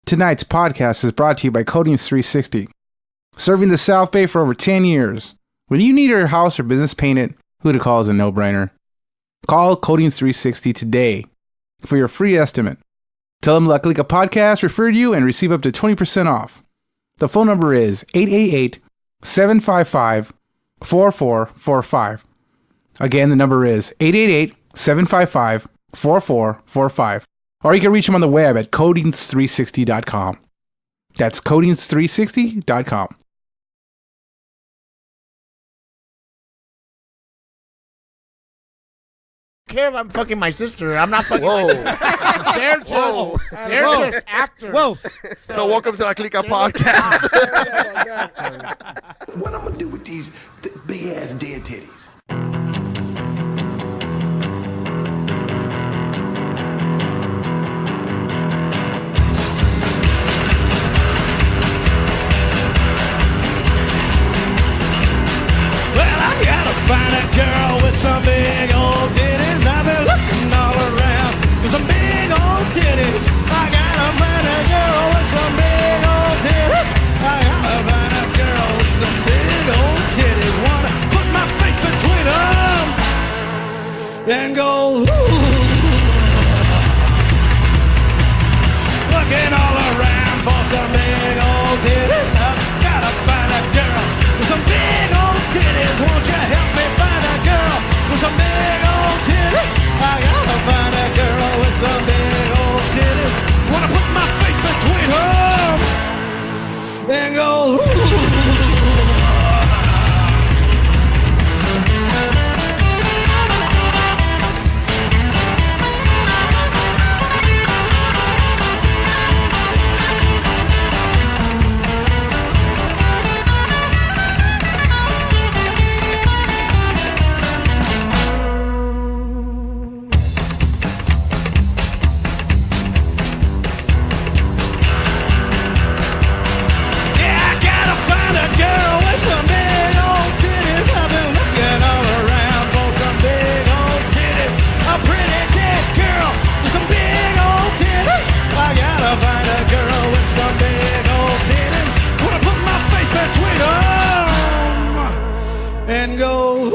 Tonight's podcast is brought to you by Coatings 360. Serving the South Bay for over 10 years. When you need your house or business painted, who to call is a no-brainer. Call Coatings 360 today for your free estimate. Tell them La Clika Podcast referred you and receive up to 20% off. The phone number is 888-755-4445. Again, the number is 888-755-4445. Or you can reach them on the web at coatings360.com. That's coatings360.com. Care if I'm fucking my sister. I'm not fucking my sister. They're just actors. Whoa. So welcome to the Clika Podcast. What I'm gonna do with these big ass dead titties? Well, I gotta find a girl with some big old titties. I've been looking all around for some big old titties. I gotta find a girl with some big old titties. I gotta find a girl with some big old titties. Wanna put my face between them and go, ooh. Looking all around for some big old titties. I gotta find a girl with some big old titties. Won't you help me find a girl with some big old titties? I gotta find a girl with some big old titties. Wanna put my face between them and go, ooh. And go,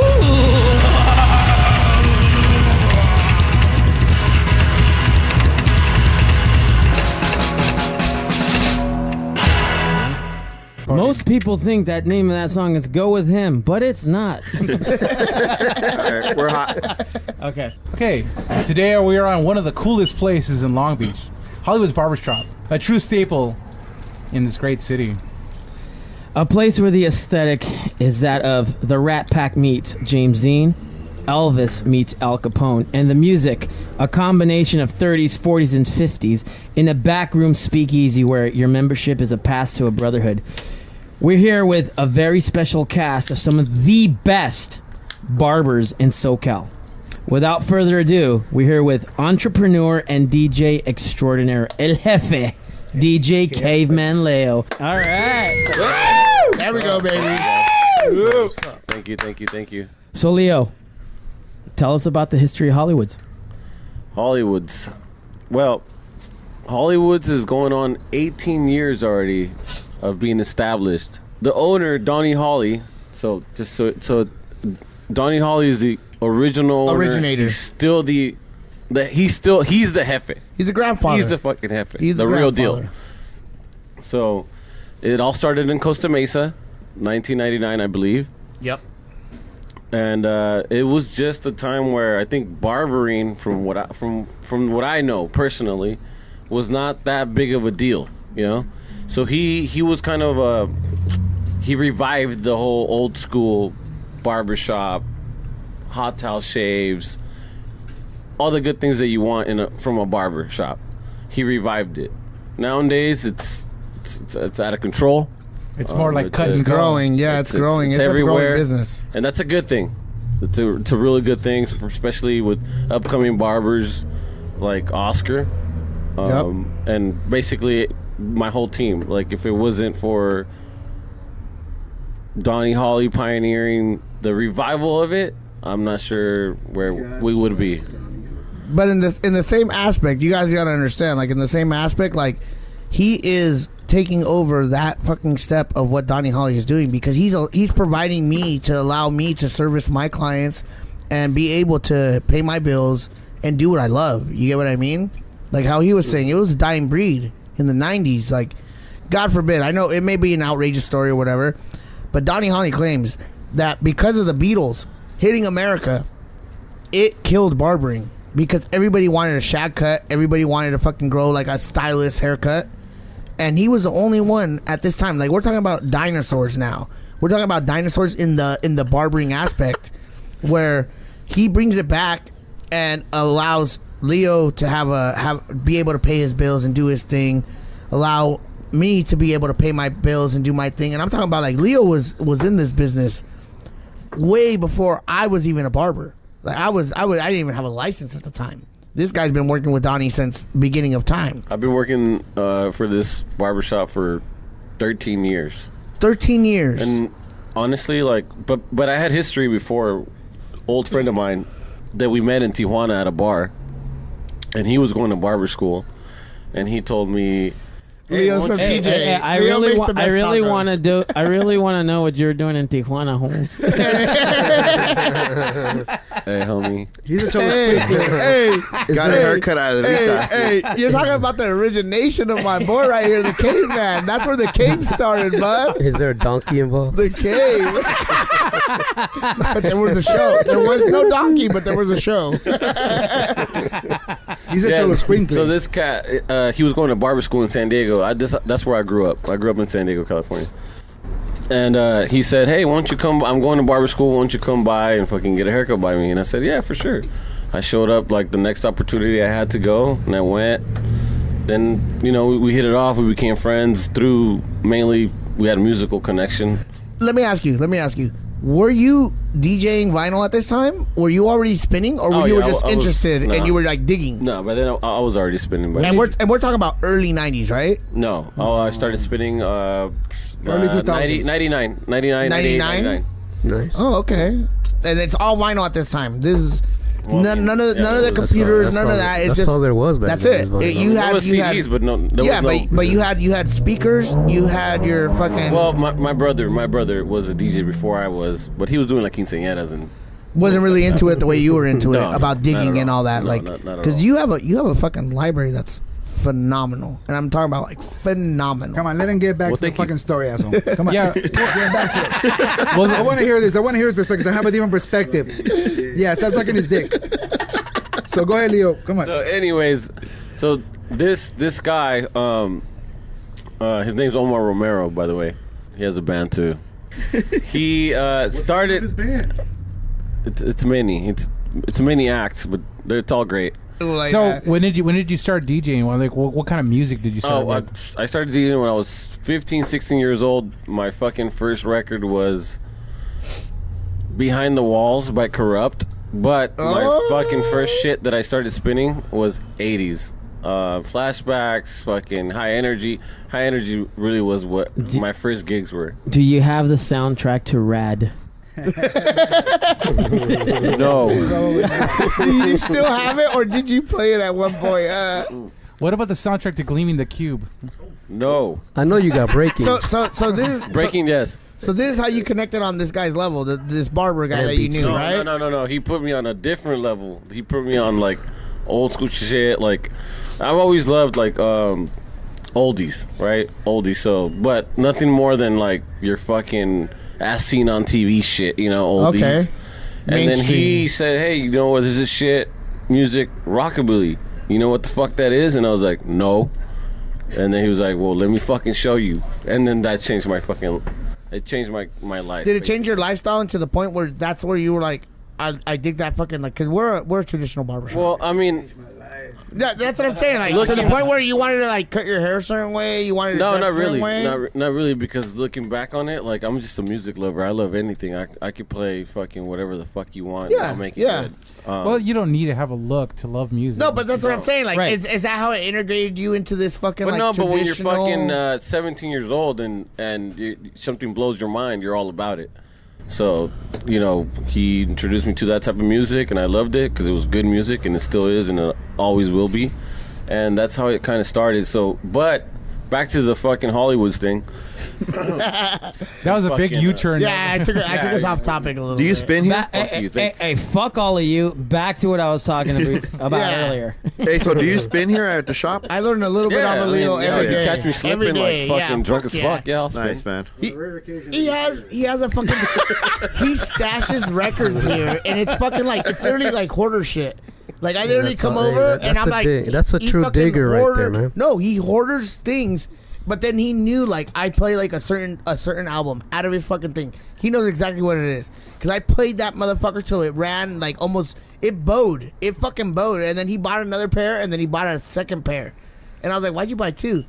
Most people think that name of that song is Go With Him, but it's not. All right, we're hot. Okay. Okay, today we are on one of the coolest places in Long Beach, Hawleywood's Barbershop, a true staple in this great city. A place where the aesthetic is that of the Rat Pack meets James Dean, Elvis meets Al Capone, and the music, a combination of 30s, 40s, and 50s, in a backroom speakeasy where your membership is a pass to a brotherhood. We're here with a very special cast of some of the best barbers in SoCal. Without further ado, we're here with entrepreneur and DJ extraordinaire, El Jefe, DJ Caveman Leo. All right. There we go, baby. Thank you. So, Leo, tell us about the history of Hawleywood's. Hawleywood's. Well, Hawleywood's is going on 18 years already of being established. The owner, Donnie Hawley, so Donnie Hawley is the original Originator. Owner. He's still he's the jefe. He's the grandfather. He's the fucking jefe. He's the real deal. grandfather. So, it all started in Costa Mesa, 1999, I believe. Yep. And it was just a time where I think barbering, from what I know personally, was not that big of a deal, you know. So he was kind of he revived the whole old school barbershop, hot towel shaves, all the good things that you want from a barber shop. He revived it. Nowadays, it's out of control. It's more like cut and It's go. growing. Yeah, it's growing. It's everywhere. a growing business. And that's a good thing. It's a really good thing, especially with upcoming barbers like Oscar. And basically my whole team. Like, if it wasn't for Donnie Hawley pioneering the revival of it, I'm not sure where we would be. But in the same aspect, you guys gotta understand. Like, in the same aspect, like, he is taking over that fucking step of what Donnie Holly is doing, because he's providing me to allow me to service my clients and be able to pay my bills and do what I love. You get what I mean? Like how he was saying, it was a dying breed in the 90s. Like, God forbid, I know it may be an outrageous story or whatever, but Donnie Holly claims that because of the Beatles hitting America, it killed barbering, because everybody wanted a shag cut, everybody wanted to fucking grow like a stylist haircut, and he was the only one at this time. Like, we're talking about dinosaurs now. We're talking about dinosaurs in the barbering aspect, where he brings it back and allows Leo to be able to pay his bills and do his thing, allow me to be able to pay my bills and do my thing. And I'm talking about, like, Leo was in this business way before I was even a barber. Like, I didn't even have a license at the time. This guy's been working with Donnie since beginning of time. I've been working for this barbershop for 13 years. 13 years. And honestly, like, but I had history before. Old friend of mine that we met in Tijuana at a bar, and he was going to barber school, and he told me, Leo's from TJ. I really want to know what you're doing in Tijuana, Holmes. Hey, homie. He's a Hey, got a haircut out of the Hey, you're talking about the origination of my boy right here, the caveman. That's where the cave started, bud. Is there a donkey involved? The cave. But there was a show. There was no donkey, but there was a show. He's a Cholo Sprinkler. So this cat, he was going to barber school in San Diego. That's where I grew up. I grew up in San Diego, California. And he said, hey, why don't you come? I'm going to barber school. Why don't you come by and fucking get a haircut by me? And I said, yeah, for sure. I showed up like the next opportunity I had to go, and I went. Then, you know, we hit it off. We became friends through, mainly, we had a musical connection. Let me ask you. Were you DJing vinyl at this time? Were you already spinning, or were you were just interested and you were like digging? No, but then I was already spinning. And we're talking about early 90s, right? No. I started spinning early 2000s. 99. 99? Nice. Oh, okay. And it's all vinyl at this time. This is none of the computers, none of that. It's that's just all there was back that's then. it. You there had was CDs, but no. But you had speakers. You had your fucking. Well, my brother was a DJ before I was, but he was doing like quinceañeras and wasn't really into it the way you were into it about digging and all that. No, like, not at because all. you have a fucking library that's phenomenal, and I'm talking about like phenomenal. Come on, let him get back to the fucking story, asshole. Come on. Yeah. Get back to it. Well, I want to hear this. I want to hear his perspective, 'cause I have a different perspective. Yeah, stop sucking his dick. So go ahead, Leo. Come on. So, anyways, this guy, his name's Omar Romero, by the way. He has a band too. He started. His band. It's many acts, but it's all great. Like So that. when did you start DJing? What kind of music did you start with? I started DJing when I was 15, 16 years old. My fucking first record was Behind the Walls by Corrupt. But my fucking first shit that I started spinning was 80s. Flashbacks, fucking High Energy. High Energy really was what my first gigs were. Do you have the soundtrack to Rad? No. Do you still have it, or did you play it at one point? What about the soundtrack to Gleaming the Cube? No. I know you got breaking. So this is Breaking, yes. So this is how you connected on this guy's level, this barber guy that you knew, No, right? no. He put me on a different level. He put me on like old school shit. Like I've always loved like oldies, right? Oldies. So, but nothing more than like your fucking as seen on TV shit, you know, oldies. Okay. And then he said, "Hey, you know what? This is shit music, rockabilly. You know what the fuck that is?" And I was like, "No." And then he was like, "Well, let me fucking show you." And then that changed my fucking. It changed my life. Did it change your lifestyle to the point where that's where you were like, I dig that fucking, like, because we're a traditional barbershop. Well, I mean, that's what I'm saying. Like, to the point where you wanted to like cut your hair a certain way, you wanted to dress not a certain really, way. not really. Because looking back on it, like I'm just a music lover. I love anything. I could play fucking whatever the fuck you want. Yeah, I'll make it yeah. good. Well, you don't need to have a look to love music. No, but that's what I'm saying. Like, Right. is that how it integrated you into this fucking But like no, but when you're traditional? fucking 17 years old and something blows your mind, you're all about it. So, you know, he introduced me to that type of music, and I loved it because it was good music, and it still is, and it always will be. And that's how it kind of started. So, but back to the fucking Hawleywood thing. That was a big Fucking, U-turn. Yeah, I took us off topic a little Do you bit. spin here? Hey, fuck all of you. Back to what I was talking about Yeah. earlier. Hey, so do you spin here at the shop? I learned a little bit off of Leo every if you day. catch me slipping Every day, like fucking yeah, drunk fuck as yeah. fuck, yeah, I'll spin. Nice, man. He has a fucking he stashes records here, and it's fucking like it's literally like hoarder shit. Like I literally come over and I'm like, that's a he true fucking digger right there, man. No, he hoarders things, but then he knew like I play like a certain album out of his fucking thing. He knows exactly what it is because I played that motherfucker till it ran like almost it bowed. It fucking bowed, and then he bought another pair, and then he bought a second pair, and I was like, why'd you buy two?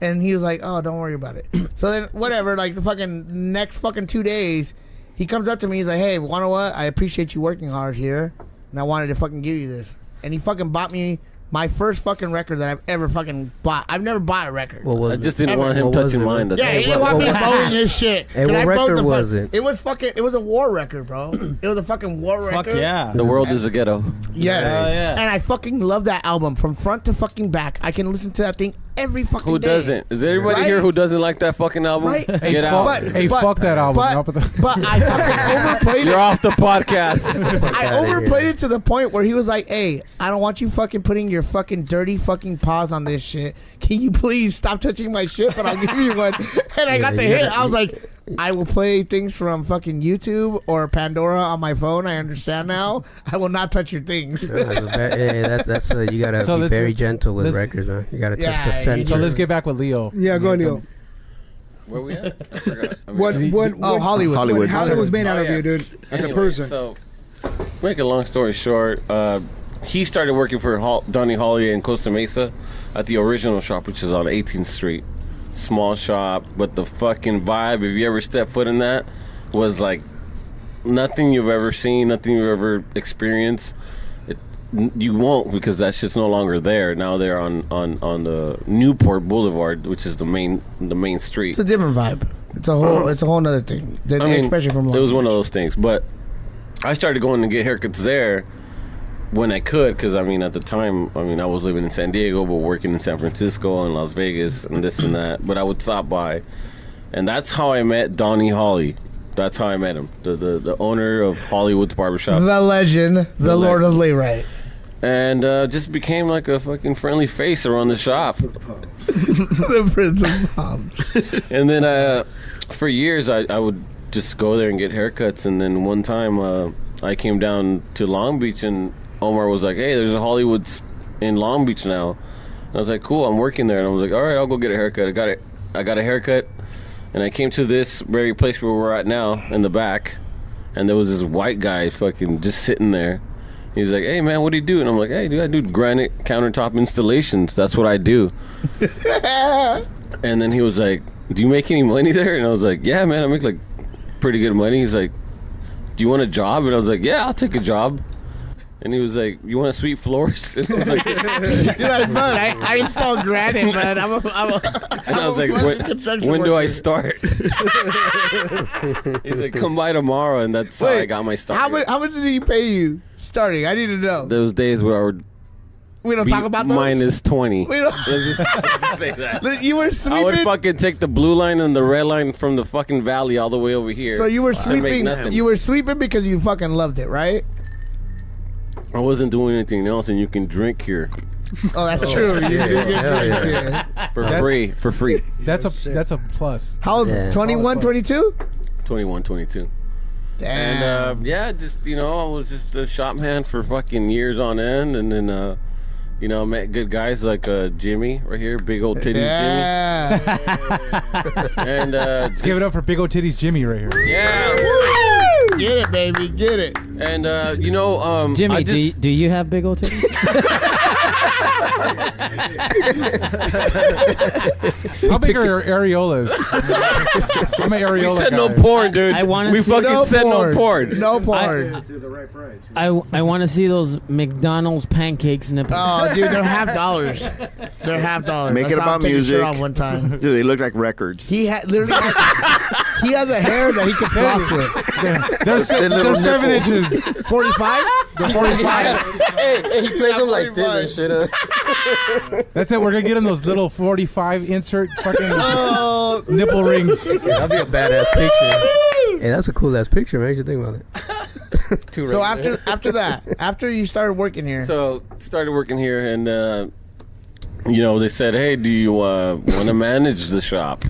And he was like, oh, don't worry about it. So then, whatever, like the fucking next fucking 2 days, he comes up to me. He's like, hey, you know what? I appreciate you working hard here. And I wanted to fucking give you this. And he fucking bought me my first fucking record that I've ever fucking bought. I've never bought a record. What was I just it? didn't want him What was touching it? mine. That's Yeah, all. he didn't want me bowing his shit. Hey, 'Cause what I bowed record the was it? It was a war record, bro. It was a fucking war record. Fuck yeah. The world is a ghetto. Yes. yeah. And I fucking love that album from front to fucking back. I can listen to that thing every fucking Who day. doesn't? Is there anybody Right? here who doesn't like that fucking album? Right? Get out. Hey, fuck that album. But I fucking overplayed You're it. off the podcast. I overplayed it to the point where he was like, hey, I don't want you fucking putting your fucking dirty fucking paws on this shit. Can you please stop touching my shit? But I'll give you one. And I got the hit. I was like, I will play things from fucking YouTube or Pandora on my phone. I understand now. I will not touch your things. That's you gotta So be let's- very gentle with let's- records, man. You gotta touch Yeah, the you center. So let's get back with Leo. Yeah, go on, Leo. Where we at? I forgot. I mean, What Hollywood. Hollywood. Hollywood's made out Oh, of yeah. you, dude, as a Anyway, person. So, make a long story short, he started working for Donnie Holiday in Costa Mesa at the original shop, which is on 18th Street. Small shop, but the fucking vibe, if you ever step foot in that, was like nothing you've ever seen, nothing you've ever experienced. You won't, because that shit's no longer there. Now they're on the Newport Boulevard, which is the main street. It's a different vibe. It's a whole nother thing. I mean, Especially from Long it was one of Beach. those things. But I started going to get haircuts there when I could, because I mean, at the time, I mean, I was living in San Diego, but working in San Francisco and Las Vegas and this and that. But I would stop by, and that's how I met Donnie Holly. That's how I met him, the owner of Hawleywood's Barbershop, The legend, the Lord of Leyrite. and just became like a fucking friendly face around the shop. The Prince of Palms. And then for years, I would just go there and get haircuts. And then one time, I came down to Long Beach, and Omar was like, hey, there's a Hawleywood's in Long Beach now. And I was like, cool, I'm working there. And I was like, all right, I'll go get a haircut. I got a haircut, and I came to this very place where we're at now in the back, and there was this white guy fucking just sitting there. He's like, hey, man, what do you do? And I'm like, hey, dude, I do granite countertop installations. That's what I do. And then he was like, do you make any money there? And I was like, yeah, man, I make like pretty good money. He's like, do you want a job? And I was like, yeah, I'll take a job. And he was like, you want to sweep floors? And I was like, You're like, bud, I install granite, man. I'm and I was like, when do I start? He's like, come by tomorrow. And that's how I got my start. How much did he pay you starting? I need to know. Those days where I would We don't be talk about those. minus 20. We don't. Let's just say that. You were I would sweeping. fucking take the blue line and the red line from the fucking valley all the way over here. So you were to make sweeping. nothing. You were sweeping because you fucking loved it, right? I wasn't doing anything else, and you can drink here Oh, that's true. You did get drinks, yeah. for free. That's a plus. How old? Yeah. 21, 22? 21, 22. Damn. And yeah, just I was just a shop man for fucking years on end, and then met good guys like Jimmy right here, big old titties yeah. Jimmy, and Let's give it up for Big Old Titties Jimmy right here. yeah, Get it, baby. Get it. and Jimmy, I just, do you have big old titties? How big are your areolas? I'm an we areola said guy. no porn, dude. I wanna we see- fucking No said porn. no porn. No porn. I want to see those McDonald's pancakes nipples. Oh, dude, they're $50. They're $50. Make That's it how I'm about taking music. Shit off one time. Dude, they look like records. He literally he has a hair that he can floss with. They're 7 inches. 45s? The 45s? Hey, he plays them like this and shit. That's it. We're gonna get him those little 45 insert fucking nipple rings. Yeah, that'd be a badass picture. Hey, that's a cool ass picture, man. You think about it. So after you started working here, So started working here, and they said, "Hey, do you want to manage the shop?"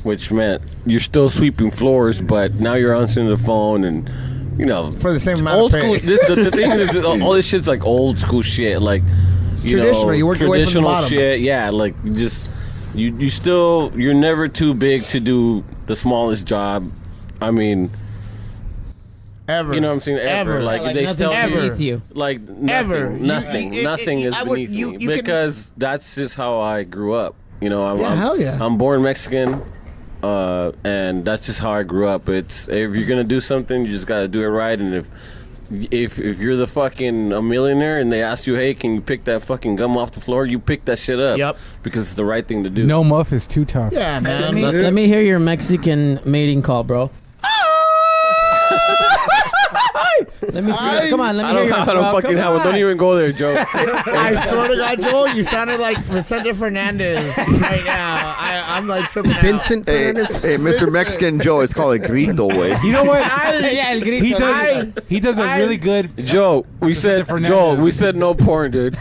Which meant you're still sweeping floors, but now you're answering the phone, and for the same amount old of school. pay. The thing is, all this shit's like old school shit, like traditional. You work your way from the traditional bottom. shit. Yeah, like you're never too big to do the smallest job. I mean. Ever. You know what I'm saying? Ever. Like Like they nothing's tell beneath you. Like nothing. Ever. Nothing is beneath me. Because that's just how I grew up. Hell yeah. I'm born Mexican, and that's just how I grew up. It's if you're gonna do something, you just gotta do it right. And if you're the fucking a millionaire and they ask you, hey, can you pick that fucking gum off the floor? You pick that shit up. Yep. Because it's the right thing to do. No muff is too tough. Yeah, man. Let me hear your Mexican mating call, bro. Let me see. Come on, let me hear your I don't fucking have it. Don't even go there, Joe. I swear to God, Joel, you sounded like Vicente Fernandez right now. I'm like tripping out. Vincent Hey, Fernandez. Mr. Mexican Joe, it's called a grito, way. You know what? Yeah, el grito. He does a really good. Joe, we said no porn, dude.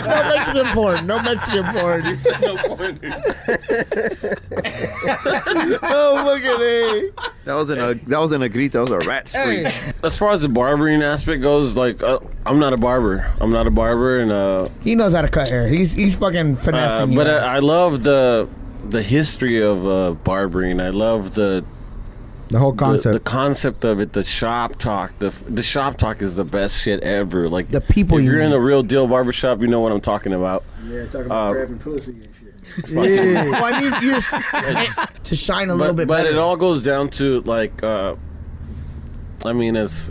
No Mexican porn. No Mexican porn. You said no porn, dude. Oh, look at it. That wasn't a grito. That was a rat screech. As far as the barbering aspect goes, like I'm not a barber. And He knows how to cut hair. He's fucking finessing you but guys. I love the history of barbering. I love the whole concept. The concept of it, the shop talk. The shop talk is the best shit ever. Like The people if you you're in meet. a real deal barbershop, you know what I'm talking about. Yeah, talking about grabbing pussy and shit. Well, I mean, to shine a little bit But better. it all goes down to like, I mean, as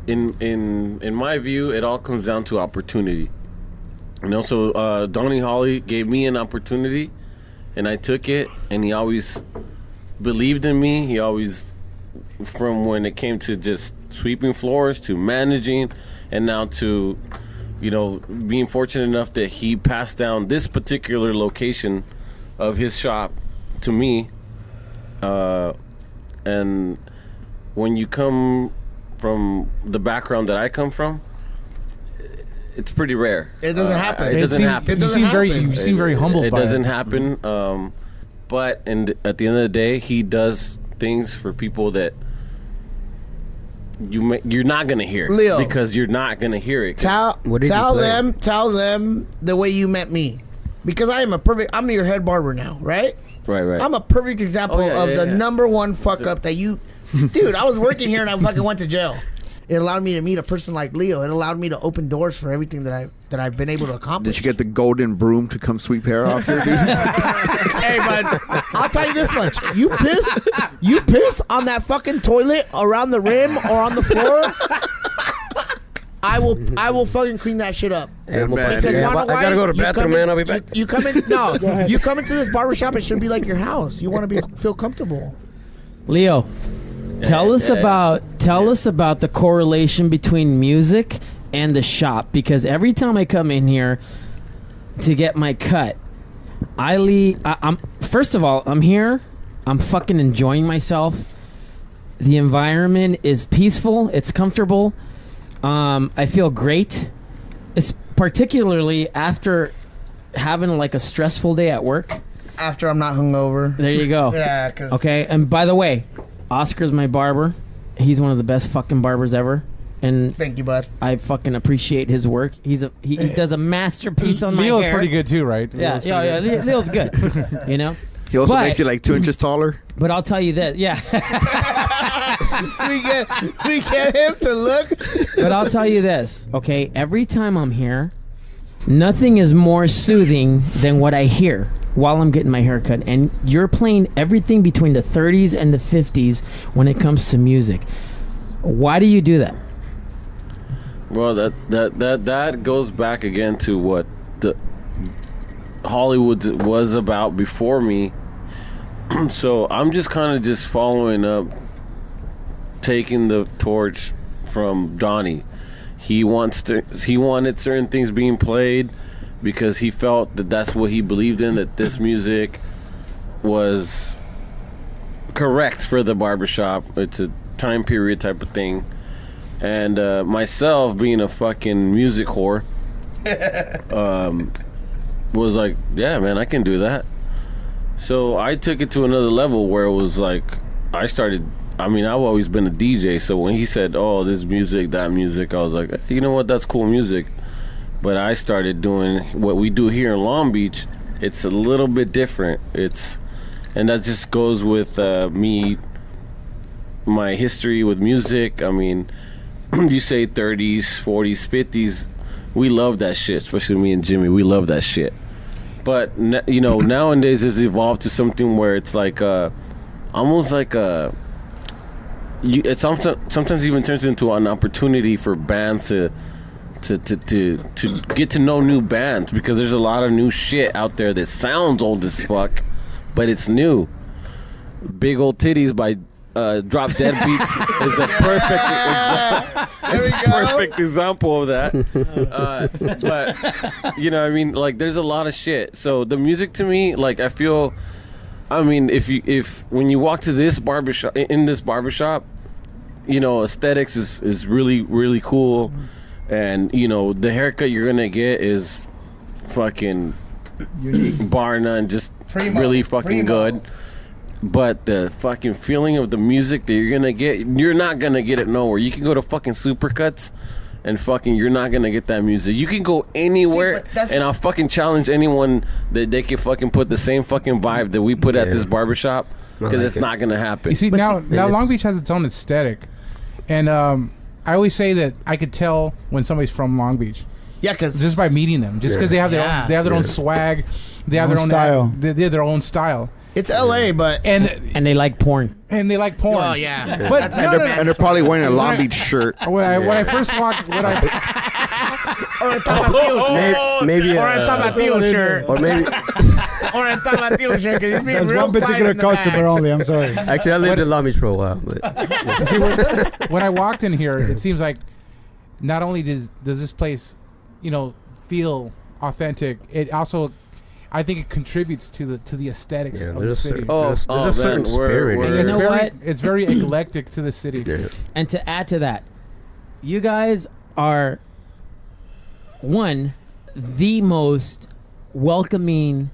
in my view, it all comes down to opportunity. So Donnie Holly gave me an opportunity, and I took it, and he always believed in me. He always, from when it came to just sweeping floors to managing, and now to, being fortunate enough that he passed down this particular location of his shop to me. And when you come from the background that I come from, it's pretty rare. It doesn't happen. It doesn't happen. It doesn't You seem very humbled. It by doesn't happen. But at the end of the day, he does things for people that you're not gonna hear, Leo, because you're not gonna hear it. Tell What did you play? them the way you met me, because I'm your head barber now, right? Right. I'm a perfect example of the number one fuck up that you, dude. I was working here and I fucking went to jail. It allowed me to meet a person like Leo. It allowed me to open doors for everything that I've been able to accomplish. Did you get the golden broom to come sweep hair off here, dude? Hey, bud, I'll tell you this much: you piss on that fucking toilet around the rim or on the floor. I will fucking clean that shit up. Hey, I'm man. Because I you know why? gotta go to the You bathroom, come in- man. I'll be back. You come in. No, you come into this barbershop. It should be like your house. You want to feel comfortable. Leo, tell us about the correlation between music and the shop, because every time I come in here to get my cut, I'm first of all, I'm here, I'm fucking enjoying myself. The environment is peaceful, it's comfortable. I feel great. It's particularly after having like a stressful day at work. After I'm not hungover. There you go. Yeah, 'cause- Okay, and by the way, Oscar's my barber. He's one of the best fucking barbers ever. And Thank you, bud. I fucking appreciate his work. He does a masterpiece on my hair. Leo's pretty good too, right? Yeah, Leo's good. You know? He also But- makes you like 2 inches taller. But I'll tell you that, yeah. we get him to look. But I'll tell you this, okay? Every time I'm here, nothing is more soothing than what I hear while I'm getting my hair cut. And you're playing everything between the 30s and the 50s when it comes to music. Why do you do that? Well, that goes back again to what the Hollywood was about before me. So I'm just kind of just following up, taking the torch from Donnie. He wanted certain things being played because he felt that that's what he believed in, that this music was correct for the barbershop. It's a time period type of thing. And myself, being a fucking music whore, was like, yeah, man, I can do that. So I took it to another level where it was like, I've always been a DJ, so when he said, oh, this music, that music, I was like, you know what, that's cool music. But I started doing what we do here in Long Beach. It's a little bit different. And that just goes with me, my history with music. I mean, you say 30s, 40s, 50s, we love that shit, especially me and Jimmy. We love that shit. But, nowadays it's evolved to something where it's like almost like it sometimes even turns into an opportunity for bands to get to know new bands, because there's a lot of new shit out there that sounds old as fuck, but it's new. Big Old Titties by Drop Dead Beats is a perfect example of that. But like, there's a lot of shit. So the music to me, like, I feel, if when you walk to this barbershop, aesthetics is really, really cool. And, the haircut you're going to get is fucking unique, bar none, just really fucking good. But the fucking feeling of the music that you're going to get, you're not going to get it nowhere. You can go to fucking Supercuts and fucking, you're not going to get that music. You can go anywhere, and I'll fucking challenge anyone that they can fucking put the same fucking vibe that we put at this barbershop, because it's not going to happen. You see, now Long Beach has its own aesthetic. And I always say that I could tell when somebody's from Long Beach. Yeah, because just by meeting them, just because they have their own swag, they have their own style. They have their own style. It's LA, but and they like porn. And they like porn. Oh yeah, but and they're probably wearing a Long Beach shirt. When I first walked, or a Tapatio shirt, or maybe or a Tapatio shirt. Because there's one particular customer only. I'm sorry. Actually, I lived in Long Beach for a while. But see, when I walked in here, it seems like not only does this place, feel authentic, it also, I think it contributes to the aesthetics of the city. There's a certain spirit. It's very eclectic to the city. Yeah. And to add to that, you guys are the most welcoming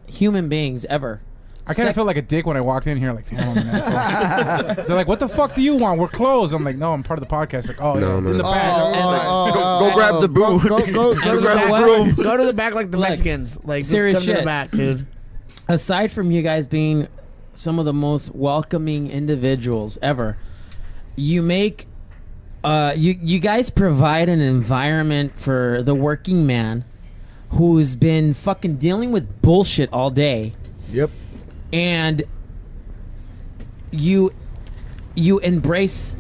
human beings ever. I kind of felt like a dick when I walked in here. Like, damn, I'm an asshole. They're like, "What the fuck do you want? We're closed." I'm like, "No, I'm part of the podcast." Like, "Oh, yeah, in the back." Go grab the boot. Go to the back. Go to the back like the Mexicans. Like, serious just come shit. to the back, dude. Aside from you guys being some of the most welcoming individuals ever, you make you guys provide an environment for the working man who's been fucking dealing with bullshit all day. Yep. And you embrace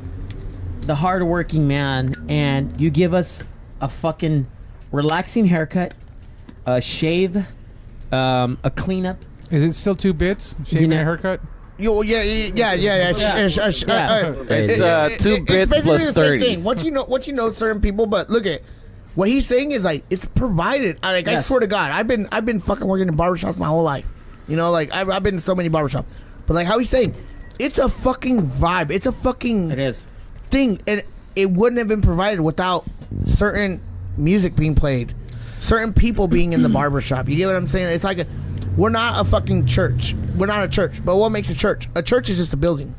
the hardworking man, and you give us a fucking relaxing haircut, a shave, a cleanup. Is it still 2 bits? Shaving a haircut? Yeah. It's 2 bits it's plus the 30. Same thing. Once you know certain people, but look at what he's saying is like it's provided. I swear to God, I've been fucking working in barbershops my whole life. I've been to so many barbershops, but like how he's saying, it's a fucking vibe. It's a fucking thing, and it wouldn't have been provided without certain music being played, certain people being in the barbershop. You get what I'm saying? It's like we're not a fucking church. We're not a church, but what makes a church? A church is just a building.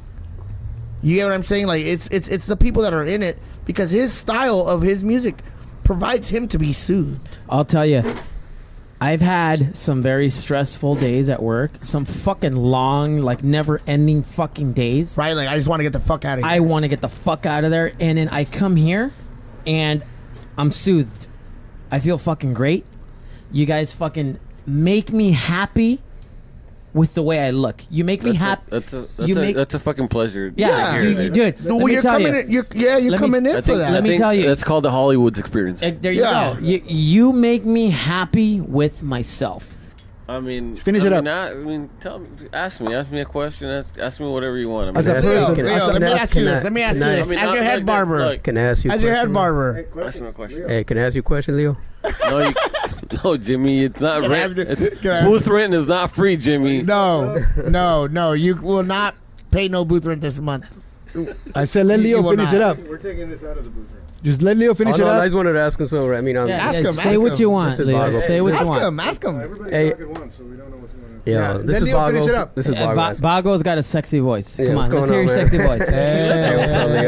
You get what I'm saying? Like it's the people that are in it, because his style of his music provides him to be soothed. I'll tell you, I've had some very stressful days at work. Some fucking long, like never-ending fucking days. Right? Like I just want to get the fuck out of here. I want to get the fuck out of there, and then I come here, and I'm soothed. I feel fucking great. You guys fucking make me happy with the way I look. You make me happy. That's a fucking pleasure. Yeah, you do it. No, you're coming in. You're coming in for that. Let me tell you, that's called the Hawleywood experience. There you go. You make me happy with myself. I mean, Finish it up. Tell me, ask me a question. Ask me whatever you want. I mean, As a Leo, person, let me ask you this. Let me ask you this. I mean, As your not head like barber. that, Can I ask you? As your head barber. ask me a question. Hey, can I ask you a question, Leo? No, Jimmy, it's not rent. Booth rent is not free, Jimmy. No. You will not pay no booth rent this month. I said let Leo will finish not. it up. We're taking this out of the booth. Just let Leo finish it I up. just wanted to ask him something. I mean, Ask him, say ask what him. you want, This is Leo. Boggle. Say what you Ask want. him. Ask him. Everybody Hey. talk at once, so we don't know what's going on. Yeah, Let this is Leo finish it Boggle. up. This is Boggle. Bago's got a sexy voice. Yeah, Come what's on, let's going hear your on, sexy voice. Hey, what's up, Leo?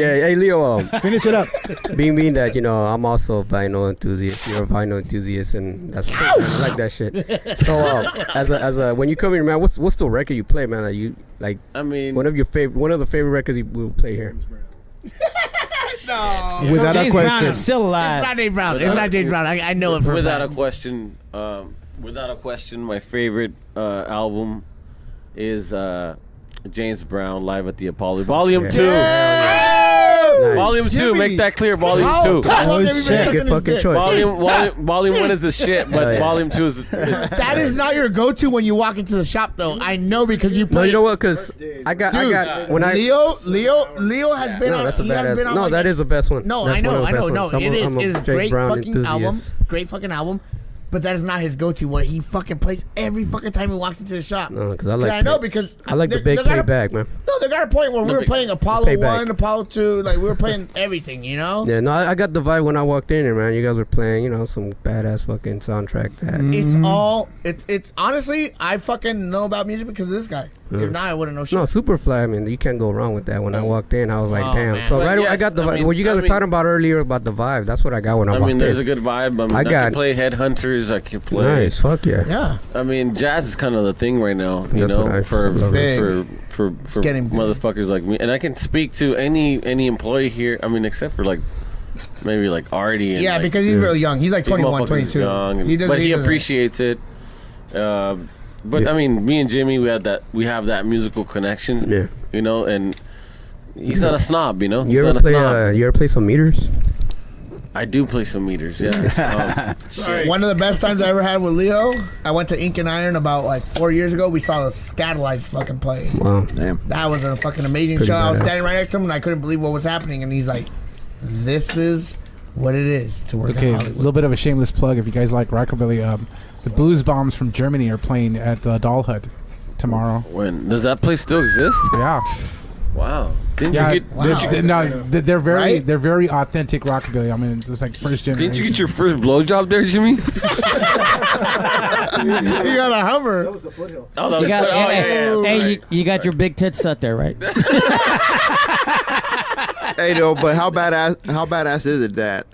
Yeah, hey, Leo. Finish it up. Being that I'm also a vinyl enthusiast. You're a vinyl enthusiast, and that's I like that shit. So, as a when you come here, man, what's the record you play, man? That you like? I mean, One of the favorite records you will play here. Without a James Brown question. is still alive. It's not Dave Brown. It's not Dave Brown. I know it for a without fact. a question, my favorite album is James Brown Live at the Apollo, Volume 2. Nice. Volume 2, Jimmy. make that clear. Volume 2. How long Oh, have you been shit. sucking Good his fucking dick? choice. Volume 1 is the shit, but Oh, yeah. Volume 2 is That is not your go-to when you walk into the shop, though. I know because you No, play. you know what? Because I got when I Leo has been no, on. that's a He has badass. been on. No, like, that is the best one. No, That's I know, one of I the know, best no. ones. I'm It a- I'm a is James great Brown fucking album. enthusiast. Great fucking album. But that is not his go-to. What he fucking plays every fucking time he walks into the shop. No, 'cause I like I know the- because I like the they- big they got a- payback, man. No, they got a point where we were playing Apollo Payback. 1, Apollo 2. Like we were playing everything, you know. Yeah, no, I got the vibe when I walked in here, man. You guys were playing, some badass fucking soundtrack. It's all. It's honestly, I fucking know about music because of this guy. If not, I wouldn't know shit. No, Superfly. I mean, you can't go wrong with that. When I walked in, I was like, Oh, damn. man. So But right, I yes, got the I vibe. mean- What you guys I were mean- talking about earlier about the vibe. That's what I got when I I walked mean, there's a in. good vibe. I can play Headhunters. I can play. Nice, fuck yeah. Yeah. I mean, jazz is kind of the thing right now, you That's what know, I for love it. for getting big. motherfuckers like me. And I can speak to any employee here. I mean, except for like maybe like Artie. And Yeah, like, because he's real young. He's like these 21, motherfuckers 22. young and- He doesn't. but he doesn't- appreciates it. But I mean, me and Jimmy, we have that musical connection. Yeah. You know, and he's not a snob. You know, he's You not ever a play? snob. You ever play some meters? I do play some meters. Yeah. Shit. One of the best times I ever had with Leo, I went to Ink and Iron about like 4 years ago. We saw the Scatolites fucking play. Wow. Damn. That was a fucking amazing Pretty show. I was badass. standing right next to him and I couldn't believe what was happening. And he's like, "This is what it is to work Okay, at a Hollywood." little bit of a shameless plug. If you guys like rockabilly, the Blues Bombs from Germany are playing at the Doll Hut tomorrow. When does that place still exist? Yeah, Wow. Didn't yeah. you get? They're very Right? they're very authentic rockabilly. I mean, it's like first generation. Didn't you get your first blowjob there, Jimmy? You got a Hummer. That was the foothill. Oh, You got, yeah. hey, you got your big tits set there, right? Hey, no, but how badass is it that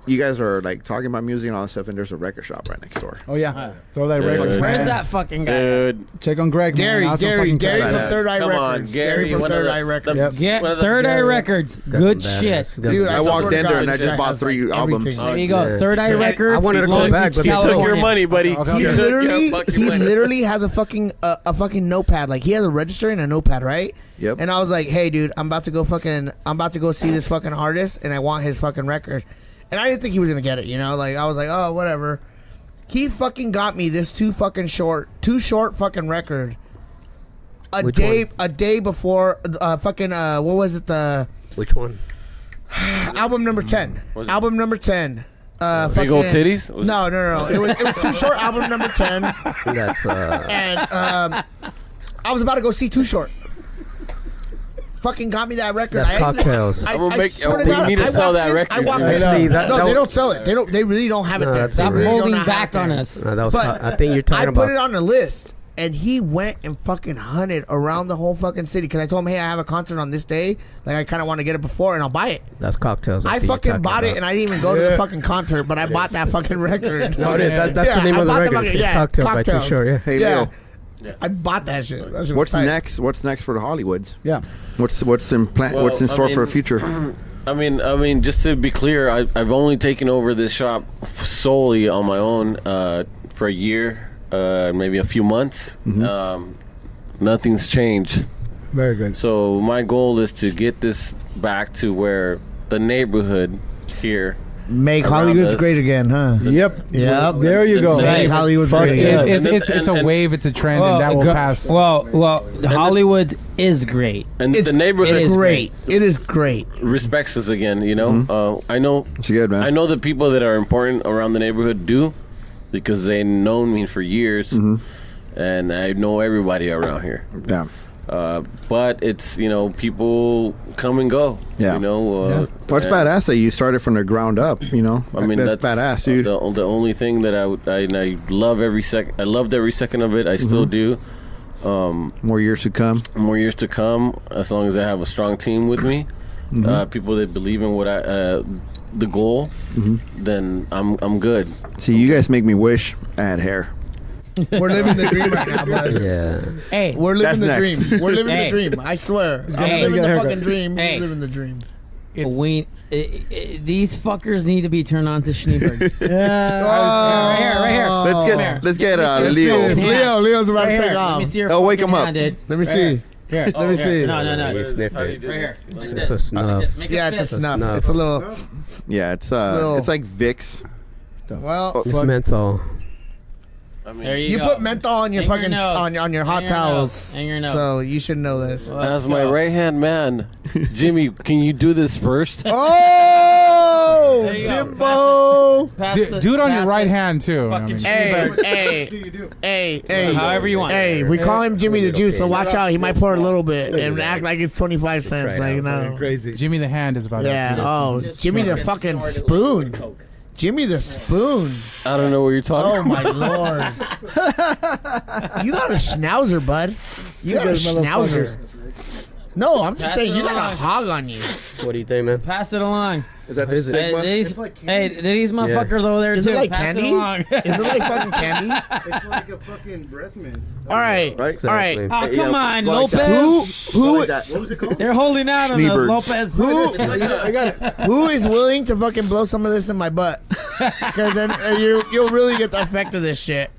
you guys are like talking about music and all that stuff, and there's a record shop right next door? Oh yeah. Throw that Yeah. record. Where's that fucking guy? Dude, Check on Greg. man. Gary Awesome from fucking cat. badass. Third Eye come on, Records. Gary, from one of Third the- Eye Records. Yep. Get one of the- Third Eye Records. Good shit. Dude, I swear walked to in God, there and I this just guy bought has, 3 like, albums. everything. There you go. Third Eye Records. I wanted to come Long back, Beach, but he took your California. money, buddy. Okay. He He took your literally, fucking he money. literally has a fucking notepad. Like he has a register and a notepad, right? Yep. And I was like, "Hey, dude, I'm about to go see this fucking artist, and I want his fucking record." And I didn't think he was gonna get it, you know. Like I was like, "Oh, whatever." He fucking got me this too short fucking record. A Which day before what was it, the Which one? album number 10. Was it- Album number 10. Big old titties? Was No. It was too short. Album number 10. That's And I was about to go see Too Short. Fucking got me that record. That's Cocktails. I'm gonna make- swear to we God, need to I sell walked that in, record. I walked in. Actually, that No, they was- don't sell it. They really don't have it No, there. that's They all Stop right. really holding don't have back it on there. us. that was. But I think you're talking I about. put it on the list, and he went and fucking hunted around the whole fucking city because I told him, "Hey, I have a concert on this day. Like, I kind of want to get it before, and I'll buy it." That's Cocktails. I think you're fucking talking bought it, about. and I didn't even go to the fucking concert, but I bought that fucking record. No, that's Yeah, the name I of the bought record. fucking- It's yeah, Cocktails by Too Cocktails. Short. Yeah. Hey, Yeah. Leo, I bought that shit. That shit was what's tight. next? What's next for the Hollywoods? Yeah. What's in plan? Well, what's in I store for mean- the future? I mean, just to be clear, I've only taken over this shop solely on my own for a year, maybe a few months. Nothing's changed. Very good. So my goal is to get this back to where the neighborhood here Make around Hollywood's us. great again, huh? Yep. Yep. There you go. Make Hollywood's Fuck great yeah. again. It's a wave, it's a trend, and that will pass. Well, Hollywood is great. And It's the neighborhood it is Great. It is great. respects us again. You know, I know. It's good, man. I know the people that are important around the neighborhood do, because they known me for years, and I know everybody around here. Yeah. But it's, you know, people come and go. Yeah. You know. Well, it's badass that you started from the ground up. You know. I mean, that's badass, dude. The only thing that I love every second. I loved every second of it. I still do. More years to come. More years to come, as long as I have a strong team with me, people that believe in what the goal, then I'm good. See, you guys make me wish I had hair. We're living the dream right now, bud. Yeah. Hey, We're living That's the next. dream. We're living Hey. the dream. I swear. I'm Hey. living Get a the haircut. fucking dream. Hey. We're living the dream. these fuckers need to be turned on to Schneeberg. Right here. Let's get It's Leo. Leo's about Right to here. take Let me off. see your Oh, wake fucking him up. hand, dude. Let me see. Here. Let me see. No. You sniff it. Right here. It's a snuff. Yeah, it's a snuff. snuff. It's a little. Yeah, it's Little- it's like Vicks. Well, It's menthol. I mean, There you you go. put menthol on your Hang your fucking nose. on your hot Hang your towels. nose. Hang your nose. So you should know this. as my right hand man, Jimmy, can you do this first? Oh, There you go. Jimbo! Pass Do it on your pass right it. hand too. I Fucking mean. Hey, However you want. Hey, we call him Jimmy the Juice, so watch out. He might pour a little bit and act like it's 25 cents. Like, you know. Crazy. Jimmy the hand is about Yeah. to. Oh, Jimmy the fucking spoon. Jimmy the spoon. I don't know what you're talking Oh my lord. You got a schnauzer, bud. You got a schnauzer. No, I'm just Pass saying it you got along. a hog on you. What do you think, man? Pass it along. Is that the Is it? stigma? These motherfuckers over there Is too. it like Pass candy? it along. Is it like fucking candy? It's like a fucking breath mint. All right. Right? All right. Oh, come on, Go like that. Lopez. Who What was it called? They're holding out on us, Schneeberg. Lopez. I got it. who is willing to fucking blow some of this in my butt? Because then you'll really get the effect of this shit.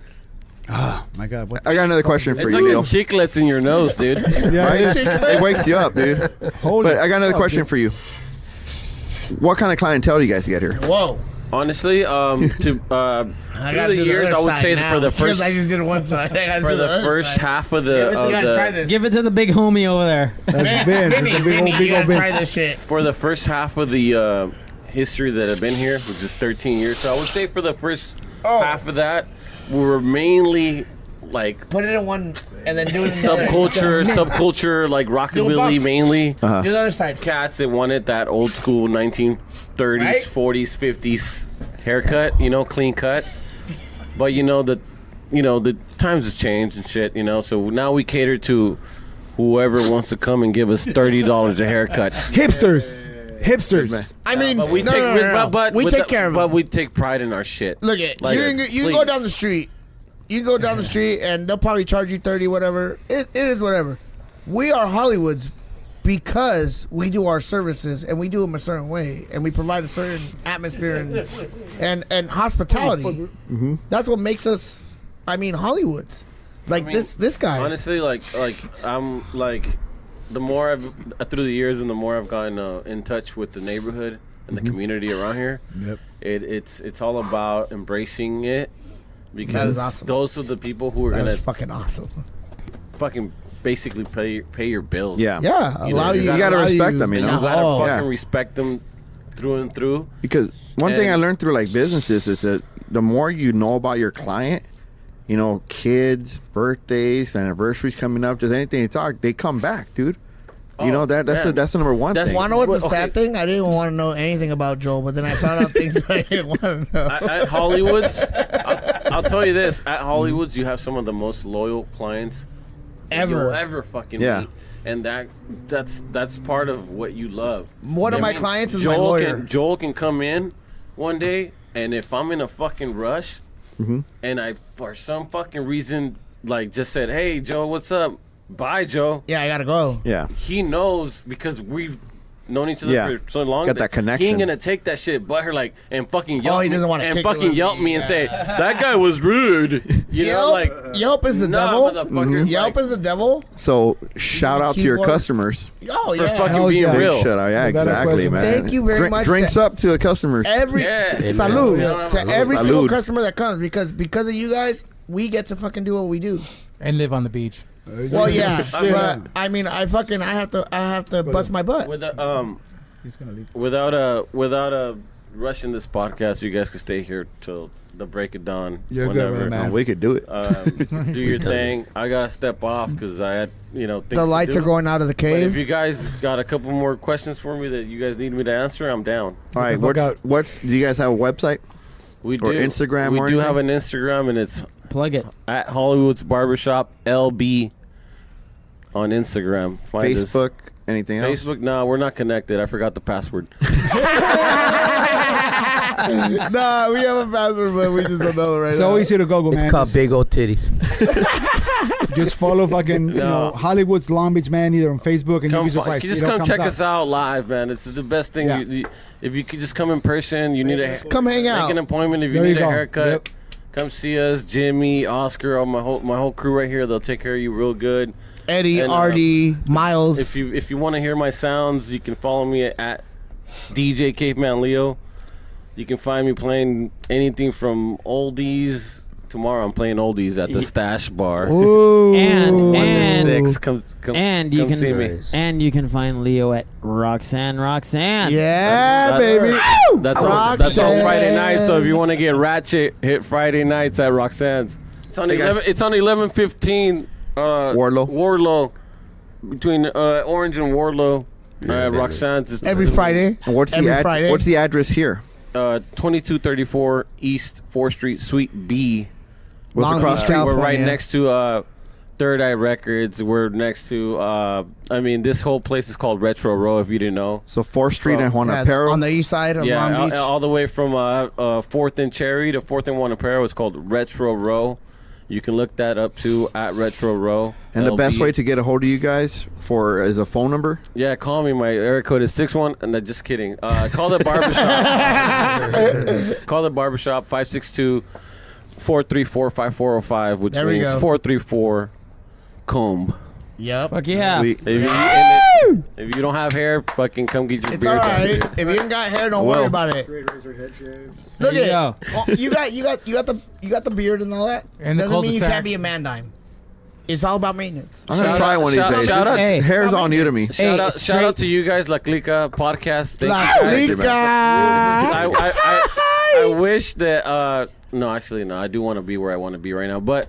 Oh my God. What? I got another question for It's you, like Leo. a chiclets in your nose, dude. Yeah, Right? it is. It wakes you up, dude. Hold But it. I got another question for you. What kind of clientele do you guys get here? Whoa. Honestly, through the years, I would say for the first I just did one side. I gotta for do the other first side. half of You gotta try the this. Give it to the big homie over there. That's Ben. That's a big Vinny, old, you big old gotta try bitch. this shit. for the first half of the history that I've been here, which is 13 years. So I would say for the first half of that, we were mainly like Put it in one and then do it in the other. subculture, like rockabilly bump. mainly. Do the other side. Cats that wanted that old school 1930s, Right? 40s, 50s haircut, you know, clean cut. But you know the times has changed and shit, you know. So now we cater to whoever wants to come and give us $30 a haircut. Hipsters. Hipsters. I mean, But we no, take no, no, no. but we with take the- care of But them. we take pride in our shit. Look at Like, you can go please. down the street. You can go down the street and they'll probably charge you 30, whatever. It is whatever. We are Hollywoods because we do our services and we do them a certain way and we provide a certain atmosphere and hospitality. That's what makes us. I mean, Hollywoods. Like I mean, this guy. Honestly, like I'm like the more I've through the years and the more I've gotten in touch with the neighborhood and the community around here. Yep. It's all about embracing it because That is awesome. those are the people who are That gonna is fucking awesome. fucking basically pay your bills. Yeah. Yeah, You allow know, you. you gotta allow respect them, you And know? you gotta Oh, fucking yeah. respect them through and through. Because one thing And- I learned through like businesses is that the more you know about your client, you know, kids, birthdays, anniversaries coming up, just anything you talk, they come back, dude. You know that's man. that's the number one That's- thing. Want to know what's the Okay. sad thing? I didn't want to know anything about Joel, but then I found out things that I didn't want to know. At Hollywoods, I'll tell you this: at Hollywoods, you have some of the most loyal clients that you'll ever fucking Yeah. meet, and that's part of what you love. One of I my mean, clients is my lawyer. Joel can come in one day, and if I'm in a fucking rush, and I for some fucking reason like just said, "Hey, Joe, what's up? Bye, Joe." Yeah, I gotta go. Yeah. He knows because we've known each other Yeah. for so long. Got that connection. He ain't gonna take that shit, but her like and fucking yell. he doesn't wanna and kick it fucking with yell me. me and say that guy was rude. You know, like Yelp is the nah, devil. motherfucker. Yelp is the devil. So shout out to your Keyboard. customers. Oh For yeah. fucking Hell being yeah. real. Shut up. Yeah, Without a exactly, question. man. Thank you very much. Drinks up to the customers. Every Yeah. salute Amen. to every Salud. single customer that comes because of you guys, we get to fucking do what we do. And live on the beach. Well, yeah, but I mean, I have to bust my butt. With a, He's gonna leave. without rushing this podcast, you guys can stay here till the break of dawn. You're good, whenever. man. We could do it. Do your thing. I gotta step off because I had things The to lights do. are going out of the But if cave. you guys got a couple more questions for me that you guys need me to answer, I'm down. All right. fuck out. What's? Do you guys have a website? We Or do Instagram We or do anything? have an Instagram, and it's Plug it. at Hollywood's Barbershop LB on Instagram. Find us. Facebook? Anything else? Facebook? No, we're not connected. I forgot the password. Nah, we have a password, but we just don't know right So easy to Google, It's man. called Big Old Titties. Just follow fucking No. Hollywood's Long Beach, man, either on Facebook, and you'll be surprised. Just It all come comes check out. us out live, man. It's the best thing. Yeah. If you could just come in person, you need a Come hang out. Make an appointment. If you There you need a go. haircut, Yep. come see us. Jimmy, Oscar, all my whole crew right here. They'll take care of you real good. Eddie, And, Artie, Miles. If you want to hear my sounds, you can follow me at DJ Caveman Leo. You can find me playing anything from oldies. Tomorrow I'm playing oldies at the Stash Bar. Ooh. And 1 to 6. Come and you come can see me. and you can find Leo at Roxanne. Yeah, baby. That's on Friday night. So if you want to get ratchet, hit Friday nights at Roxanne's. It's on Hey, guys. 11. It's on 11:15. Warlow, between Orange and Warlow. Roxanne's. It's Every Friday. And what's Every the Friday. What's the address here? 2234 East 4th Street, Suite B. What's Long across Beach, the street? California. We're right next to Third Eye Records. We're next to. This whole place is called Retro Row. If you didn't know. So 4th Street and Yeah, Juanapero. on the east side of Yeah, Long Beach. all the way from 4th and Cherry to 4th and Juanapero is called Retro Row. You can look that up too at Retro Row. And the best LB. way to get a hold of you guys is a phone number. Yeah, call me. My area code is 61. And just kidding. Call the barbershop. Call the barbershop 562-434-5405, which There we means go. 434 comb. Yep. Fuck yeah. If you don't have hair, fucking come get your It's beard all done. right. If you ain't got hair, don't worry about it. Great razor head shave. Look There you at go. oh, you got the beard and all that. And the Doesn't mean you cul-de-sac. can't be a man dime. It's all about maintenance. I'm gonna Shout try out- one of these shout- days. shout out- Hey. Hair's all new to me. Shout out! straight- Shout out to you guys, La Clika podcast. Thank La you guys. Clika. I wish that. No, actually, no. I do want to be where I want to be right now. But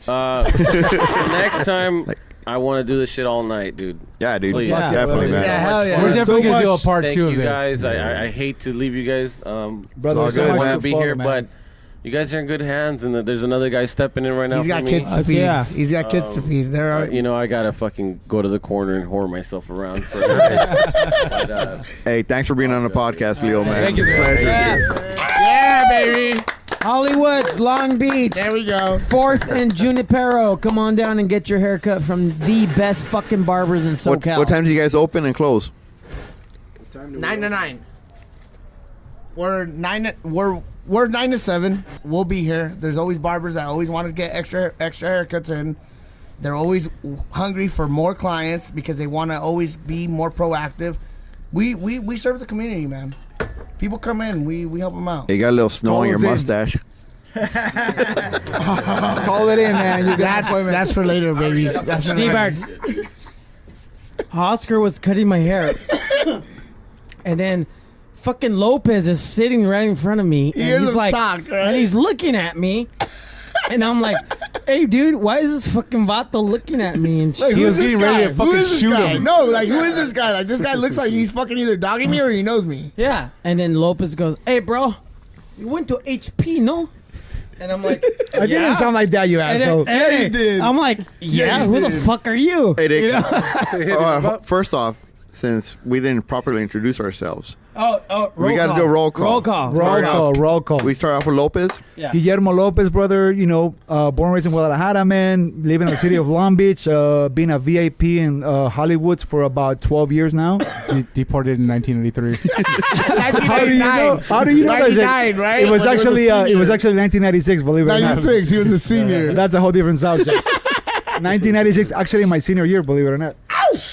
next time, I want to do this shit all night, dude. Yeah, dude. Please. Yeah. Definitely, man. Yeah, hell yeah. We're definitely so gonna do a much. part Thank 2 of you this. guys. I hate to leave you guys. Brother, all so good, much I want to to be follow, here, man. but you guys are in good hands, and there's another guy stepping in right now. He's for got me. kids to feed. yeah. He's got kids to feed. There are. I gotta fucking go to the corner and whore myself around. For Hey, thanks for being on the podcast, Leo, man. Thank you, man. Pleasure. Yeah, baby. Hollywood, Long Beach. There we go. 4th and Junipero. Come on down and get your haircut from the best fucking barbers in SoCal. What time do you guys open and close? 9 to 9. We're 9 to 7. We'll be here. There's always barbers that always want to get extra haircuts in. They're always hungry for more clients because they want to always be more proactive. We serve the community, man. People come in, we help them out. You got a little snow on your Calls in. mustache. Call it in, man. You got an appointment. That's for later, baby. That's for Steve later. Oscar was cutting my hair, and then fucking Lopez is sitting right in front of me, and hears he's him like, talk, right? and he's looking at me, and I'm like, "Hey, dude, why is this fucking vato looking at me?" And Like, shit? He was who's getting this ready guy? to fucking Who is this shoot guy? him. No, like, who is this guy? Like, this guy looks like he's fucking either dogging me or he knows me. Yeah, and then Lopez goes, "Hey, bro, you went to HP, no?" And I'm like, I didn't sound like that, you and asshole. then, hey, you did. I'm like, yeah, you who the did. fuck are you? Hey, Dick. You know? First off, since we didn't properly introduce ourselves. We got to do a roll call. Roll call. We start off with Lopez. Yeah. Guillermo Lopez, brother, born and raised in Guadalajara, man, living in the city of Long Beach, being a VIP in Hawleywood for about 12 years now. Deported in 1983. How do you know? How do you know that? 99, right? It was When actually 1996, believe it or not. 96. He was a senior. That's a whole different subject. 1996, actually my senior year, believe it or not.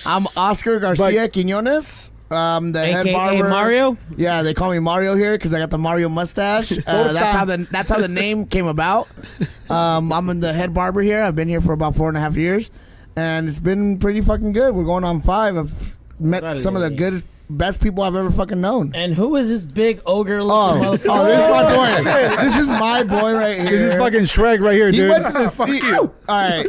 I'm Oscar Garcia Quinones. The head AKA barber. Mario. Yeah, they call me Mario here because I got the Mario mustache. That's how the name came about. I'm the head barber here. I've been here for about 4.5 years, and it's been pretty fucking good. We're going on 5. I've met some of the best people I've ever fucking known. And who is this big ogre looking motherfucker? Oh, this is my boy. This is my boy right here. This is fucking Shrek right here, He dude. went to the sea. All right.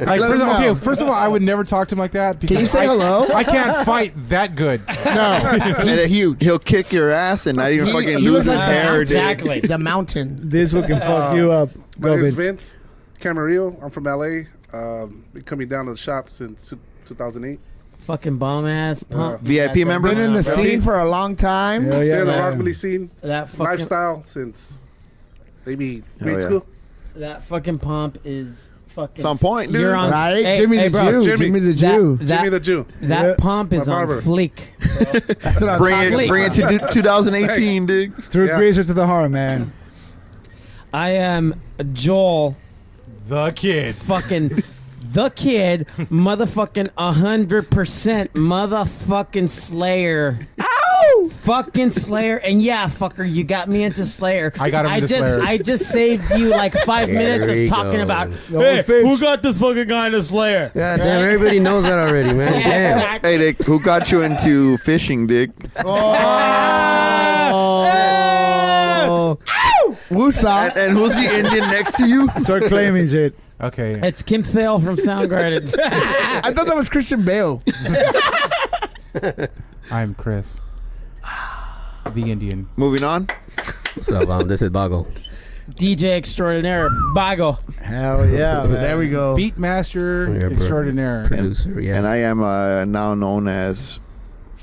Like, first of all, I would never talk to him like that. Can you say hello? I can't fight that good. No, he's huge. He'll kick your ass and not even fucking he lose looks his like hair, dude. Exactly. The mountain. This one can fuck you up. My Go, name's Vince. Vince Camarillo. I'm from LA. Been coming down to the shop since 2008. Fucking bomb ass pump. VIP member? Been in the scene for a long time. Hell yeah, Been in the man. rockabilly scene, That fucking lifestyle since maybe grade yeah. school. that fucking pump is fucking. Some point, dude. You're on Right? Hey, Jimmy hey, the bro, Jew. Jimmy the Jew. Jimmy the Jew. That Yeah. pump is My on barber. fleek. That's what I'm Bring talking it to 2018, dude. Through Yeah. Grazer to the heart, man. I am Joel, The kid. fucking the kid, motherfucking 100% motherfucking Slayer. Ow! Fucking Slayer, and yeah, fucker, you got me into Slayer. I got him into Slayer. I just saved you like 5 minutes There of we talking go. about. Yo, Hey, bitch. who got this fucking guy into Slayer? God damn, everybody knows that already, man. Yeah, Damn. exactly. Hey, Dick, who got you into fishing, Dick? Oh. Woosah. And who's the Indian next to you? Start claiming shit. Okay. It's Kim Thale from Soundgarden. I thought that was Christian Bale. I'm Chris. The Indian. Moving on. What's up, this is Bago. DJ extraordinaire, Bago. Hell yeah, man. There we go. Beatmaster Yeah, bro. extraordinaire. Producer, yeah. And I am now known as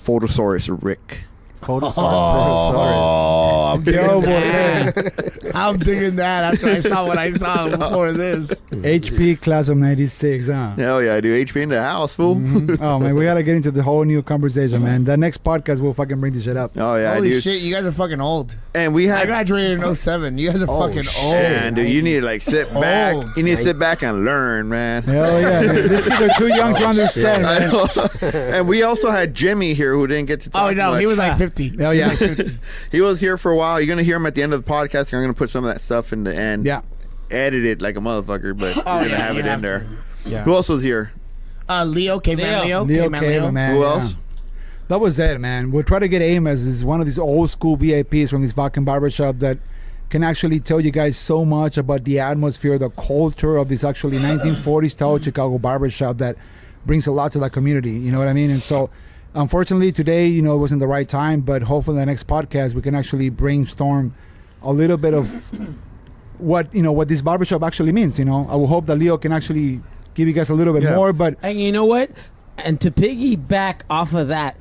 Photosaurus Rick. Photosaurus. Oh, I'm digging Yo, boy, that. I'm digging that after I saw what I saw before this. HP class of 96, huh? Hell yeah, dude. HP in the house, fool. Oh, man, we got to get into the whole new conversation, man. The next podcast, we'll fucking bring this shit up. Oh, yeah, Holy dude. shit, you guys are fucking old. And we I had... graduated in 07. You guys are fucking old. Man, dude, you need to like sit back. Old. You need to sit back and learn, man. Hell yeah, dude. These kids are too young to understand, I man. know. And we also had Jimmy here who didn't get to talk Oh, no, much. he was like 50. Hell yeah. He was here for a while. You're going to hear him at the end of the podcast. I'm going to put some of that stuff in the end. Yeah. Edit it like a motherfucker, but we're going to have you it have in there. Yeah. Who else was here? Leo, Caveman Leo. Leo Caveman Caveman, man. Who yeah. else? That was it, man. We'll try to get AIM as one of these old school VIPs from this fucking barbershop that can actually tell you guys so much about the atmosphere, the culture of this actually 1940s style Chicago barbershop that brings a lot to that community. You know what I mean? And so, unfortunately, today, it wasn't the right time, but hopefully the next podcast we can actually brainstorm a little bit of what this barbershop actually means. I will hope that Leo can actually give you guys a little bit more, but And you know what? And to piggyback off of that,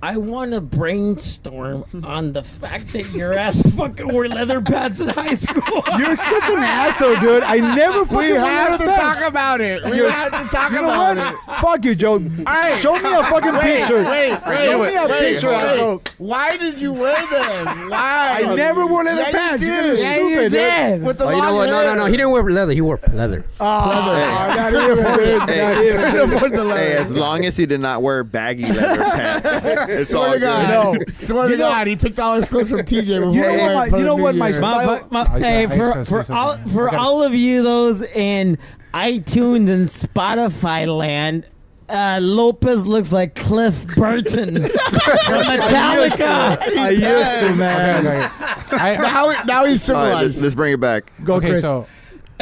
I want to brainstorm on the fact that your ass fucking wore leather pants in high school. you're such an asshole, dude. I never fucking We wore have leather to pants. talk about it. We You're- have to talk You know about what? it. Fuck you, Joe. right. Show me a fucking picture. Wait, Show me a picture, asshole. Why did you wear them? Why? I never wore leather Yeah, pants. You You're did. stupid, dude. With the Oh, you know long what? hair. No. He didn't wear leather. He wore pleather. Not even, dude. Not even. Hey, as long as he did not wear baggy leather pants, it's all Swear to good. God. No. Swear to God, he picked all his clothes from TJ before You know he what went my- for you the know New what my Year. style- Hey, I was gonna say something. for all of you those in iTunes and Spotify land, Lopez looks like Cliff Burton from Metallica. I used to, man. Okay. Now he's All right, civilized. let's bring it back. Go, Okay, Chris. so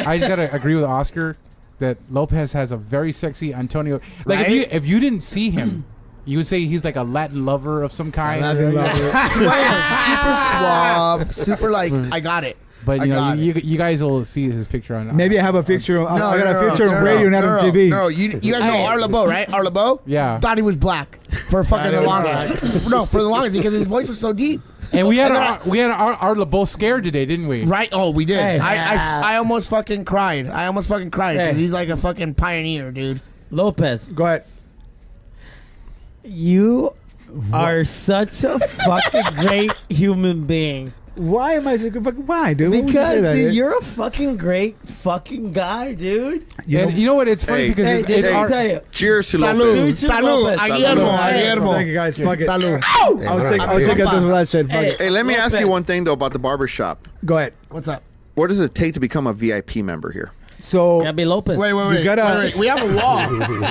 I just gotta agree with Oscar that Lopez has a very sexy Antonio. Like Right? if you didn't see him, you would say he's like a Latin lover of some kind. Latin lover. super suave, super like I got it. But I you know, got you guys will see his picture on. Maybe I have a picture. I got a picture no, on radio, not on TV. No, you guys know Arlebo, right? Arlebo? Yeah. Thought he was black for fucking the longest. No, for the longest because his voice was so deep. And we had our LeBeau scared today, didn't we? Right? Oh, we did. Hey. I almost fucking cried. because Hey. he's like a fucking pioneer, dude. Lopez, Go ahead. you are such a fucking great human being. Why am I so fucking? Why, dude? Why would you Because, say that, dude, you're a fucking great fucking guy, dude. And you know what? It's funny Hey. because Hey, it's dude, let me our, tell you. Cheers to Salud. Lopez. Salud. Salud. Guillermo. Thank you, guys. Fuck it. Salud. I'll take a dose of that shit. Fuck Hey. it. Hey, let me ask you Lopez. one thing though about the barber shop. Go ahead. What's up? What does it take to become a VIP member here? So Gotta be Lopez. Wait. You gotta- wait. We have a wall.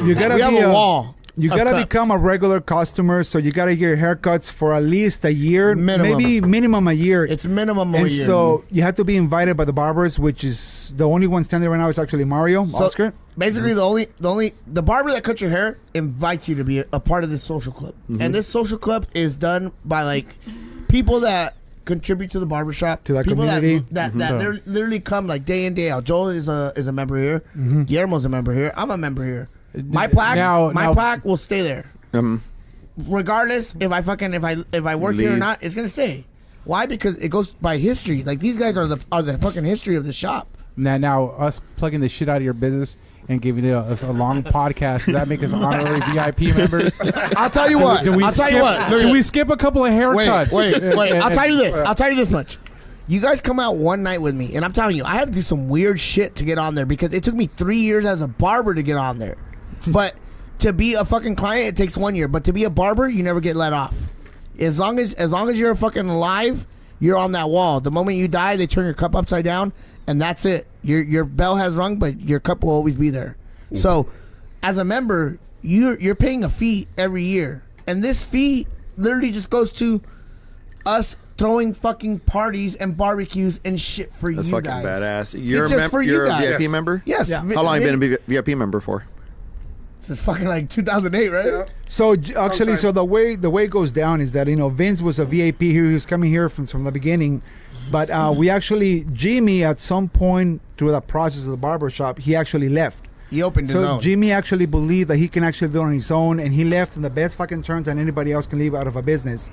you gotta we have be a wall. You of gotta cuts. become a regular customer, so you gotta get your haircuts for at least a year, Minimum. maybe minimum a year. It's minimum a and year. so you have to be invited by the barbers, which is the only one standing right now is actually Mario So, Oscar. basically, the barber that cuts your hair invites you to be a part of this social club, and this social club is done by like people that contribute to the barbershop, To that people community. that they're literally come like day in day out. Joel is a member here. Guillermo's a member here. I'm a member here. My plaque, Now- plaque will stay there, regardless if I work here or Leave. not. It's gonna stay. Why? Because it goes by history. Like these guys are the fucking history of the shop. now us plugging the shit out of your business and giving us a long podcast. Does that make us honorary VIP members? I'll tell you what. I'll tell you what. Look Do at- we skip a couple of haircuts? Wait. I'll tell you this. I'll tell you this much. You guys come out one night with me, and I'm telling you, I had to do some weird shit to get on there because it took me 3 years as a barber to get on there. But to be a fucking client, it takes 1 year. But to be a barber, you never get let off. As long as you're fucking alive, you're on that wall. The moment you die, they turn your cup upside down, and that's it. Your bell has rung, but your cup will always be there. So, as a member, you're paying a fee every year, and this fee literally just goes to us throwing fucking parties and barbecues and shit for That's you fucking guys. badass. You're, It's just for you you're a guys. VIP member? Yes. Yeah. How long have you been a VIP member for? Since fucking like 2008, right? So actually, so the way it goes down is that Vince was a VIP here. He was coming here from the beginning, but we actually Jimmy at some point through the process of the barbershop, he actually left. He opened his So own. Jimmy actually believed that he can actually do it on his own, and he left in the best fucking terms that anybody else can leave out of a business.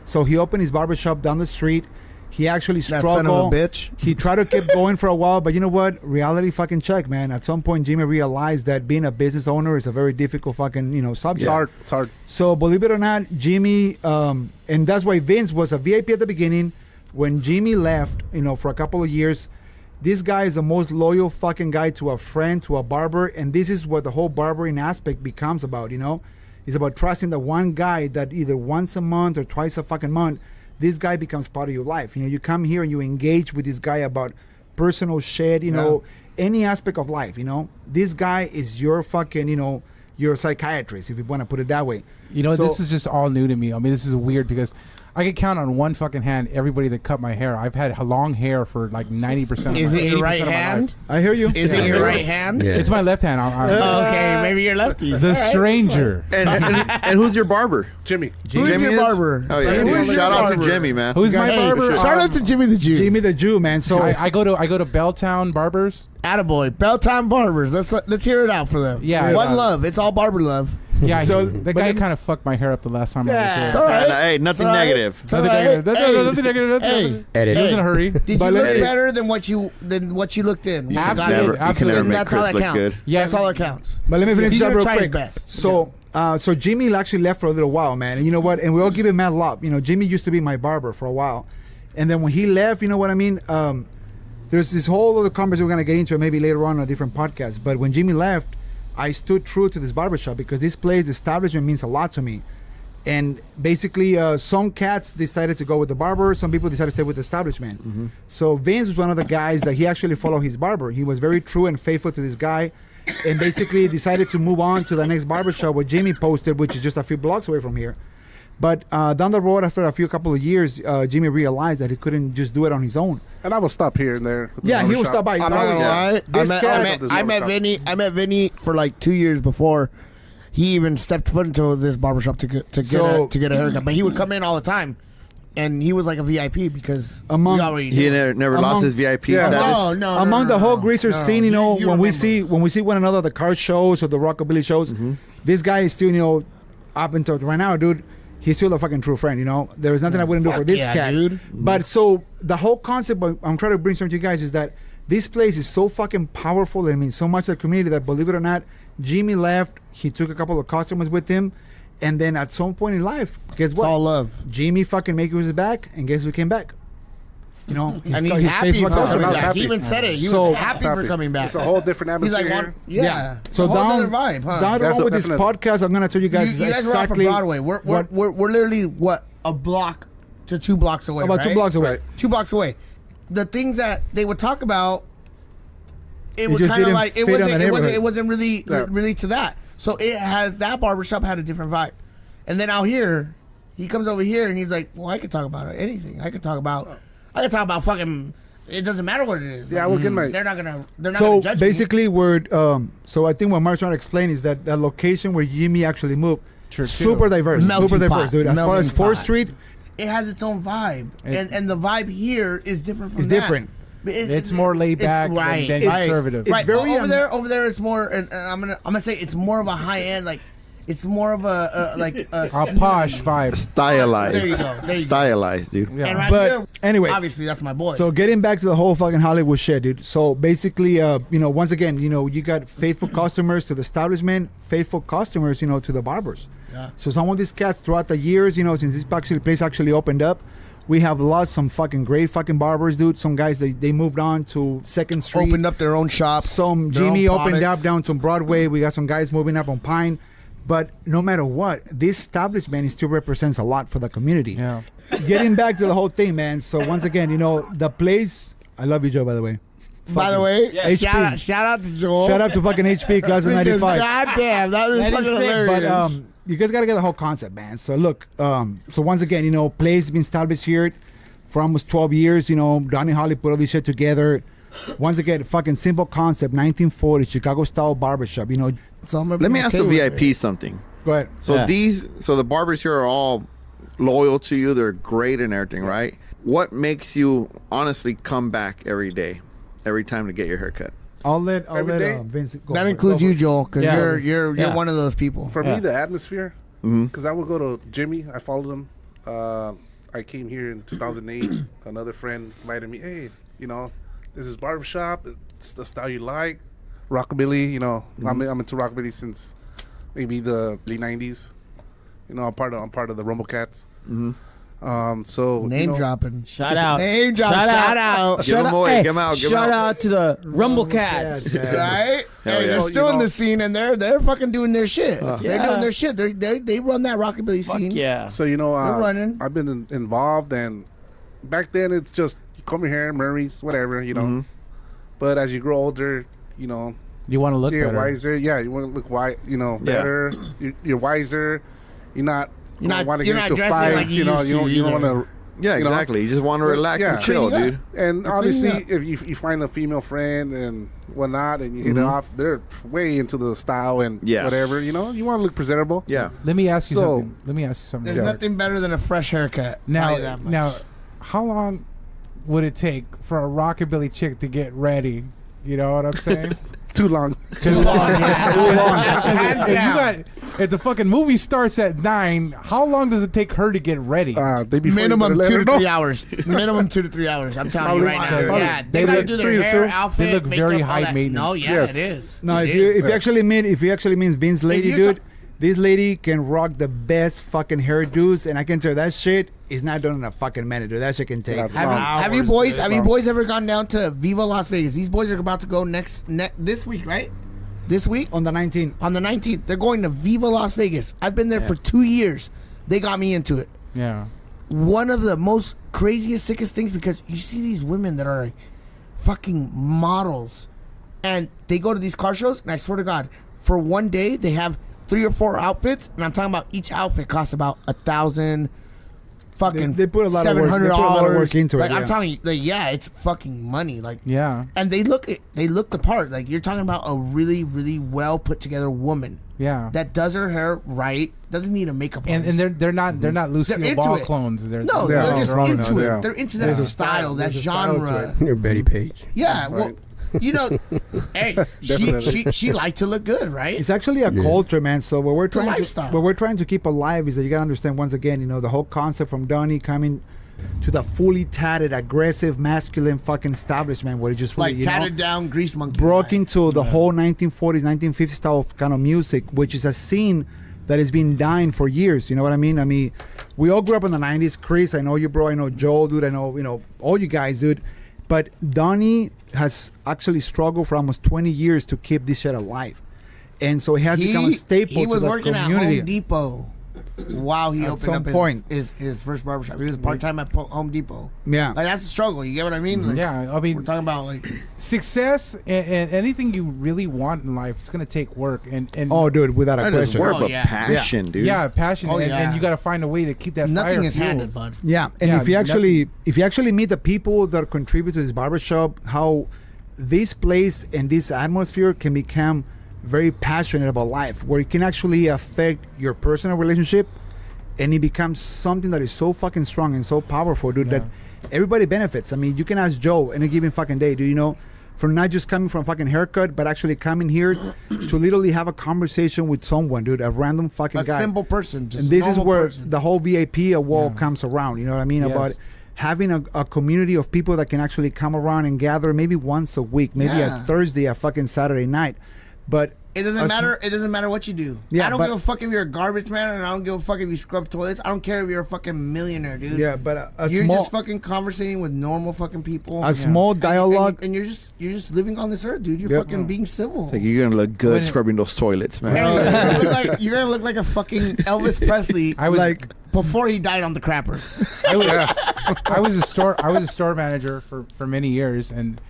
So he opened his barbershop down the street. He actually That struggled. son of a bitch. He tried to keep going for a while, but you know what? Reality fucking check, man. At some point, Jimmy realized that being a business owner is a very difficult fucking subject. It's hard. So believe it or not, Jimmy, and that's why Vince was a VIP at the beginning. When Jimmy left, for a couple of years, this guy is the most loyal fucking guy to a friend, to a barber, and this is what the whole barbering aspect becomes about. It's about trusting the one guy that either once a month or twice a fucking month, this guy becomes part of your life. You come here and you engage with this guy about personal shit, any aspect of life. This guy is your fucking, your psychiatrist, if you want to put it that way. So- This is just all new to me. I mean, this is weird because I could count on one fucking hand everybody that cut my hair. I've had long hair for like 90% of Is my it your 80% right of my hand? life. I hear you. Is it your right hand? Yeah. It's my left hand. Okay, maybe you're lefty. The stranger. And who's your barber? Jimmy. Who's Jimmy your is? barber? Oh yeah, Who's dude. your Shout out to barber? Jimmy, man. Who's my barber? Shout out to Jimmy the Jew. Jimmy the Jew, man. So I go to Belltown Barbers. Attaboy. Belltime Barbers. Let's hear it out for them. Yeah. One love. It's all barber love. Yeah, So- the but guy then- kind of fucked my hair up the last time I was here. It's all right. Hey, nothing It's all right. negative. It's all Nothing right. negative. Hey, Nothing negative. hey, Edit. He was in a hurry. did you But look let me- better than what you looked in? Absolutely. You can never And make that's all Chris that look counts. good. Yeah. That's all that counts. But let me finish He's that gonna real try his quick. best. So Jimmy actually left for a little while, man. And you know what? And we all give him mad love. Jimmy used to be my barber for a while, and then when he left, you know what I mean? There's this whole other conversation we're gonna get into maybe later on a different podcast. But when Jimmy left, I stood true to this barbershop because this place, the establishment, means a lot to me. And basically, some cats decided to go with the barber. Some people decided to stay with the establishment. So Vince was one of the guys that he actually followed his barber. He was very true and faithful to this guy, and basically decided to move on to the next barbershop where Jimmy posted, which is just a few blocks away from here. But down the road, after a couple of years, Jimmy realized that he couldn't just do it on his own. And I will stop here and there. with the Yeah, he will barbershop. stop by. I'm not gonna lie. This cat- I met Vinny for like 2 years before he even stepped foot into this barbershop to get a haircut. But he would come in all the time. and he was like a VIP because Among- we already He knew. never lost his VIP Yeah. status. No, Among the whole greaser scene, you know, when we remember. see one another at the car shows or the rockabilly shows, this guy is still, you know, up until right now, dude. He's still a fucking true friend, you know. There is nothing I wouldn't do for this yeah, cat, dude. But so the whole concept I'm trying to bring something to you guys is that this place is so fucking powerful. And I mean, so much to the community that, believe it or not, Jimmy left. He took a couple of customers with him, and then at some point in life, guess It's what? all love. Jimmy fucking made his back, and guess who came back? You know, And he's happy faithful for coming customer. back. He even said it. He So- was happy for coming back. It's a whole different He's atmosphere. like, yeah. So It's a whole down, other vibe, huh? down the road with this Definitely. podcast, I'm gonna tell you guys you guys were off of exactly Broadway. We're literally what, a block to 2 blocks away. about 2 right? blocks away. 2 blocks away. The things that they would talk about, it was just kind of didn't like fit on the neighborhood. it wasn't really Yeah. really to that. So that barbershop had a different vibe. And then out here, he comes over here and he's like, "Well, I could talk about anything. I could talk about fucking. It doesn't matter what it is. Yeah, I would get my. They're not gonna So judge me." basically, so I think what Mark's trying to explain is that the location where Jimmy actually moved, super diverse, Melting super diverse, pot. dude. As far Melting as 4th pot. Street, It has its own vibe, and the vibe here is different from it's that. different. It's more laid back right, than right. conservative. Right, very, over there, it's more. And I'm gonna say it's more of a high end, like it's more of a posh vibe. Stylized. There you go. There you go. Stylized, dude. Yeah. And right But here, anyway, obviously that's my boy. so getting back to the whole fucking Hollywood shit, dude. So basically, you know, once again, you know, you got faithful customers to the establishment, faithful customers, you know, to the barbers. Yeah. So some of these cats throughout the years, you know, since this place actually opened up, we have lost some fucking great fucking barbers, dude. Some guys they moved on to 2nd Street. opened up their own shops. Some their Jimmy own opened up products. down to Broadway. We got some guys moving up on Pine. But no matter what, this establishment still represents a lot for the community. Yeah. Getting back to the whole thing, man. So once again, you know, the place. I love you, Joe, by the way. By the way, HP. shout out to Joel. Shout out to fucking HP class of Because 95. goddamn, that is fucking hilarious. But you guys gotta get the whole concept, man. So look, so once again, you know, place has been established here for almost 12 years. You know, Donnie Holly put all this shit together. Once again, fucking simple concept, 1940 Chicago style barbershop. You know, So I'm gonna Let be me ask okay the with VIP it. something. go ahead. So Yeah. the barbers here are all loyal to you. They're great and everything, right? What makes you honestly come back every day, every time to get your haircut? I'll let Every day? Vince go. That for it. includes Go you, for it. Joel, because Yeah. you're Yeah. one of those people. For Yeah. me, the atmosphere, because I would go to Jimmy. I followed him. I came here in 2008. Another friend invited me. Hey, you know, this is barbershop. It's the style you like. Rockabilly. You know, I'm into rockabilly since maybe the late '90s. You know, I'm part of the Rumble Cats. So Name you know, dropping. Shout out. Name drop. Shout Shout out. out. Give them away. Give them out. Give them Shout out. out to the Rumble Cats. Yeah. Right? Hell Hey, yeah. they're So, still you in know- the scene, and they're fucking doing their shit. They're Yeah. doing their shit. They run that rockabilly Fuck scene. yeah. So you know, We're running. I've been involved, and back then it's just you comb your hair, Murray's, whatever, you know. But as you grow older, you know, You want to look you're better. wiser. Yeah, you want to look you know, Yeah. better. You're wiser. You're not. You not- want to you're get not into dressing fights. like you you know, used you don't. to You don't either. want to. Yeah, You know? exactly. You just want to relax Yeah. and chill, Cleaning dude. And You're obviously, cleaning if you find a female friend and whatnot, and you hit it off, they're way into the style and Yeah. whatever. You know, you want to look presentable. Yeah. Let me ask you So- something. Let me ask you something. There's nothing better than a fresh haircut. Tell you that much. Now, how long would it take for a rockabilly chick to get ready? You know what I'm saying? Too long. Too long. Hands If you down. got, if the fucking movie starts at 9, how long does it take her to get ready? They before you Minimum better let 2 her to know. 3 hours. Minimum 2 to 3 hours. I'm telling you right now. Probably. Yeah, They they gotta look do 3 their to hair, 2. outfit. They look makeup, very all high that. maintenance. No, yeah, Yes. it is. No, It if you is. if you actually means Vince lady, you're dude, this lady can rock the best fucking hairdos, and I can tell you that shit is not done in a fucking minute, dude. That shit can take. That's Have you boys? Have you boys ever gone down to Viva Las Vegas? These boys are about to go this week, right? This week On the 19th. on the 19th, they're going to Viva Las Vegas. I've been there for 2 years. They got me into it. Yeah. One of the most craziest, sickest things, because you see these women that are like fucking models, and they go to these car shows, and I swear to God, for one day they have 3 or 4 outfits, and I'm talking about each outfit costs about $1,000, fucking They put a lot of work. They put a lot of work into it. Like I'm Yeah. telling you, like it's fucking money. Like Yeah. and they look the part. Like you're talking about a really really well put together woman Yeah. that does her hair right, doesn't need a makeup And artist. they're not Lucille into Ball it. clones. They're No, Yeah, they're just they're all into in it. it, yeah. They're into There's that a style, that there's a style to genre. it. You're Betty Page. Yeah, well, you know, hey, she liked to look good, right? It's actually a culture, man. So what we're a trying lifestyle. what we're trying to keep alive is that you gotta understand once again, you know, the whole concept from Donnie coming to the fully tatted, aggressive, masculine fucking establishment where it just really, Like you know, tatted down grease monkey. broke vibe. into the whole 1940s, 1950s style of kind of music, which is a scene that has been dying for years. You know what I mean? I mean, we all grew up in the 90s. Chris, I know you, bro. I know Joel, dude. I know, you know, all you guys, dude. But Donnie has actually struggled for almost 20 years to keep this shit alive. And so it has become a staple He to was the working community. at Home Depot while he At opened some up point. his first barbershop. He was part-time at Home Depot. Yeah. Like that's a struggle. You get what I mean? Like, Yeah, I we're mean, talking about like success and anything you really want in life, it's gonna take work and Oh, dude, without a Not just question. work, Oh, but yeah. passion, dude. yeah, passion, Oh, and, yeah. and you got to find a way to keep that nothing fire is fueled. handed, bud. Yeah, and Yeah, if you actually meet the people that contribute to this barbershop, how this place and this atmosphere can become very passionate about life, where it can actually affect your personal relationship, and it becomes something that is so fucking strong and so powerful, dude, that everybody benefits. I mean, you can ask Joe any given fucking day, do you know, from not just coming from fucking haircut, but actually coming here to literally have a conversation with someone, dude, a random fucking A guy. simple person. Just And this is normal where person. the whole VIP wall comes around. You know what I mean? Yes. About having a community of people that can actually come around and gather maybe once a week, maybe Yeah. a Thursday, a fucking Saturday night. But It doesn't matter. It doesn't matter what you do. Yeah, I don't but- give a fuck if you're a garbage man, and I don't give a fuck if you scrub toilets. I don't care if you're a fucking millionaire, dude. yeah, but a You're small just fucking conversating with normal fucking people. a small And- dialogue. and you're just living on this earth, dude. You're Yep. fucking being civil. Like you're gonna look good When- scrubbing those toilets, man. You're gonna look like a fucking Elvis Presley. I was Like- before he died on the crapper. I was a store manager for many years, and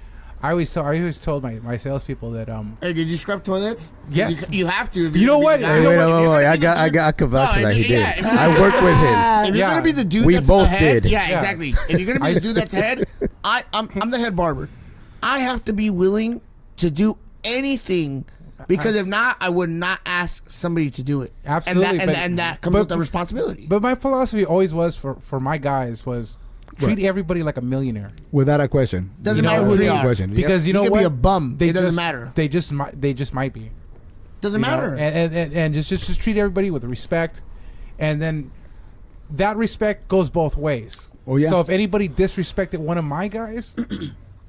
I always told my salespeople that Hey, did you scrub toilets? 'Cause Yes. you have to. If You you're know gonna what? be the Hey, guy. wait, If you're gonna I be the dude- got a vouch for No, that. He yeah, did. if you're I worked with him. If you're Yeah. gonna be the dude, We that's both the head, did. Yeah, Yeah. exactly. If you're gonna be the dude that's head, I'm the head barber. I have to be willing to do anything, because if not, I would not ask somebody to do it. Absolutely, and that comes but- with the responsibility. But my philosophy always was for my guys was treat everybody like a millionaire. Without a question. Doesn't You matter know, who they without a are. question. Because you know could what? be a bum. It doesn't just- matter. They just might be. Doesn't You know? matter. And just treat everybody with respect, and then that respect goes both ways. Oh, yeah. So if anybody disrespected one of my guys,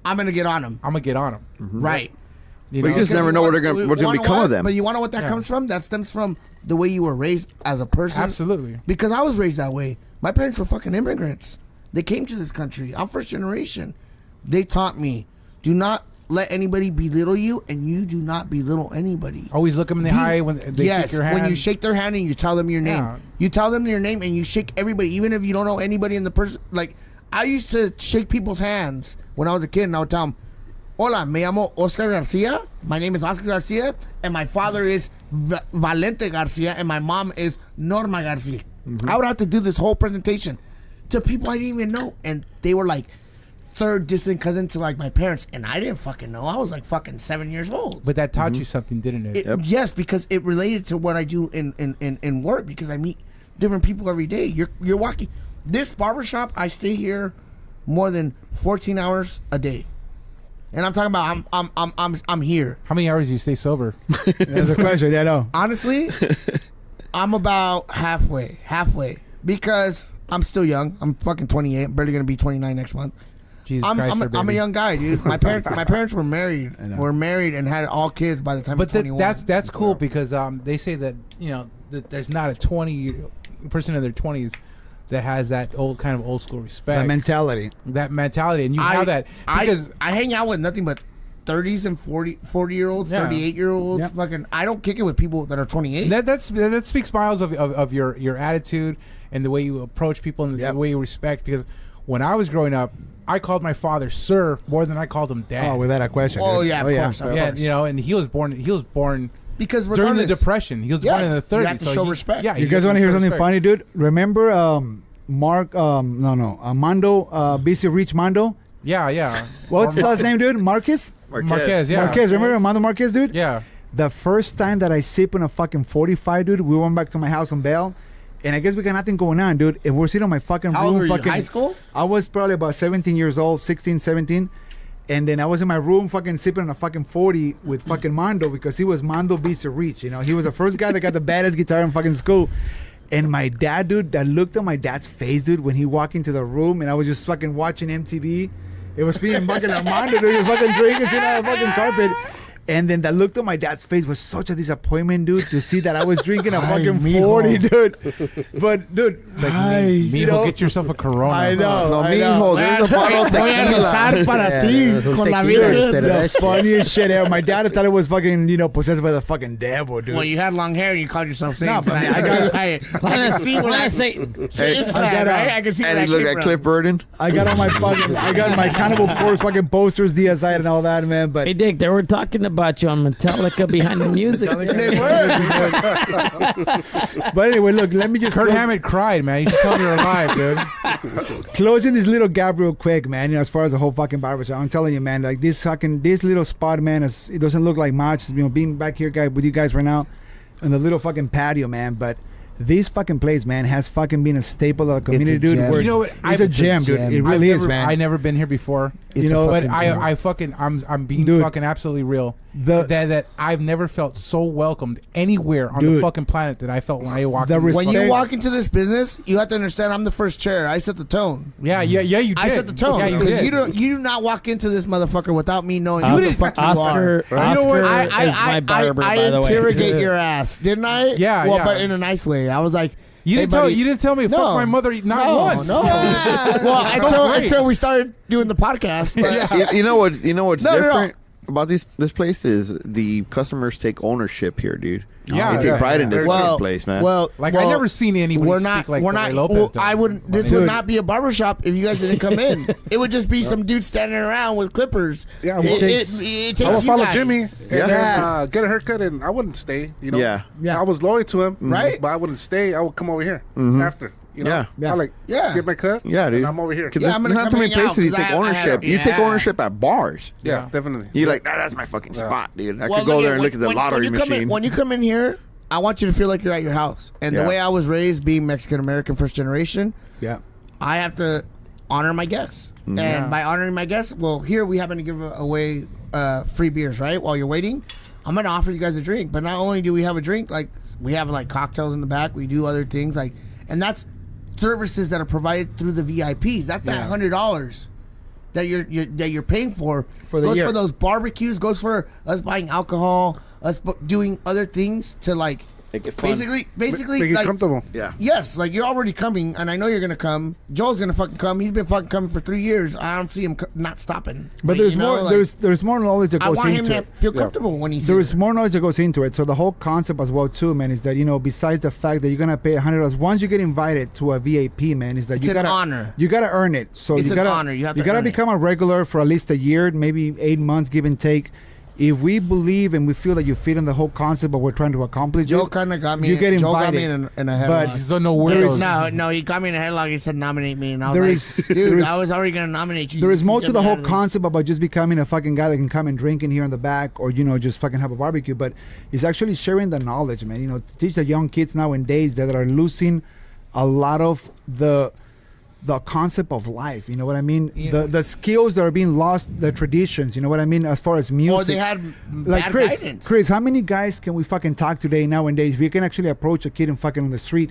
I'm gonna get on them. I'm gonna get on them. Right. You But know? you just never know what's gonna become of them. But you want to know what that comes from? That stems from the way you were raised as a person. Absolutely. Because I was raised that way. My parents were fucking immigrants. They came to this country. I'm first generation. They taught me, do not let anybody belittle you, and you do not belittle anybody. Always look them in the eye when they yes, shake your hand. when you shake their hand and you tell them your name. Yeah. You tell them your name and you shake everybody, even if you don't know anybody in the person. Like, I used to shake people's hands when I was a kid, and I would tell them, hola, me llamo Oscar Garcia. My name is Oscar Garcia, and my father is Valente Garcia, and my mom is Norma Garcia. I would have to do this whole presentation to people I didn't even know, and they were like third distant cousin to like my parents, and I didn't fucking know. I was like fucking 7 years old. But that taught you something, didn't it? Yes, because it related to what I do in work, because I meet different people every day. You're walking this barbershop. I stay here more than 14 hours a day, and I'm talking about I'm here. How many hours do you stay sober? That's a question. Yeah, no. Honestly, I'm about halfway because I'm still young. I'm fucking 28. I'm barely gonna be 29 next month. Jesus I'm Christ, a baby. young guy, dude. My parents were married. Were married and had all kids by the time. But I'm 21. that's cool because they say that that there's not a 20 person in their 20s that has that kind of old school respect, That mentality. and you have that because I hang out with nothing but 30s and 40-year-olds, Yeah. 38-year-olds. Yep. Fucking, I don't kick it with people that are 28. that speaks miles of your attitude and the way you approach people and the way you respect. Because when I was growing up, I called my father sir more than I called him dad. Oh, without a question. Oh, dude. yeah, of course, of yeah, course. and he was born because during the regardless- Depression. He was born in the 30s. You have to show respect. Yeah, You guys want to hear something funny, dude? Remember Mondo, BC Rich Mondo. Yeah. What's his last name, dude? Marquez? Marquez, yeah. Marquez, remember Armando Marquez, dude? Yeah. The first time that I sip on a fucking 45, dude, we went back to my house on Bell, and I guess we got nothing going on, dude. And we're sitting on my fucking How room. old were you, fucking, high school? I was probably about 17 years old, 16, 17. And then I was in my room fucking sipping on a fucking 40 with fucking Mondo because he was Mondo BC Rich, you know? He was the first guy that got the baddest guitar in fucking school. And my dad, dude, that looked at my dad's face, dude, when he walked into the room and I was just fucking watching MTV. It was being fucking Armando, dude. He was fucking drinking, sitting on the fucking carpet. And then that look on my dad's face was such a disappointment, dude, to see that I was drinking a fucking 40, dude. But, dude, It's like, mijo, get yourself a Corona. I know. No, I know. mijo, there's a bottle of tequila. para ti that's un con la tequila vida. instead of that The shit. funniest shit ever. My dad thought it was fucking, possessed by the fucking devil, dude. Well, you had long hair and you called yourself Satan. No, but tonight. I got- I can see where that Satan. Satan's I clan, got, right? I can see where And that he looked came at from. Cliff Burton. I got my Cannibal Corpse fucking posters, DSI and all that, man. But Hey, Dick, they were talking about you on Metallica behind the music. They were. but anyway, look, let me just Kurt close- Hammett cried, man. You should tell me you're alive, dude. closing this little gap real quick, man. As far as the whole fucking barbershop, I'm telling you, man, like this little spot, man, it doesn't look like much. Being back here, guy, with you guys right now, in the little fucking patio, man, but. This fucking place, man, has fucking been a staple of the community, dude. gem. Where You know what? It's a gem, dude. It really is, man. I never been here before. It's know, a But fucking gem. I'm being Dude. fucking absolutely real. The- that I've never felt so welcomed anywhere on the Dude. fucking planet that I felt when I walked The in. When you respect- walk into this business, you have to understand I'm the first chair. I set the tone. Yeah, you did. I set the tone. Yeah, you Because did. you do not walk into this motherfucker without me knowing who the fuck you Oscar, are. Oscar You know what? is my barber, I by the way. interrogate your ass, didn't I? Yeah, Well, yeah. but in a nice way. I was like, You hey, didn't buddy. you didn't tell me fuck my mother not once. No. Well, great. until we started doing the podcast. But You know what's No. different about this place is the customers take ownership here, dude. Yeah, they take pride in this well, place, man. Well, Like well, I never seen anybody we're speak not. like We're the way not. Lopez Well, does. I wouldn't. This Dude. would not be a barbershop if you guys didn't come in. It would just be some dude standing around with clippers. Yeah, it, well, it, it takes I would you follow guys. Jimmy and Yeah. then, get a haircut, and I wouldn't stay. You know, Yeah. Yeah. I was loyal to him, Right. But I wouldn't stay. I would come over here after. You know, Yeah. I like Yeah. get my cut. Yeah, dude. And I'm over here. Because Yeah, I'm there's gonna not come too many hang out, places you 'cause take I have- ownership. You take yeah. ownership at bars. Yeah, definitely. You're like, that's my fucking spot, dude. I Well, could go look there at- and look at the when lottery you come machine. in, when you come in here, I want you to feel like you're at your house. And the Yeah. way I was raised, being Mexican American, first generation, Yeah. I have to honor my guests. And by honoring my guests, well, here we happen to give away free beers, right? While you're waiting, I'm going to offer you guys a drink. But not only do we have a drink, like we have like cocktails in the back, we do other things like, and that's services that are provided through the VIPs. That's that $100 that you're paying for. For the goes year. for those barbecues. Goes for us buying alcohol. Us doing other things to like. Make it fun. Basically, Make it like, comfortable. Yeah. yes, like you're already coming, and I know you're gonna come. Joel's gonna fucking come. He's been fucking coming for 3 years. I don't see him not stopping. But Like, there's you know, more. like, There's more knowledge that I goes want him into to it. feel comfortable when he's There's here. more knowledge that goes into it. So the whole concept as well too, man, is that besides the fact that you're gonna pay $100, once you get invited to a VIP, man, is that It's you an gotta honor. You gotta earn it. So It's you an gotta honor. You have to gotta earn it. become a regular for at least a year, maybe 8 months, give and take. If we believe and we feel that you fit in the whole concept of what we're trying to accomplish, Joe kind of got me. You get Joe got me invited. in a But headlock. So no weirdos. No, he got me in a headlock. He said nominate me, and I was There like, is- dude, there is- I was already gonna nominate you. there is more Get to the me whole out of this. concept about just becoming a fucking guy that can come and drink in here in the back, or just fucking have a barbecue. But it's actually sharing the knowledge, man. Teach the young kids nowadays that are losing a lot of the concept of life. You know what I mean? Yeah. The skills that are being lost, the traditions. You know what I mean? As far as music, Or they had like bad Chris, guidance. Chris, how many guys can we fucking talk today nowadays? We can actually approach a kid and fucking on the street,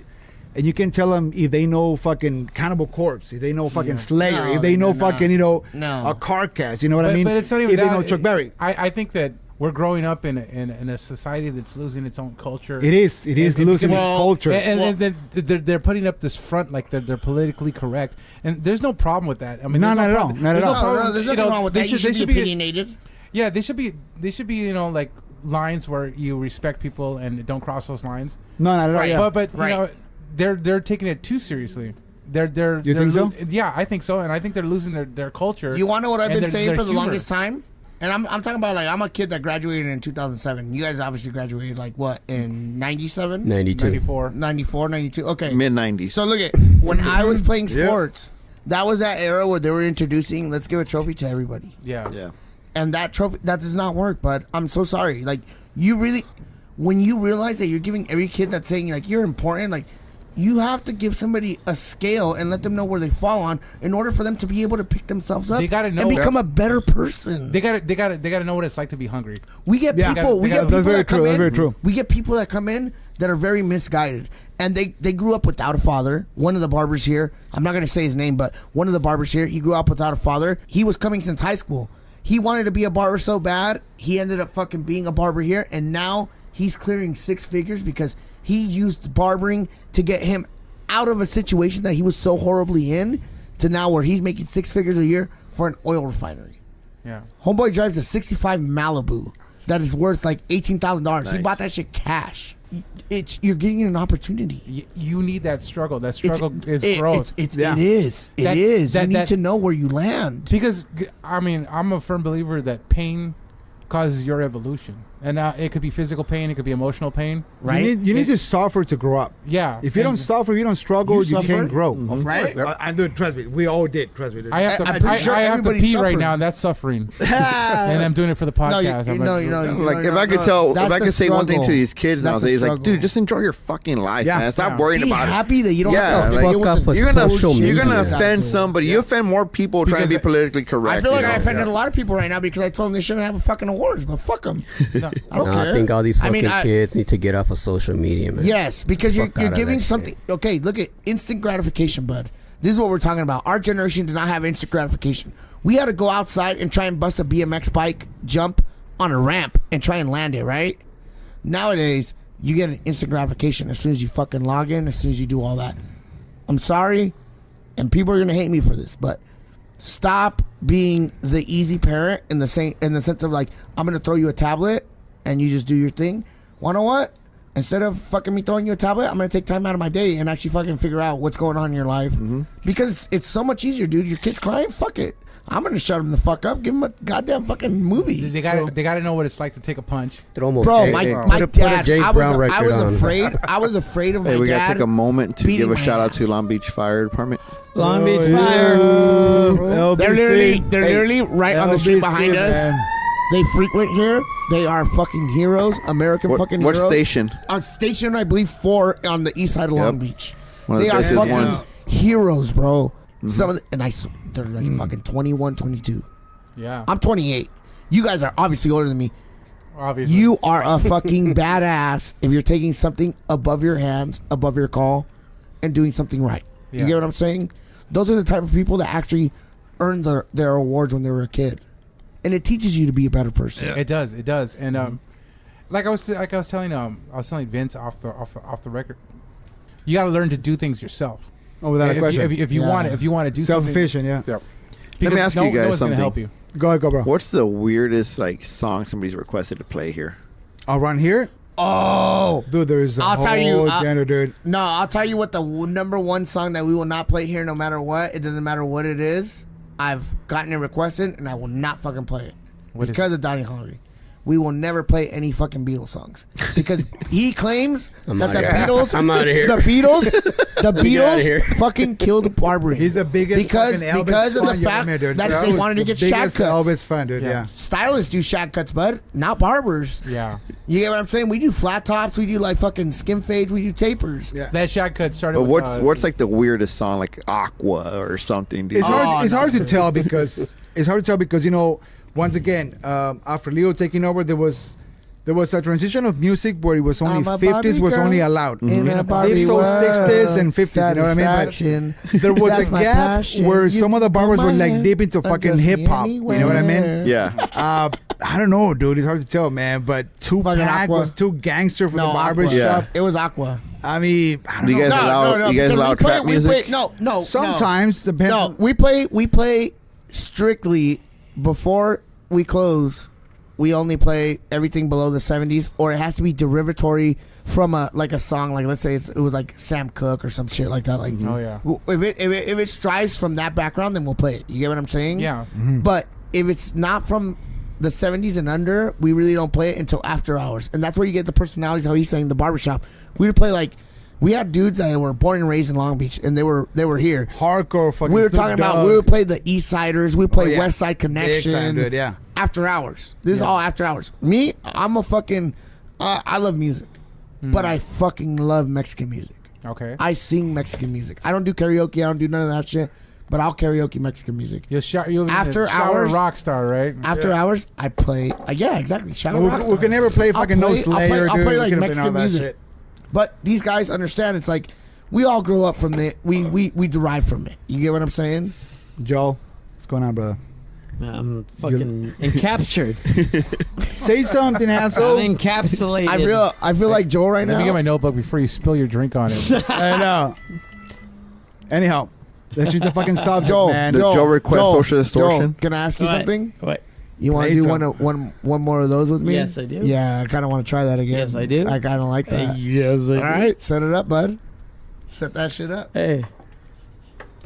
and you can tell them if they know fucking Cannibal Corpse, if they know fucking Slayer, No, if they know no. fucking No. a Carcass. You know what I mean? But it's not even if that. they know Chuck Berry. I think that we're growing up in a society that's losing its own culture. It is losing its culture. And then they're putting up this front like they're politically correct, and there's no problem with that. I mean, No, there's not at all. problem- Not at there's all. no No, problem. no, there's You nothing know, wrong with they that. You should- should they be should opinionated. Yeah, they should be like lines where you respect people and don't cross those lines. No, not at all. Right. Yeah. But Right. they're taking it too seriously. You think so? Yeah, I think so, and I think they're losing their culture. You want to know what I've and been saying their for the humor. longest time? And I'm talking about like I'm a kid that graduated in 2007. You guys obviously graduated like what in 97, 92. 94. 94, 92. Okay. Mid 90s. So look at when I was playing sports, that was that era where they were introducing, let's give a trophy to everybody. Yeah. And that trophy, that does not work, but I'm so sorry. Like, you really, when you realize that you're giving every kid that's saying, like, you're important, like, you have to give somebody a scale and let them know where they fall on in order for them to be able to pick themselves up They gotta know and become a better person. They gotta know what it's like to be hungry. We get Yeah. people. We get That's people very that come true, that's in. very true. We get people that come in that are very misguided, and they grew up without a father. One of the barbers here, I'm not gonna say his name, but one of the barbers here, he grew up without a father. He was coming since high school. He wanted to be a barber so bad, he ended up fucking being a barber here, and now he's clearing 6 figures because he used barbering to get him out of a situation that he was so horribly in to now where he's making 6 figures a year for an oil refinery. Yeah. Homeboy drives a 65 Malibu that is worth like $18,000. Nice. He bought that shit cash. You're getting an opportunity. You need that struggle. That struggle is growth. It is. That- You that- need that- to know where you land. Because I mean, I'm a firm believer that pain causes your evolution, and it could be physical pain, it could be emotional pain, right? You need to suffer to grow up. Yeah. If you don't suffer, if you don't struggle, you can't grow. Right? I do. Trust me. We all did. Trust me. I have to. I'm pretty sure I have to everybody pee right suffered. now, and that's suffering. And I'm doing it for the podcast. Like if I could tell, if I could say one thing to these kids That's the nowadays, like, struggle. dude, just enjoy your fucking life, Yeah. man. Stop worrying Be about it. happy that you don't Yeah, have to like, deal with fuck the off with You're gonna social you're gonna media. offend somebody. You offend more people trying to be politically correct. I feel like you I know? offended a lot of people right now because I told them they shouldn't have a fucking awards, but fuck them. I don't No, care. I think all these I fucking mean, kids need to get off of social media, man. Yes, because you're Fuck outta giving that something. Okay, look at instant gratification, bud. This is what we're talking about. Our generation did not have instant gratification. We had to go outside and try and bust a BMX bike jump on a ramp and try and land it, right? Nowadays, you get an instant gratification as soon as you fucking log in, as soon as you do all that. I'm sorry, and people are gonna hate me for this, but stop being the easy parent in the sense of like, I'm gonna throw you a tablet and you just do your thing. Wanna what? Instead of fucking me throwing you a tablet, I'm gonna take time out of my day and actually fucking figure out what's going on in your life. Because it's so much easier, dude. Your kid's crying, fuck it. I'm gonna shut him the fuck up. Give him a goddamn fucking movie. They gotta know what it's like to take a punch. Throw 'em Bro, a- my put a dad. Jake I Brown was record on. afraid. I was afraid of my Hey, we dad. gotta take a moment to beating give a my shout out ass. to Long Beach Fire Department. Long Beach Fire. They're literally right on the street behind us. They frequent here. They are fucking heroes. American fucking What heroes. station? Station, I believe, 4 on the east side of Long Yep. Beach. One of They the are best fucking ones. heroes, bro. Some of the, and they're like fucking 21, 22. Yeah. I'm 28. You guys are obviously older than me. Obviously. You are a fucking badass if you're taking something above your hands, above your call, and doing something right. You Yeah. get what I'm saying? Those are the type of people that actually earned their awards when they were a kid, and it teaches you to be a better person. It does. It does. And like I was telling Vince off the record, you got to learn to do things yourself. Oh, without a question. If you want to do something, Self-efficient, yeah. Let because me ask no you guys one's something. gonna help you. Go ahead, go, bro. What's the weirdest like song somebody's requested to play here? Around here? Oh, Dude, there's a I'll whole tell you, genre, dude. no, I'll tell you what the number one song that we will not play here, no matter what. It doesn't matter what it is. I've gotten it requested, and I will not fucking play it because of Donnie Holiday. We will never play any fucking Beatles songs because he claims that the outta here. Beatles, I'm outta here. the outta here. Beatles fucking killed barbering. He's the biggest because fucking Elvis because of the fan you fact ever met, dude. that That they was wanted to the get shag biggest cuts. Elvis fan, dude, yeah. Stylists do shag cuts, bud, not barbers. Yeah. You get what I'm saying? We do flat tops, we do like fucking skin fades, we do tapers. Yeah. That shot cut started. But with, what's like the weirdest song, like Aqua or something? Dude? It's hard to tell because you know, once again, after Leo taking over, there was a transition of music where it was only I'm a 50s Barbie was girl only allowed. in a Barbie So world. 60s and 50s, you know what I mean? Satisfaction. But there was That's a my gap passion. where You some of the can barbers put were my like hand deep into fucking under hip hop. You know what I mean? anywhere. Yeah. I don't know, dude. It's hard to tell, man. But Tupac Aqua. was too gangster for the No, barber Aqua. shop. Yeah. It was Aqua. I mean, I don't Do you know. guys allow because allow we play- trap we music? play- no. Sometimes depends. No, on- we play strictly before we close. We only play everything below the 70s, or it has to be derivatory from a song. Like let's say it was like Sam Cooke or some shit like that. Like Oh yeah. if it strives from that background, then we'll play it. You get what I'm saying? Yeah. But if it's not from the 70s and under, we really don't play it until after hours, and that's where you get the personalities. How he's saying the barbershop. We would play like We had dudes that were born and raised in Long Beach, and they were here. Hardcore fucking. We were Snoop talking about Dogg. we would play the East Siders, we play Oh, yeah. West Side Connection, Big time, dude, yeah. after hours. This is all after hours. Me, I'm a fucking. I love music, but I fucking love Mexican music. Okay. I sing Mexican music. I don't do karaoke. I don't do none of that shit. But I'll karaoke Mexican music. You'll After shower hours, rock star, right? After hours, I play. Yeah, exactly. Shower We, rock we star. can never play fucking No Slayer, I'll dude. play We like could've been Mexican all that music. shit. But these guys understand. It's like we all grew up from the. We derive from it. You get what I'm saying? Joe, what's going on, brother? I'm fucking encaptured. Say something, asshole. I'm encapsulated. I feel like Joe right Let now. me get my notebook before you spill your drink on it. I know. Anyhow, that's just the fucking subject, Joe, man. Does Joe request social distortion? Joe, can I ask you What? something? What? You want to Play do some. one more of those with me? Yes, I do. Yeah, I kind of want to try that again. Yes, I do. I kind of like that. Yes, I All right, set it up, bud. Set that shit up. Hey.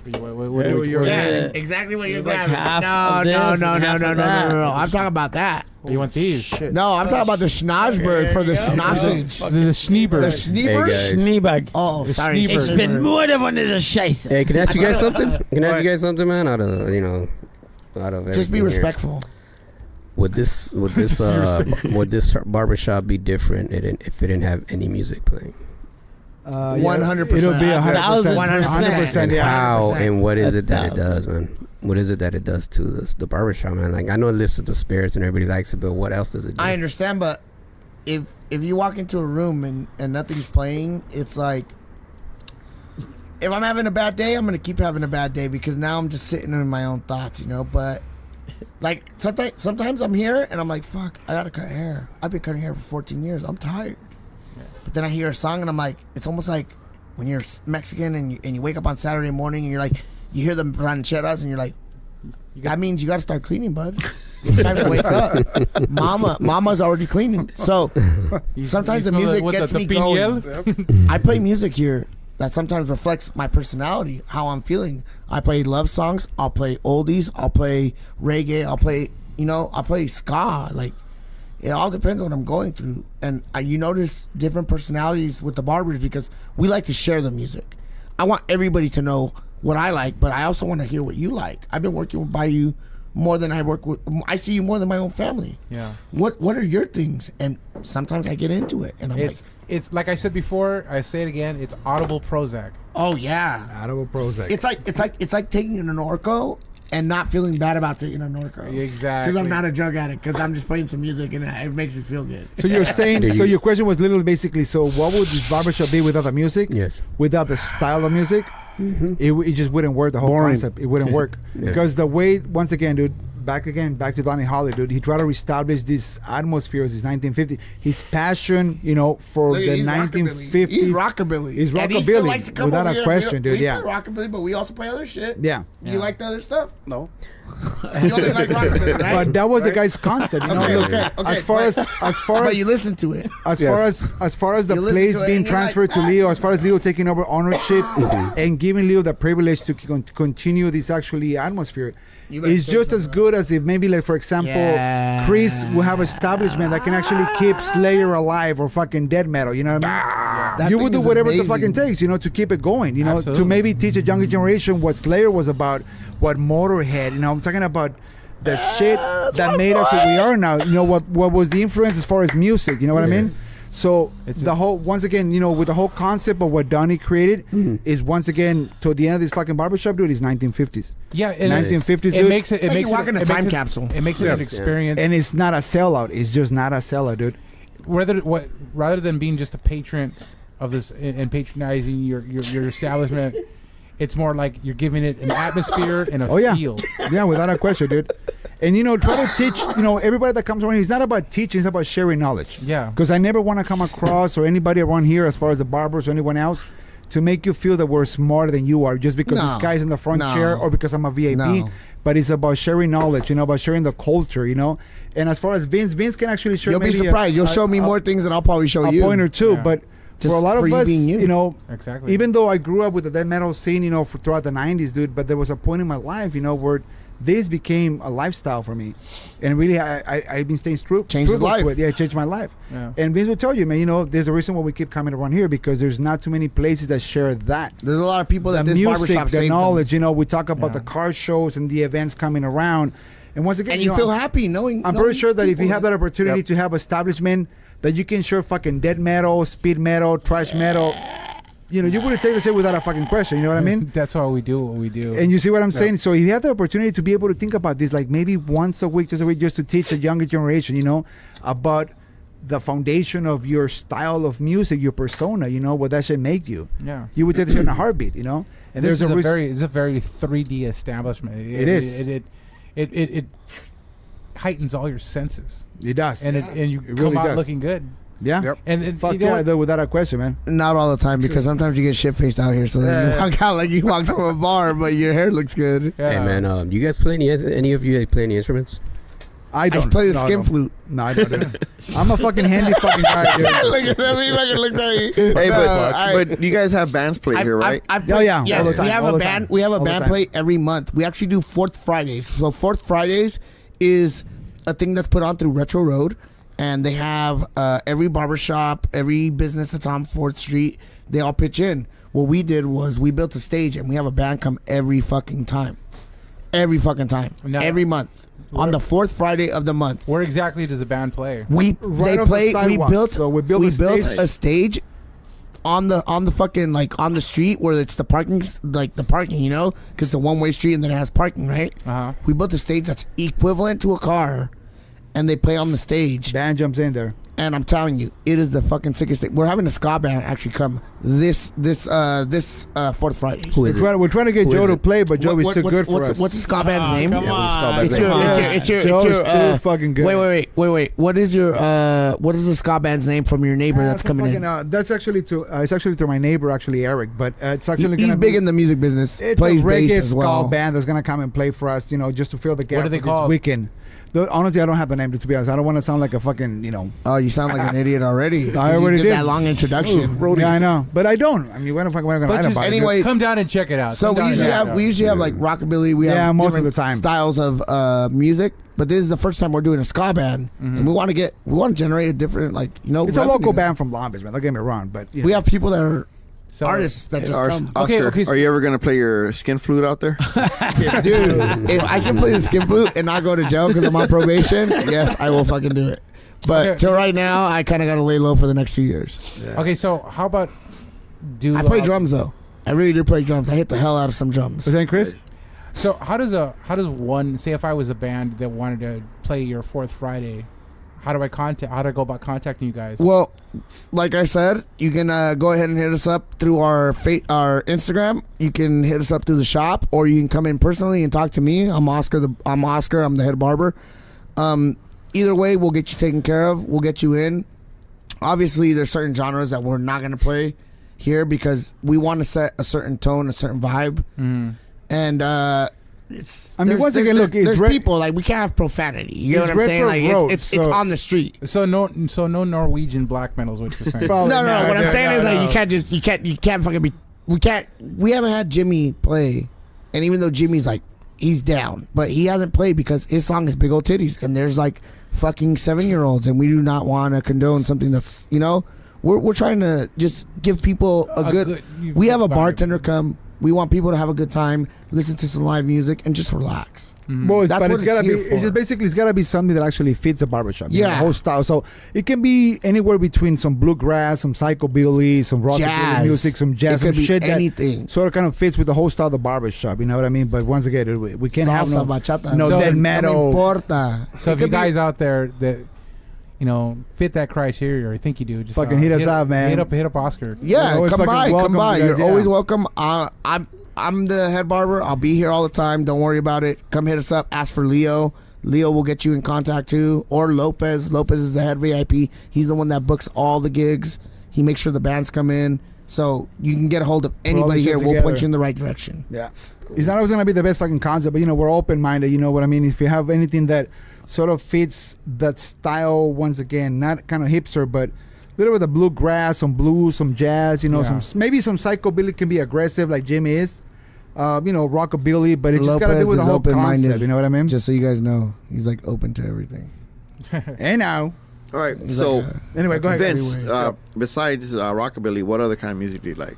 What are we- Yeah. exactly what you're It's like grabbing. half No, of no, this no, and no, half no, of no, no, that. no, no. I'm talking about that. You want these? No, I'm talking about the Schnauzberg for the Schnauzage. The Schneeber. The Schneeber? guys. Schneebug. Oh, sorry. Schneeber. Ich bin nur davon, ist es scheiße. Hey, can I ask you guys something? Can I ask you guys something, man? Out of out of Just be everything here. respectful. Would this barbershop be different if it didn't have any music playing? 100%. It'll be 100%. 100%. And yeah. how 100%. and what is it that it 1,000. does, man? What is it that it does to the barbershop, man? Like, I know it listens to spirits and everybody likes it, but what else does it do? I understand, but if you walk into a room and nothing's playing, it's like if I'm having a bad day, I'm gonna keep having a bad day because now I'm just sitting in my own thoughts, you know. But like sometimes I'm here and I'm like, fuck, I gotta cut hair. I've been cutting hair for 14 years. I'm tired. But then I hear a song and I'm like, it's almost like when you're Mexican and you wake up on Saturday morning and you're like, you hear the rancheras and you're like, that means you got to start cleaning, bud. It's time to wake up. Mama's already cleaning. So sometimes the music gets me going. I play music here that sometimes reflects my personality, how I'm feeling. I play love songs. I'll play oldies. I'll play reggae. I'll play ska. Like, it all depends on what I'm going through. And you notice different personalities with the Barbers because we like to share the music. I want everybody to know what I like, but I also want to hear what you like. I've been working by you more than I see you more than my own family. Yeah. What are your things? And sometimes I get into it and I'm It's like I said before, I say it again, it's audible Prozac. oh yeah. Audible Prozac. It's like taking an Norco and not feeling bad about taking a Norco. Exactly. Because I'm not a drug addict. Because I'm just playing some music and it makes me feel good. So you're saying, so your question was literally basically, so what would this barbershop be without the music? Yes. Without the style of music? It just wouldn't work, the whole concept. It wouldn't work. Yeah. Because the way, once again, dude, back to Donny Hawley, dude, he tried to reestablish this atmosphere of his 1950s. His passion, for Look, the he's 1950s. He's rockabilly. He's And he still rockabilly, likes to come without over a here. question, dude, We yeah. play rockabilly, but we also play other shit. Yeah. You like the other stuff? No. You only like rockabilly, right? But that was the guy's concept. Look, as far But you listen to it. as far as the You listen place to it being and you're transferred like, to Leo, as far as Leo taking over ownership and giving Leo the privilege to continue this actually atmosphere, it's just as good as if maybe, like, for example, Yeah. Chris will have establishment that can actually keep Slayer alive or fucking death metal. You know what I mean? That You thing would do is whatever amazing. the fucking takes, to keep it going. To Absolutely. maybe teach a younger generation what Slayer was about, what Motorhead. I'm talking about the shit that made us what we are now. What was the influence as far as music? You know what I mean? So once again, with the whole concept of what Donnie created is once again to the end of this fucking barbershop, dude, is 1950s. Yeah, and 1950s, dude. it makes it. It like makes you it. walk in a it time makes it- capsule. It makes it an experience. And it's not a sellout. It's just not a sellout, dude. Rather than being just a patron of this and patronizing your establishment, it's more like you're giving it an atmosphere and a feel. Yeah, without a question, dude. And try to teach, everybody that comes around. It's not about teaching; it's about sharing knowledge. Yeah. Because I never want to come across or anybody around here, as far as the barbers or anyone else, to make you feel that we're smarter than you are, just because this guy's in the front chair or because I'm a VIP. No. But it's about sharing knowledge, about sharing the culture, And as far as Vince can actually share. You'll be maybe surprised. You'll show me more things than I'll probably show a you. point or two, Yeah. but Just for a lot for of you us, being you. Exactly. even though I grew up with the death metal scene, throughout the 90s, dude, but there was a point in my life, where this became a lifestyle for me, and really I've been staying true. Changed his truthful to life. it. Yeah, it changed my life. Yeah. And Vince will tell you, man. You know, there's a reason why we keep coming around here because there's not too many places that share that. There's a lot of people that The this music, barbershop the saved them. knowledge. You know, we talk about Yeah. the car shows and the events coming around, and once again, And you know, feel happy knowing. I'm knowing pretty sure that if you people. have that opportunity to have establishment that you can share fucking dead metal, speed metal, trash metal, you know, you wouldn't take this without a fucking question. You know what I mean? That's why we do what we do. And you see what I'm saying? So if you have the opportunity to be able to think about this, like maybe once a week, just to teach a younger generation, you know, about the foundation of your style of music, your persona, you know, what that should make you. Yeah. You would take this in a heartbeat, you know. And This is reason- a very 3D establishment. It is. It heightens all your senses, it does. and you It come really out does. looking good. Yeah. Yep. And Fuck you know yeah, what? though, without a question, man. Not all the time because sometimes you get shit faced out here, so then you walk out like you walked from a bar, but your hair looks good. Yeah. Hey man, you guys play any of you play any instruments? I I don't play the no, skin no. flute. No, I don't. I'm a fucking handy fucking guy, dude. Look at me, fucking look at you. Hey, but you guys have bands play here, right? I've Oh, yeah, all Yes, the time, we have all a the band. time. We have a All the band time. play every month. We actually do Fourth Fridays. So Fourth Fridays is a thing that's put on through Retro Road, and they have every barbershop, every business that's on 4th Street. They all pitch in. What we did was we built a stage, and we have a band come every fucking time, Now- every month on the 4th Friday of the month. Where exactly does a band play? We Right they off the play. We sidewalk. built. So we built a stage. a stage on the fucking like on the street where it's the parking you know, because it's a one-way street and then it has parking, right? Uh-huh. We built a stage that's equivalent to a car, and they play on the stage. Band jumps in there. And I'm telling you, it is the fucking sickest thing. We're having a ska band actually come this 4th Friday. Who is it? We're trying to get Who Joe is to it? play, but Joe is too good for what's, us. What's the ska band's name? Come on. It's your, Joe is too fucking good. Wait. What is your what is the ska band's name from your neighbor that's coming in? That's actually it's actually to my neighbor, actually Eric, but it's actually He's gonna big be, in the music business. It's Plays a bass reggae as ska well. band that's gonna come and play for us, you know, just to fill the gap. What are they for called? This weekend. Honestly, I don't have the name, to be honest. I don't want to sound like a fucking, you know. Oh, you sound like an idiot already. 'cause I you already did did that long introduction. Yeah, I know, but I don't. I mean, when the fuck am I gonna But lie just about it? anyways, Come down and check it out. So Come down and check it out. we usually have like rockabilly. We Yeah, have most of different the time. styles of music. But this is the first time we're doing a ska band, and we want to generate a different It's a revenue. local band from Long Beach, man. Don't get me wrong, but you know. We have people that are So- artists that just come. Oscar, okay, so- are you ever gonna play your skin flute out there? Dude, if I can play the skin flute and not go to jail because I'm on probation, yes, I will fucking do it. But Okay. till right now, I kind of got to lay low for the next few years. Okay, so how about I play drums though. I really do play drums. I hit the hell out of some drums. Was that Chris? So how does one say if I was a band that wanted to play your 4th Friday? How do I go about contacting you guys? Well, like I said, you can go ahead and hit us up through our Instagram. You can hit us up through the shop, or you can come in personally and talk to me. I'm Oscar. I'm the head barber. Either way, we'll get you taken care of. We'll get you in. Obviously, there's certain genres that we're not going to play here because we want to set a certain tone, a certain vibe, and it's. I mean, once again, look, it's there's re- people like we can't have profanity. You know It's what I'm saying? Like retro road, it's so- on the street. So no Norwegian black metal is what you're saying. Probably No. not. What I'm saying is like no. you can't fucking be. We haven't had Jimmy play, and even though Jimmy's like he's down, but he hasn't played because his song is Big Old Titties, and there's like fucking 7-year-olds, and we do not want to condone something that's we're trying to just give people a good. We have a bartender come. We want people to have a good time, listen to some live music, and just relax. Well, That's but what it's gotta it's be. here It's for. just basically it's gotta be something that actually fits a barbershop. You know, Yeah. the whole style. So it can be anywhere between some bluegrass, some psychobilly, some rockabilly Jazz. music, some jazz, It some could be shit anything. that sort of kind of fits with the whole style of the barbershop. You know what I mean? But once again, we can't have Salsa, no bachata. no So- dead No me metal. No importa. So if It you could be- guys out there that fit that criteria, or I think you do, just Fucking hit us up, man. Hit up Oscar. Yeah, You're always come fucking by, welcome, come by. you guys, You're yeah. always welcome. I'm the head barber. I'll be here all the time. Don't worry about it. Come hit us up. Ask for Leo. Leo will get you in contact too. Or Lopez. Lopez is the head VIP. He's the one that books all the gigs. He makes sure the bands come in. So you can get a hold of anybody shit here. We'll together. point you in the right direction. Yeah. It's not always going to be the best fucking concept, but, we're open-minded. You know what I mean? If you have anything that sort of fits that style, once again, not kind of hipster, but a little bit of bluegrass, some blues, some jazz, Yeah. maybe some psychobilly can be aggressive like Jimmy is. rockabilly, but it's just got to do Lopez with the is whole open-minded. concept. You know what I mean? Just so you guys know, he's like open to everything. Hey now. All right. He's So, like Anyway, go ahead. Vince, everywhere. besides rockabilly, what other kind of music do you like?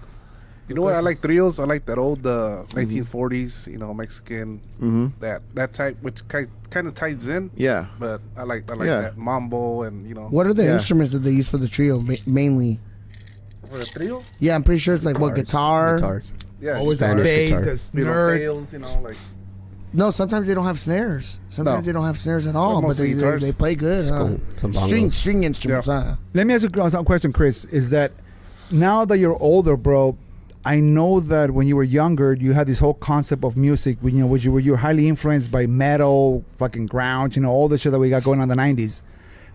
You know what? I like trios. I like that old 1940s, Mexican, that type, which kind of ties in. Yeah. But I like Yeah. that mambo and What are the Yeah. instruments that they use for the trio mainly? for the trio. Yeah, I'm pretty sure it's like what guitar. Guitars. Yeah, Always the Spanish bass, guitar. the sales, snare. like No, sometimes they don't have snares. Sometimes No. they don't have snares at all, but mostly they guitars. play good. Huh? Some String instruments. Huh? Let me ask you a question, Chris. Is that now that you're older, bro? I know that when you were younger, you had this whole concept of music, which you were highly influenced by metal, fucking grunge, all the shit that we got going on in the '90s.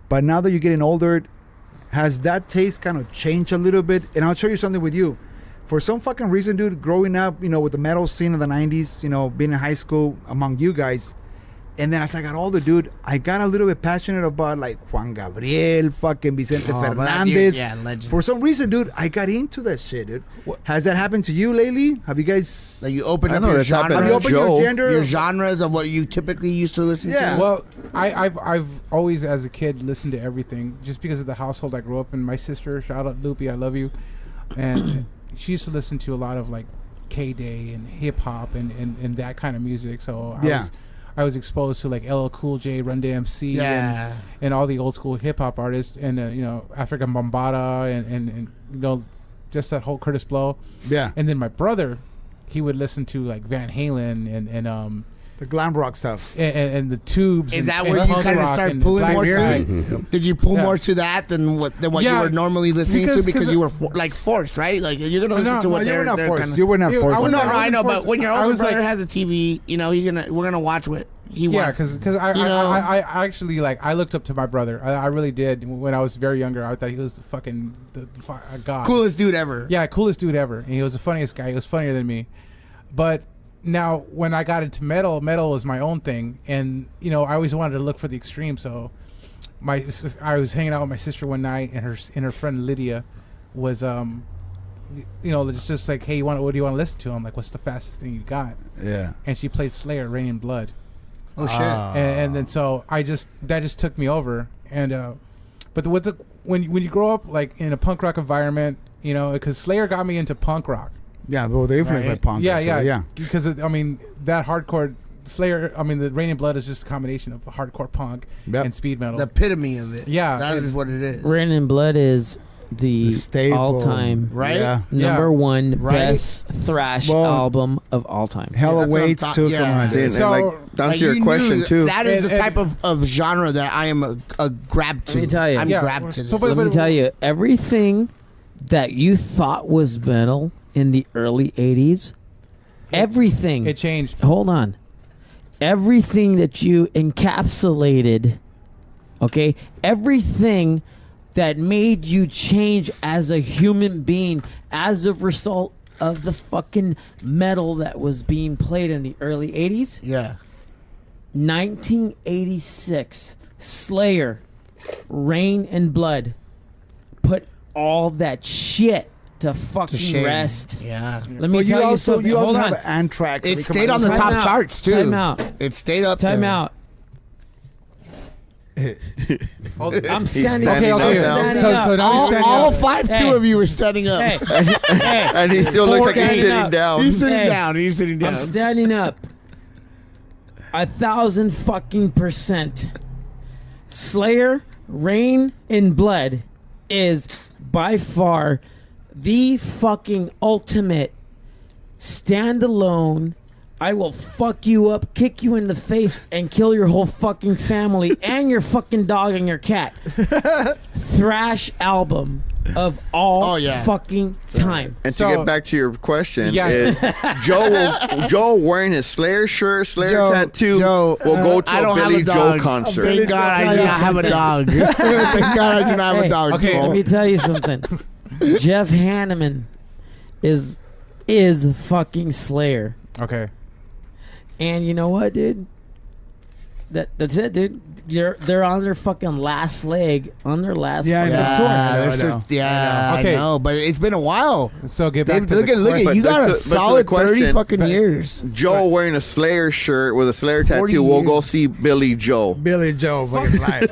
But now that you're getting older, has that taste kind of changed a little bit? And I'll show you something with you. For some fucking reason, dude, growing up, with the metal scene in the '90s, being in high school among you guys, and then as I got older, dude, I got a little bit passionate about like Juan Gabriel, fucking Vicente Fernandez. Yeah, legend. For some reason, dude, I got into that shit, dude. Has that happened to you lately? Have you guys? Like you open I up know your that's happened genres, Have you opened your Joe. gender? your genres of what you typically used to listen Yeah. to. Well, I've always, as a kid, listened to everything just because of the household I grew up in. My sister, shout out Loopy, I love you, and she used to listen to a lot of like K-Day and hip hop and that kind of music. So I was exposed to like LL Cool J, Run DMC, Yeah. and all the old school hip hop artists, and African Bambaataa, and just that whole Curtis Blow. Yeah. And then my brother, he would listen to like Van Halen and The glam rock stuff. and the Tubes. Is and, that and where you punk kind of rock start and pulling Black more to Flag. it? Did you pull Yeah. more to that than what Yeah, you were normally listening because- to because 'cause you were like forced, right? Like you're gonna listen No, to what you they're were not forced. kind of. You were not Yeah, forced. I was No, not- no, I know, forced. but when your I older was brother like- has a TV, we're gonna watch what he Yeah, wants. because I actually I looked up to my brother. I really did. When I was very younger, I thought he was a god. Coolest dude ever. Yeah, coolest dude ever. And he was the funniest guy. He was funnier than me. But now, when I got into metal was my own thing, and I always wanted to look for the extreme. So, I was hanging out with my sister one night, and her friend Lydia was it's just like, hey, what do you want to listen to? I'm like, what's the fastest thing you got? Yeah. And she played Slayer, Rain in Blood. Oh shit. And then so that just took me over. And but when you grow up like in a punk rock environment, because Slayer got me into punk rock. Yeah, well, they're influenced by punk. Yeah, actually, yeah. Because that hardcore Slayer. The Rain in Blood is just a combination of hardcore punk and speed metal. The epitome of it. Yeah, that is what it is. Rain in Blood is the staple, all-time Right? Yeah. number one Right? best thrash Well, album of all time. Hella that's what I'm weights ta- too. yeah. Come on. See, and, So, like, down Like, to your you question knew too. That is And- the type of genre that I am a grab to. Let me tell you. I'm Yeah. grabbed to. So, this. Let me tell you, everything that you thought was metal in the early 80s, everything. it changed. Hold on. Everything that you encapsulated, okay? Everything that made you change as a human being as a result of the fucking metal that was being played in the early 80s. Yeah. 1986, Slayer, Rain and Blood, put all that shit to fucking shame. rest. Yeah. Let me But tell you also something. you also Hold on. have Anthrax. It stayed on the Time top out. charts too. Time out. It stayed up Time there. out. I'm standing. standing Okay, up okay. now. So now he's standing All up. 5 Hey. of you are standing up. Hey, hey, And he still looks like he's Standing sitting up. down. He's sitting Hey. down. He's sitting down. I'm standing up. 1,000% Slayer, Rain in Blood is by far the fucking ultimate standalone. I will fuck you up, kick you in the face, and kill your whole fucking family and your fucking dog and your cat. Thrash album of all fucking time. And So- to get back to your question, Yeah. is Joe wearing his Slayer shirt, Slayer Joe, tattoo, Joe, will go to I a don't have Billy a Joe dog. concert. Thank God I do not have a dog. Thank God I do not have Hey, a dog. okay, Let me tell you something. Jeff Hanneman is fucking Slayer. Okay. And you know what, dude? That's it, dude. They're on their fucking last leg, on their last Yeah, I fucking know. tour. I Okay. know, but it's been a while. So get back to Look the at you But got a to the solid 30 question, fucking years. Joe wearing a Slayer shirt with a Slayer 40 tattoo. We'll go years. see Billy Joe. Billy Joe fucking lied.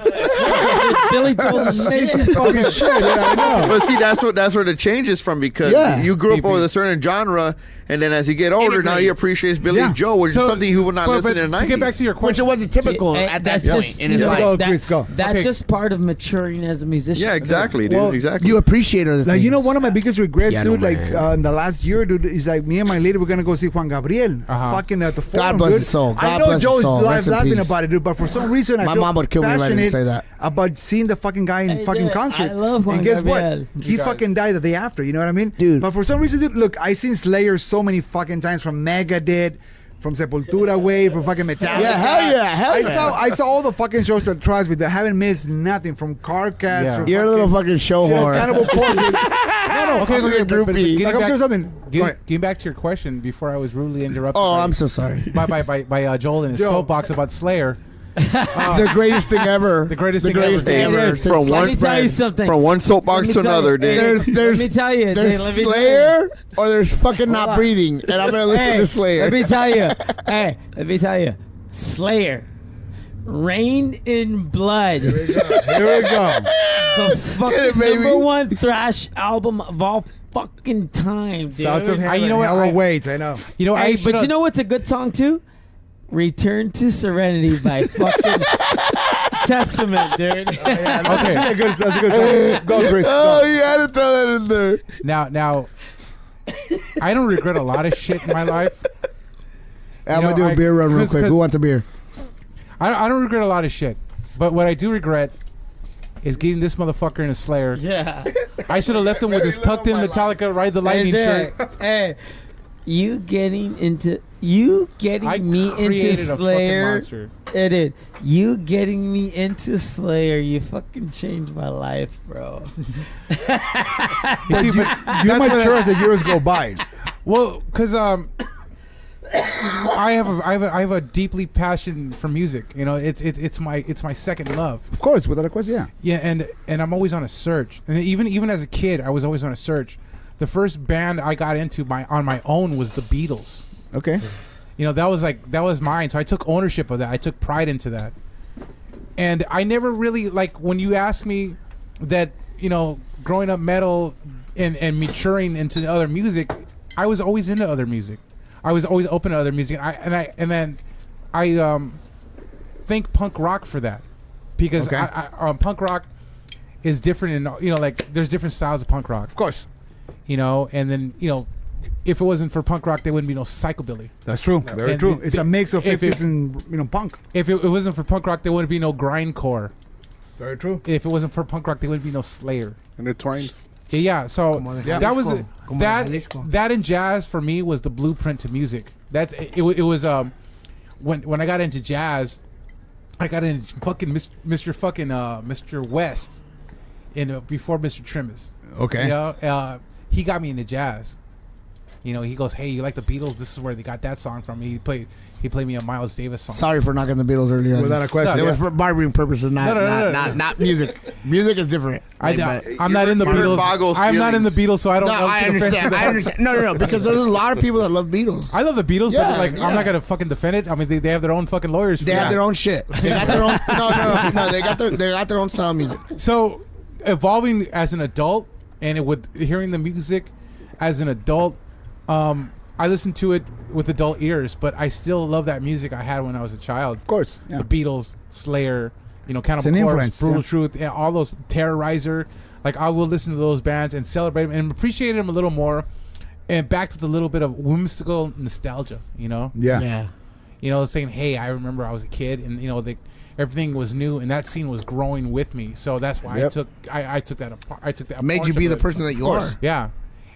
Billy Joel's amazing. fucking shit. Yeah, I know. But see, that's where the change is from, because Yeah. you grew up with a certain genre, and then as you get older, now you appreciate Billy Yeah. Joe, which So- is something you would not but listen in the to 90s. get back to your Which question, it wasn't typical Hey, at that that's point just, in his you know, life. Go, that- Chris, go. That's Okay. just part of maturing as a musician. Yeah, exactly, dude. Well, exactly. You appreciate other Like, you know, things. one of my biggest regrets, Yeah, dude, no, like man. in the last year, dude, is like me and my lady were gonna go see Juan Gabriel, Uh-huh. fucking at the forum, God bless dude. his soul. I God know bless his Joe's soul. Rest in laughing peace. about it, dude, but for some reason, I My feel mom would kill me if I didn't passionate say that. about seeing the fucking guy in Hey, fucking dude, concert. I love Juan and guess Gabriel. what? He fucking died the day after. You know what I mean, Dude. But for some reason, dude, look, I seen Slayer so many fucking times, from Megadeth, from Sepultura Way, from fucking Metallica. Yeah, hell yeah. I saw all the fucking shows that trust me. They haven't missed nothing, from Carcass. Yeah. From You're a little fucking show whore. Cannibal Corpse. dude. No, okay, I'm a groupie. Like, getting I'm back, sure something. Go ahead. getting back to your question before I was rudely interrupted. Oh, by- I'm so sorry. by Joel in his Joe. soapbox about Slayer. The greatest thing ever. The greatest the thing greatest ever. thing Hey, ever. dude, since from sliced one- Let me tell you bread. something. From one soapbox to Let me tell another, you. dude. There's Let me tell you. There's let me tell you. Slayer or there's fucking not breathing, and I'm gonna listen Hey, to Slayer. let me tell you. Hey, let me tell you. Slayer. Rain in Blood. Here we go. The fucking it, baby. #1 thrash album of all fucking time, dude. South of Heaven. you know what, Hell I- awaits. I know. You know, Hey, I but should've- you know what's a good song too? Return to Serenity by fucking Testament, dude. okay. That's a good song. Go, Chris. Oh, Go. you had to throw that in there. Now, I don't regret a lot of shit in my life. I'm know, gonna do a I- beer run real 'cause- quick. Who wants a beer? I don't regret a lot of shit, but what I do regret is getting this motherfucker in a Slayer. Yeah. I should have left him with his tucked in Metallica Ride the Lightning shirt. Hey, you getting I me into created a fucking Slayer. monster. It did. You getting me into Slayer. You fucking changed my life, bro. You see, but You that's what mature as the years go by. Well, because I have a deeply passion for music. You know, it's my second love. Of course, without a question, yeah. Yeah, and I'm always on a search. And even as a kid, I was always on a search. The first band I got into on my own was the Beatles. Okay. You know, that was mine. So I took ownership of that. I took pride into that. And I never really, like, when you ask me that, you know, growing up metal and maturing into other music, I was always into other music. I was always open to other music. And then I thank punk rock for that, because Okay. punk rock is different, and you know, like, there's different styles of punk rock. Of course. You know, and then, you know, if it wasn't for punk rock, there wouldn't be no psychobilly. That's true. Very And true. It's a mix of if 50s and punk. If it wasn't for punk rock, there wouldn't be no grindcore. Very true. If it wasn't for punk rock, there wouldn't be no Slayer. Intertwined. Yeah, so on, that was Jalisco. Come on, that Jalisco. that in jazz for me was the blueprint to music. That's it was when I got into jazz, I got into fucking Mr. West before Mr. Trimmis. Okay. You know, he got me into jazz. You know, he goes, "Hey, you like the Beatles? This is where they got that song from." He played me a Miles Davis song. Sorry for knocking the Beatles earlier. Without a question. It was Yeah. for barbering purposes, not No. not music. Music is different. I'm not in the You hurt Beatles. Boggle's I'm not in the feelings. Beatles, so I don't. No, I can offend understand. to I that. understand. No, because there's a lot of people that love Beatles. I love the Beatles, Yeah, but like, yeah. I'm not gonna fucking defend it. I mean, they have their own fucking lawyers. They have their own shit. They got their own. No. They got their own style of music. So, evolving as an adult and with hearing the music as an adult, I listened to it with adult ears, but I still love that music I had when I was a child. Of course. Yeah. The Beatles, Slayer, you know, Cannibal It's an Corpse, influence, Brutal yeah. Truth, and all those Terrorizer. Like, I will listen to those bands and celebrate them and appreciate them a little more, and backed with a little bit of whimsical nostalgia. You know, Yeah. you know, saying, "Hey, I remember I was a kid, and you know, everything was new, and that scene was growing with me." So that's why Yep. I took that apart. I took that. Made you apart be of the it. person that you are. Yeah,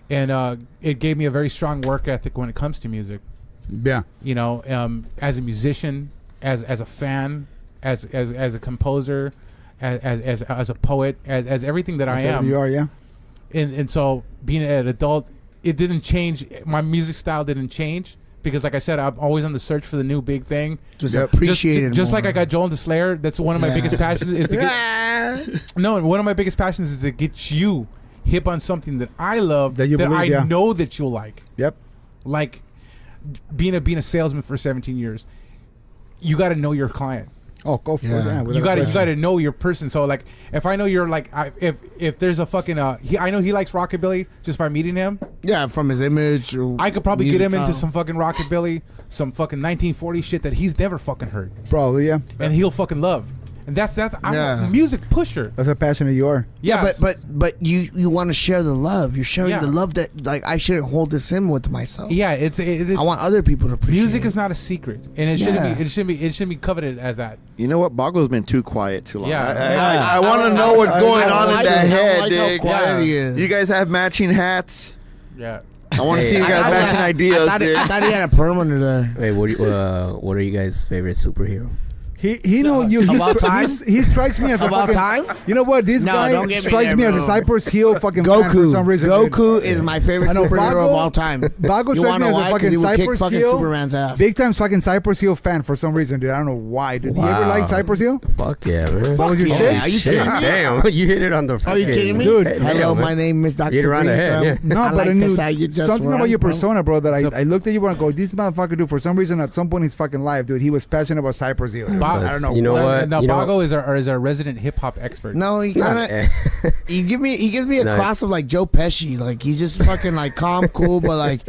and it gave me a very strong work ethic when it comes to music. Yeah. You know, as a musician, as a fan, as a composer, as a poet, as everything that I That's am. You are, yeah. And so being an adult, it didn't change. My music style didn't change, because, like I said, I'm always on the search for the new big thing. Just appreciate it. Just more. like I got Joel the Slayer. That's one of my biggest passions. Is to get, one of my biggest passions is to get you hip on something that I love that I know that you'll like. Yep. Like being a salesman for 17 years, you got to know your client. Oh, go for it. Yeah, You got to know your person. So like, if I know you're like, if there's a fucking I know he likes rockabilly just by meeting him. Yeah, from his image. I could probably get him into some fucking rockabilly, some fucking 1940 shit that he's never fucking heard. Probably, yeah. And he'll fucking love. And that's I'm a music pusher. That's a passion of yours. Yeah, but you want to share the love. You're sharing the love that like I shouldn't hold this in with myself. Yeah, it's I want other people to appreciate. Music is not a secret, and it shouldn't be coveted as that. You know what? Bogo's been too quiet too long. Yeah, I want to know what's going on in that head, Dick. You guys have matching hats. Yeah. I want to see you guys matching ideas. I thought he had a perm under there. Hey, what are you guys' favorite superhero? He strikes me as a about fucking, time. You know what? This guy don't get me strikes there, me as a bro. Cypress Hill fucking fan for some reason. Goku is my favorite I know, superhero of all time. Bago You strikes wanna me as why? a 'Cause fucking he would kick Cypress fucking Hill. Superman's ass. Big time fucking Cypress Hill fan for some reason, dude. I don't know why. Did you ever like Cypress Hill? Fuck yeah, man. What was your yeah. shit? Are you kidding me? Damn, you hit it on the fucking... Are you kidding me? Dude, Hello, my name is Dr. You're right ahead, yeah. No, I but like I knew the side you just something run, about your bro. persona, bro, that I looked at you and I go, this motherfucker, dude, for some reason, at some point in his fucking life, dude, he was passionate about Cypress Hill. Ba- I don't know. You know what? Now You know Bago is our resident hip hop expert. No, he kind of. He gives me a No. cross of like Joe Pesci. Like he's just fucking like calm, cool, but like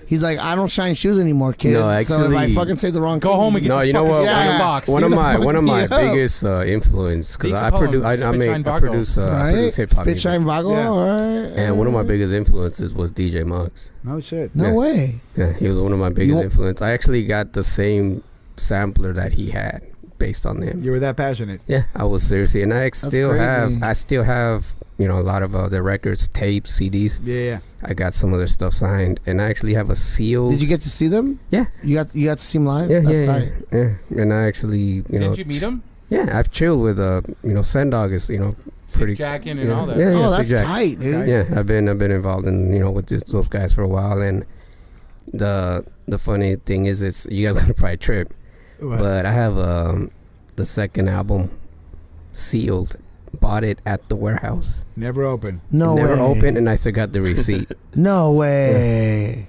he's like I don't shine shoes anymore, kid. No, so if I actually- fucking say the wrong, Go thing, home and get No, your you know fucking what? shit in Yeah. your box. One of my Yeah. biggest influence, because They used to I call him produce I Spit Shine produce right? hip hop Spit Shine Vago, Yeah. all right. and one of my biggest influences was DJ Muggs. No shit. No Yeah. way. Yeah, he was one of my biggest You- influence. I actually got the same sampler that he had based on him. You were that passionate. Yeah, I was seriously, and I still crazy. have a lot of their records, tapes, CDs. Yeah. I got some of their stuff signed, and I actually have a sealed. Did you get to see them? Yeah. You got to see them live. Yeah, That's yeah, tight. yeah. And I actually, Did you meet him? Yeah, I've chilled with Sendog is pretty Jacking and you know, all that. Yeah, Oh, Sick that's Jack. tight, dude. Yeah, I've been involved in with those guys for a while, and the funny thing is, it's you guys gonna probably trip, but I have the second album sealed, bought it at the warehouse, Never open. No way. never opened, and I still got the receipt. No way.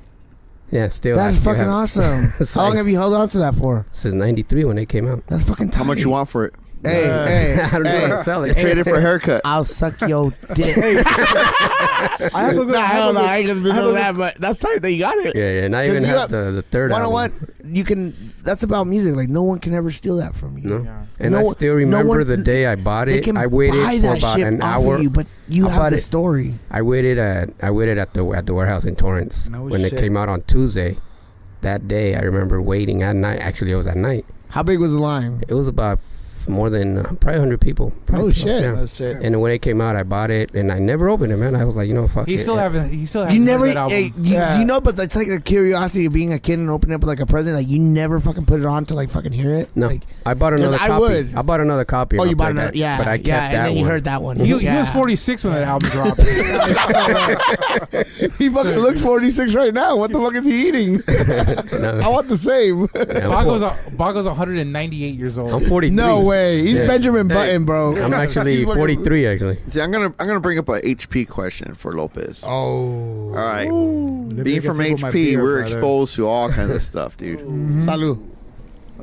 Yeah, still. That's I still fucking have- awesome. It's How long like- have you held on to that for? Since '93 when they came out. That's fucking tight. How much you want for it? Hey, I don't know how to sell it. Trade it for a haircut. I'll suck your dick. I have a good. Nah, hell no, I ain't gonna do I have none a of that, but that's tight that you got it. Yeah, and I even 'Cause you have got- the third You know album. what? You can. That's about music. Like no one can ever steal that from you. No. Yeah. And No I one- still no remember one- the day I bought They it. can I waited buy for that about shit an off hour. of you, but you I have bought the it. story. I waited at the warehouse in Torrance No when shit. it came out on Tuesday. That day, I remember waiting at night. Actually, it was at night. How big was the line? It was about more than probably 100 people. Oh shit! Yeah. No shit. And when it came out, I bought it, and I never opened it, man. I was like, fuck He it. still hasn't You never. heard that album. Hey, Yeah. do you know? But that's like the curiosity of being a kid and opening up like a present. Like you never fucking put it on to like fucking hear it. No, Like, I bought another 'cause copy. I would. I bought another copy. oh, and you I bought played another. that, Yeah, but I kept yeah, that and then you one. heard that one. He Yeah. was 46 when that album dropped. He fucking looks 46 right now. What the fuck is he eating? No. I want the same. Yeah, Bago's 198 years old. I'm 43. No way. He's Yeah. Benjamin Button, bro. I'm actually 43, actually. See, I'm gonna bring up a HP question for Lopez. Oh. All right. Let me Being take a from sip of my HP, beer, we're brother. exposed to all kinds of stuff, dude. Salud.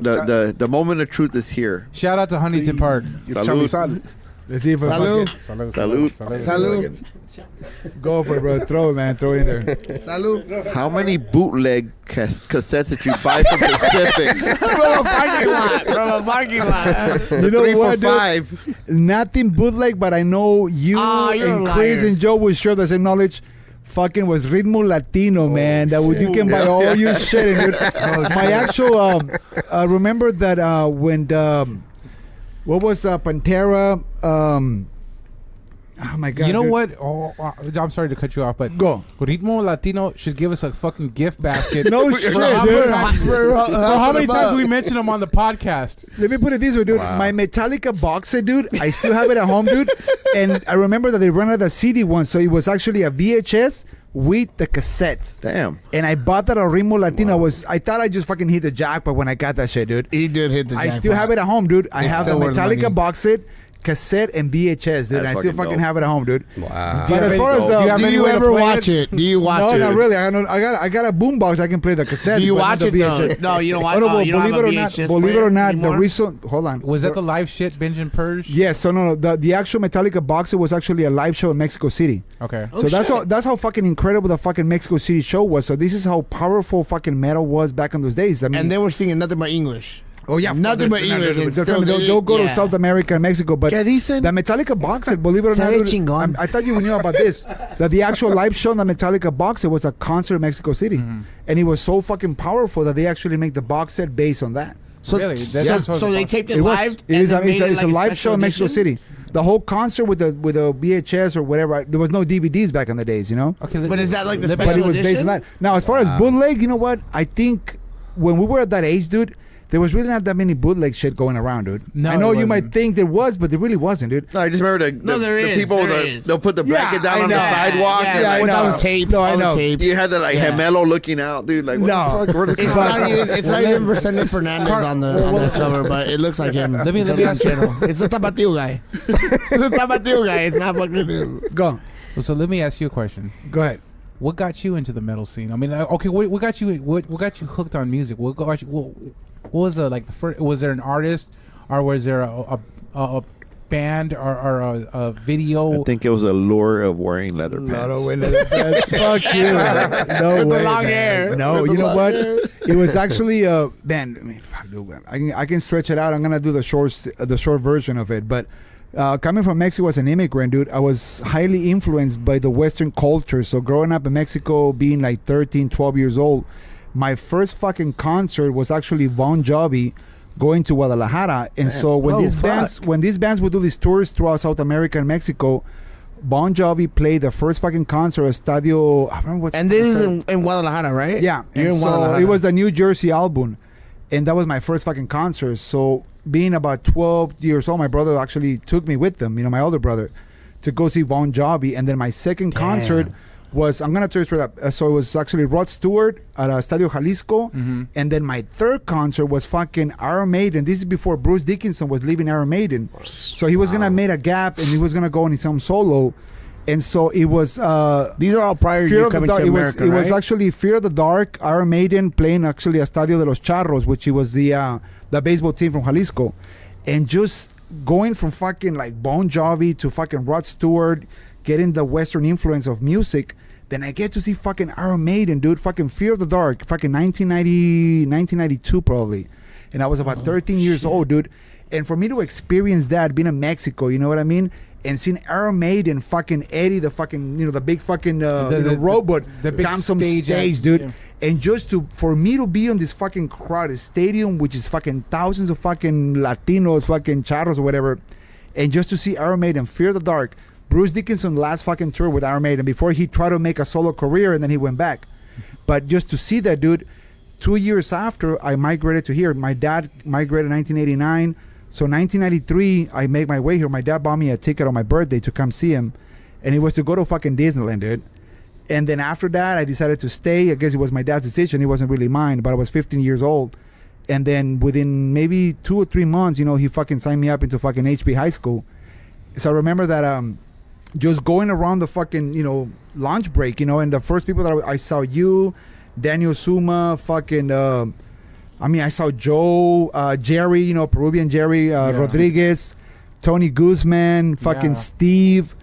The moment of truth is here. Shout out to Huntington Park. Salud. Let's see if I Salud. Salud. Salud. go for it, bro. Throw it, man. Throw it in there. Salud. How many bootleg cassettes did you buy from Pacific? From a parking lot. From a parking lot. You know 3 for what, dude? $5. Nothing bootleg, but I know you you're and a Chris liar. and Joe will share the same knowledge. Fucking was Ritmo Latino, man. That would, you can buy all your shit. And my actual, remember that when the, what was Pantera? Oh my god! You know dude. what? Oh, I'm sorry to cut you off, but Go. Ritmo Latino should give us a fucking gift basket. No for shit, how dude. how many times we mention them on the podcast? Let me put it this way, dude. My Metallica box set, dude, I still have it at home, dude. And I remember that they ran out of CD once, so it was actually a VHS with the cassettes. Damn. And I bought that at Ritmo Latino. I thought I just fucking hit the jackpot when I got that shit, dude. He did hit the I jackpot. still have it at home, dude. I It's have the still worth Metallica money. box set, cassette, and VHS, dude. That's I still fucking fucking dope. have it at home, dude. Wow. But as far as Do you ever watch it? Do you watch no, it? not really. I got a boombox. I can play the cassette. Do you but not watch the it though? VHS. No, you don't watch. Oh, no, Oh, but you don't have a VHS believe it or not, the anymore? reason. Hold on. Was that the live shit, Binge and Purge? Yes. So no. The actual Metallica box set was actually a live show in Mexico City. Okay. So that's how fucking incredible the fucking Mexico City show was. So this is how powerful fucking metal was back in those days. I mean, And they were singing nothing but English. oh yeah, nothing but English. and still They'll go to yeah. South America and Mexico, but ¿Qué dicen? the Metallica box set, believe it or not, Sabe dude, chingón. I thought you knew about this. That the actual live show in the Metallica box set was a concert in Mexico City, and it was so fucking powerful that they actually make the box set based on that. So, Really? That's so, so so they taped it It was. live. It and is. then made It's it a like live special show in Mexico edition? City. The whole concert with the VHS or whatever. There was no DVDs back in the days, you know. Okay. But is that like the But special it was based edition? on that. Now, as far as bootleg, you know what? I think when we were at that age, dude, there was really not that many bootleg shit going around, dude. No, I know it you might wasn't. think there was, but there really wasn't, dude. No, I just remember there the is, people, there is. they'll put the blanket Yeah, down I on the know. sidewalk. Yeah, and yeah, I like, with know. all the tapes. No, I all know. the tapes. you had the like Yeah. Gemelo looking out, dude. Like, what No. the fuck? Where the It's not even. It's not even Vicente Fernandez on the cover, but it looks like him. Let me It's ask you. It's the Tapatio guy. It's the Tapatio guy. It's not fucking him. Go So let me ask you a question. ahead. What got you into the metal scene? I mean, okay, what got you? What got you hooked on music? What got you? What was the like the first? Was there an artist, or was there a band or a video? I think it was a lure of wearing leather pants. No way. Fuck you. No way. long man. hair. No, With you the know long what? hair. It was actually man. I mean, fuck, dude, man. I can stretch it out. I'm gonna do the short version of it. But coming from Mexico as an immigrant, dude, I was highly influenced by the Western culture. So growing up in Mexico, being like 13, 12 years old, my first fucking concert was actually Bon Jovi going to Guadalajara. And so when these bands would do these tours throughout South America and Mexico, Bon Jovi played the first fucking concert at Estadio. I remember what's And this is in Guadalajara, right? yeah. You're And in so Guadalajara. it was the New Jersey album. And that was my first fucking concert. So being about 12 years old, my brother actually took me with them, my older brother, to go see Bon Jovi. And then my second concert was, I'm going to tell you straight up. So it was actually Rod Stewart at Estadio Jalisco. And then my third concert was fucking Iron Maiden. This is before Bruce Dickinson was leaving Iron Maiden. So he was going to make a gap and he was going to go on his own solo. And so it was These are all prior to Fear you of the coming Dark. to America, It was right? actually Fear of the Dark, Iron Maiden playing actually Estadio de los Charros, which it was the baseball team from Jalisco. And just going from fucking like Bon Jovi to fucking Rod Stewart, getting the Western influence of music, then I get to see fucking Iron Maiden, dude, fucking Fear of the Dark, fucking 1992 probably. And I was about 13 years old, dude. And for me to experience that, being in Mexico, you know what I mean? And seeing Iron Maiden, fucking Eddie, the fucking, the big fucking robot, the big comes on stage stage, act, dude. yeah. And just for me to be on this fucking crowded stadium, which is fucking thousands of fucking Latinos, fucking charros or whatever, and just to see Iron Maiden, Fear the Dark, Bruce Dickinson last fucking tour with Iron Maiden before he tried to make a solo career and then he went back. But just to see that, dude, 2 years after I migrated to here, my dad migrated in 1989. So 1993, I make my way here. My dad bought me a ticket on my birthday to come see him. And it was to go to fucking Disneyland, dude. And then after that, I decided to stay. I guess it was my dad's decision. It wasn't really mine, but I was 15 years old. And then within maybe 2 or 3 months, he fucking signed me up into fucking HB High School. So I remember that just going around the fucking, lunch break, and the first people that I saw you, Daniel Suma, fucking... I saw Joe, Jerry, Peruvian Jerry, Rodriguez, Tony Guzman, fucking Steve.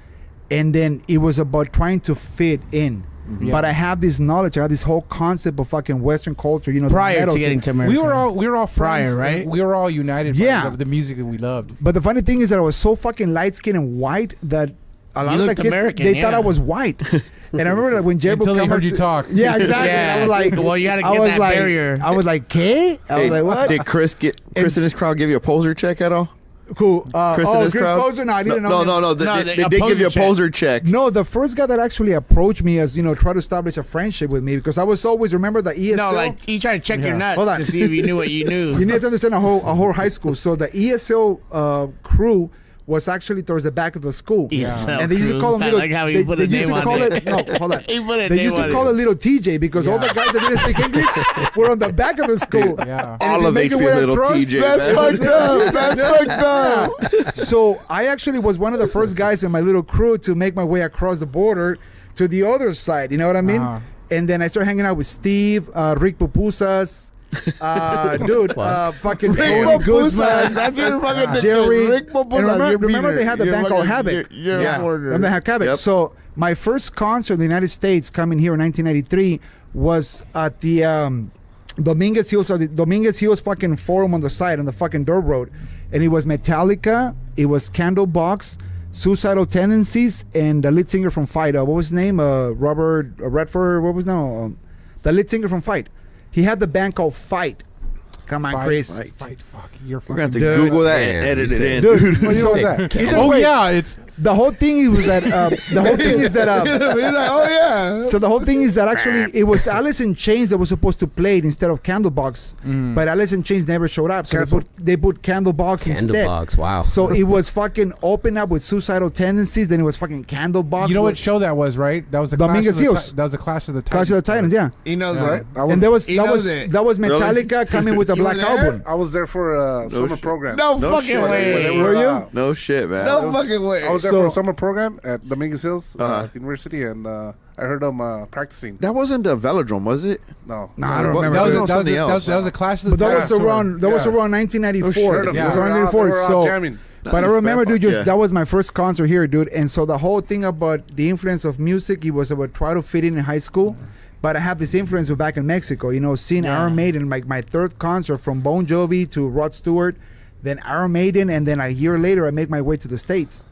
And then it was about trying to fit in. Yeah. But I have this knowledge, I have this whole concept of fucking Western culture, the Prior metal to getting scene. to America. We were all friends. Prior, right? and we were all united Yeah. by the music that we loved. But the funny thing is that I was so fucking light skinned and white that a lot You of the looked kids, American, they thought yeah. I was white. And I remember that when Jerry Until would they come heard up you to- talk. Yeah, exactly. Yeah. And I was like, Well, you gotta I get was that like, barrier. I was like, ¿qué? I was like, what? Did Chris in his crowd give you a poser check at all? Cool. Chris in his Chris crowd? Poser? No, I didn't know. No, him. no, no. No, They a did give you a poser check. poser check. No, the first guy that actually approached me as, try to establish a friendship with me, because I was always, remember the ESL? No, like he tried to check your nuts Hold on. to see if you knew what you knew. You need to understand a whole high school. So the ESL crew was actually towards the back of the school. ESL And they used to call them I little. like how you put a they used name to call on it. No, hold on. He put a They name used to on call it. it little TJ because all the guys that didn't speak English were on the back of the school. Yeah. And if All you of make your HP way little across- TJ. That's man. fucked up. That's fucked up. So I actually was one of the first guys in my little crew to make my way across the border to the other side. You know what I mean? Uh-huh. And then I started hanging out with Steve, Rick Pupusas, dude, fucking Tony Guzman, That's your fucking Jerry. Rick And remember they had the band called Havoc. You're Yeah. a foreigner. Remember they had Havoc. Yep. So my first concert in the United States coming here in 1993 was at the Dominguez Hills fucking forum on the side on the fucking dirt road. And it was Metallica, it was Candlebox, Suicidal Tendencies, and the lead singer from Fight. What was his name? Robert Redford. What was the lead singer from Fight? He had the band called Fight. Come on, Chris. Fight. Fuck. You're We're gonna have to Dude. Google that Man, and edit you it said- in. Dude, what was that? Oh yeah, it's The whole thing was that He's like, oh yeah. So the whole thing is that actually it was Alice in Chains that was supposed to play it instead of Candlebox, but Alice in Chains never showed up, so they put Candlebox instead. Candlebox, wow. So it was fucking open up with Suicidal Tendencies, then it was fucking Candlebox. you know with what show that was, right? That was the Dominguez Hills. That was the Clash of the Titans. Clash of the Titans, yeah. He knows Yeah. what. I was, And that was He that knows was it. that was Metallica coming with a You were black there? album. I was there for a summer shit. program. No, No fucking shit. way. Were you? No shit, man. No fucking way. I was there So- for a summer program at Dominguez Hills Uh-huh. University, and I heard them practicing. That wasn't the Velodrome, was it? No, No, I don't remember. That was, No, that, was something that, was, else. that was a Clash of the But that Titans was tour. around that was Yeah. around 1994. Heard them. It was They around were out- 1994. they were out So jamming. but I Nice, remember, man. dude, just Yeah. that was my first concert here, dude. And so the whole thing about the influence of music, it was about try to fit in high school. But I have this influence with back in Mexico, you know, seeing Iron Maiden, like my third concert from Bon Jovi to Rod Stewart, then Iron Maiden, and then a year later I make my way to the States.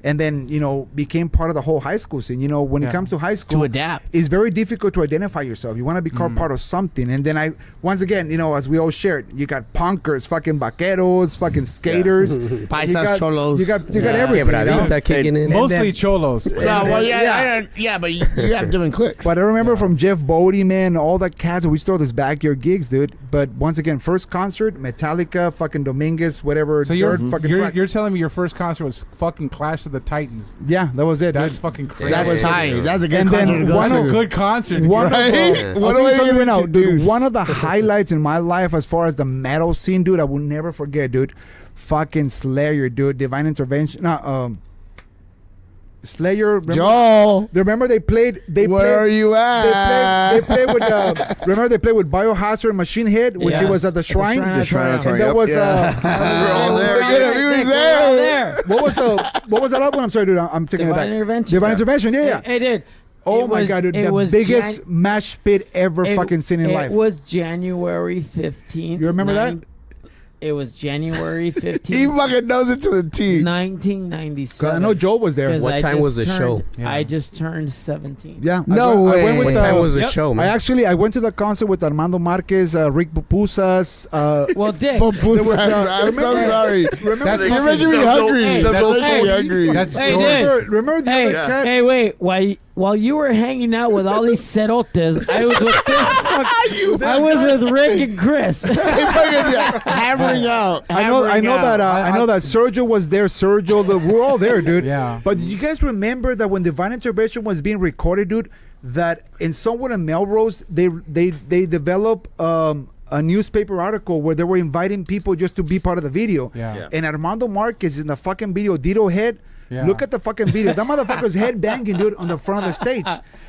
And then, you know, became part of the whole high school scene. You know, when it comes to high school, To adapt. it's very difficult to identify yourself. You want to be called part of something. And then once again, you know, as we all shared, you got punkers, fucking vaqueros, fucking skaters. Paisas, You got- cholos. You got Yeah. everything. you know? Quebradita kicking in. Mostly then- cholos. No, well, Yeah. yeah, but you have different clicks. But I remember from Jeff Bodie, man, all the cats, we throw those backyard gigs, dude. But once again, first concert, Metallica, fucking Dominguez, whatever. So you're third fucking you're, track. you're telling me your first concert was fucking Clash of the Titans? Yeah, that was it. That's fucking crazy. That's Yeah. tight. That's a good And then concert to go one That's to. a good concert. One Right? of What I'll tell are we you something gonna right now, dude. introduce? One of the highlights in my life as far as the metal scene, dude, I will never forget, dude. Fucking Slayer, dude. Divine Intervention. No, Slayer. Remember, Joel, remember they played. where are you at? They played with. Remember they played with Biohazard, Machine Head, which it was at the Shrine. At the Shrine of And Triumph. that was We're all there. He was there. what was that album? I'm sorry, dude. I'm taking Divine it back. Intervention. Divine Intervention. Yeah. It did. Oh It my was- god, dude! it The was biggest mash pit ever fucking seen in life. It was January 15th. You remember that? It was January 15th. He fucking knows it to the T. 1997. I know Joe was there. 'Cause What I time just was the show? turned- I just turned 17. Yeah. No I way. went with What time was the Yep. show, man? I went to the concert with Armando Marquez, Rick Pupusas. Well, Dick. I'm so sorry. Remember That's You're fucking- making me hungry. Hey, You're that's- making me hey, hungry. That's Hey, George. Dick. remember the Hey, other cat? hey, wait! While you were hanging out with all these cerotes, I was with I was with Rick and Chris. Hammering out. I know that Sergio was there. We're all there, dude. Yeah. But did you guys remember that when Divine Intervention was being recorded, dude, that in Somewhere in Melrose, they developed a newspaper article where they were inviting people just to be part of the video. Yeah. And Armando Marquez in the fucking video, Dito Head. Yeah. Look at the fucking video. That motherfucker's head banging, dude, on the front of the stage.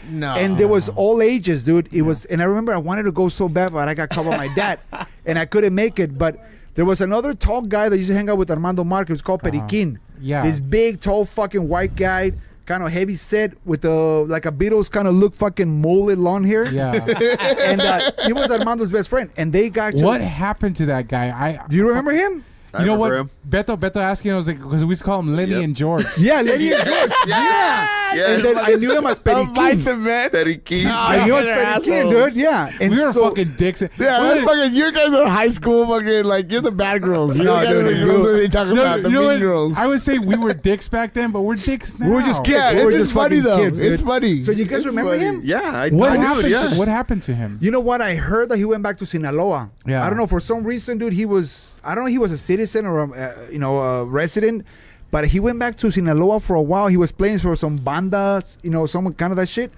No. And there was all ages, dude. It was, and I remember I wanted to go so bad, but I got caught by my dad, and I couldn't make it. But there was another tall guy that used to hang out with Armando Marquez. It was called Periquin. Yeah. This big, tall, fucking white guy, kind of heavy set with like a Beatles kind of look, fucking mullet long hair. Yeah. And he was Armando's best friend, and they got. What happened to that guy? Do you remember him? I You know what? remember him. Beto asking, I was like, because we used to call him Lenny Yep. and George. Yeah, Lenny and George. Yeah. And then I knew him as Periquin. man. Periquin. I knew him as Periquin, dude. Yeah. And We were so, fucking dicks. Yeah, that's fucking. You guys are high school, fucking like you're the bad girls. You're No, the guys dude, are the girls that they talk about, the you know mean what? girls. I would say we were dicks back then, but we're dicks now. We were just kids. Yeah, We were it's just just funny fucking though. kids, dude. It's funny. So you guys It's remember funny. him? Yeah, I What do, happened? yeah. What happened to him? You know what? I heard that he went back to Sinaloa. Yeah. I don't know, for some reason, dude, he was, I don't know if he was a citizen or a resident, But he went back to Sinaloa for a while. He was playing for some bandas, some kind of that shit.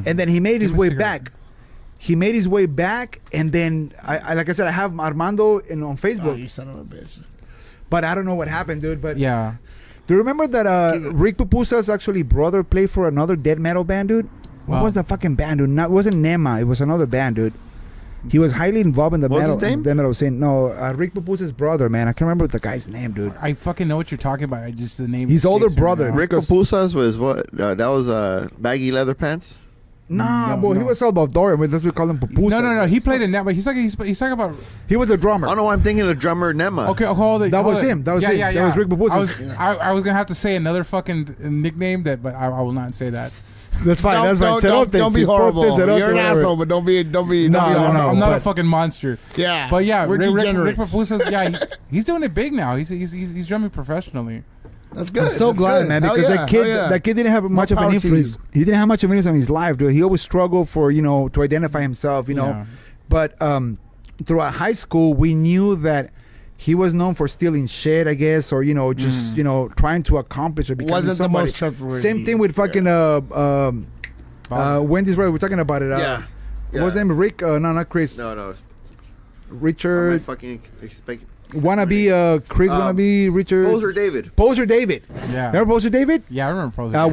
And then he made his way back. He made his way back, and then I like I said, I have Armando on Facebook. Oh, you son of a bitch. But I don't know what happened, dude. But Yeah. do you remember that Rick Pupusa's actually brother played for another death metal band, dude? What was the fucking band, dude? It wasn't Nema. It was another band, dude. He was highly involved in the What was metal. his name? The metal scene. No, Rick Pupusa's brother, man. I can't remember the guy's name, dude. I fucking know what you're talking about. I just the name. His older escapes me brother, now. Rick because- Papusas was what? That was baggy leather pants. Nah, No, boy, he no. was Salvadorian. That's what we call him Pupusa. No. He played in that, but he's talking about. He was a drummer. Oh no, I'm thinking of drummer Nema. Okay, hold it. That hold was it. him. That was yeah, him. Yeah, That yeah. was Rick Pupusa. I was gonna have to say another fucking nickname but I will not say that. That's fine. That's fine. Don't be horrible. You're an asshole, but don't be. No, be no, horrible. no. I'm not a but- fucking monster. Yeah, But yeah, we're Rick degenerates. Papusa's, yeah, he's doing it big now. He's drumming professionally. That's good. I'm so That's glad, good. man, Hell because yeah. that kid, Hell yeah. that kid didn't have much of an power to influence. you. He didn't have much of an influence on his life, dude. He always struggled for to identify himself, Yeah. But throughout high school, we knew that he was known for stealing shit, I guess, or just trying to accomplish or becoming Wasn't the somebody. most trustworthy. Same thing with fucking Wendy's brother. We're talking about it. Yeah. What was his name? Rick? No, not Chris. No. Am I Richard. fucking expect? Wanna be Chris? Wanna be Richard? Poser David. Poser David. Yeah. Remember Poser David? Yeah, I remember Poser.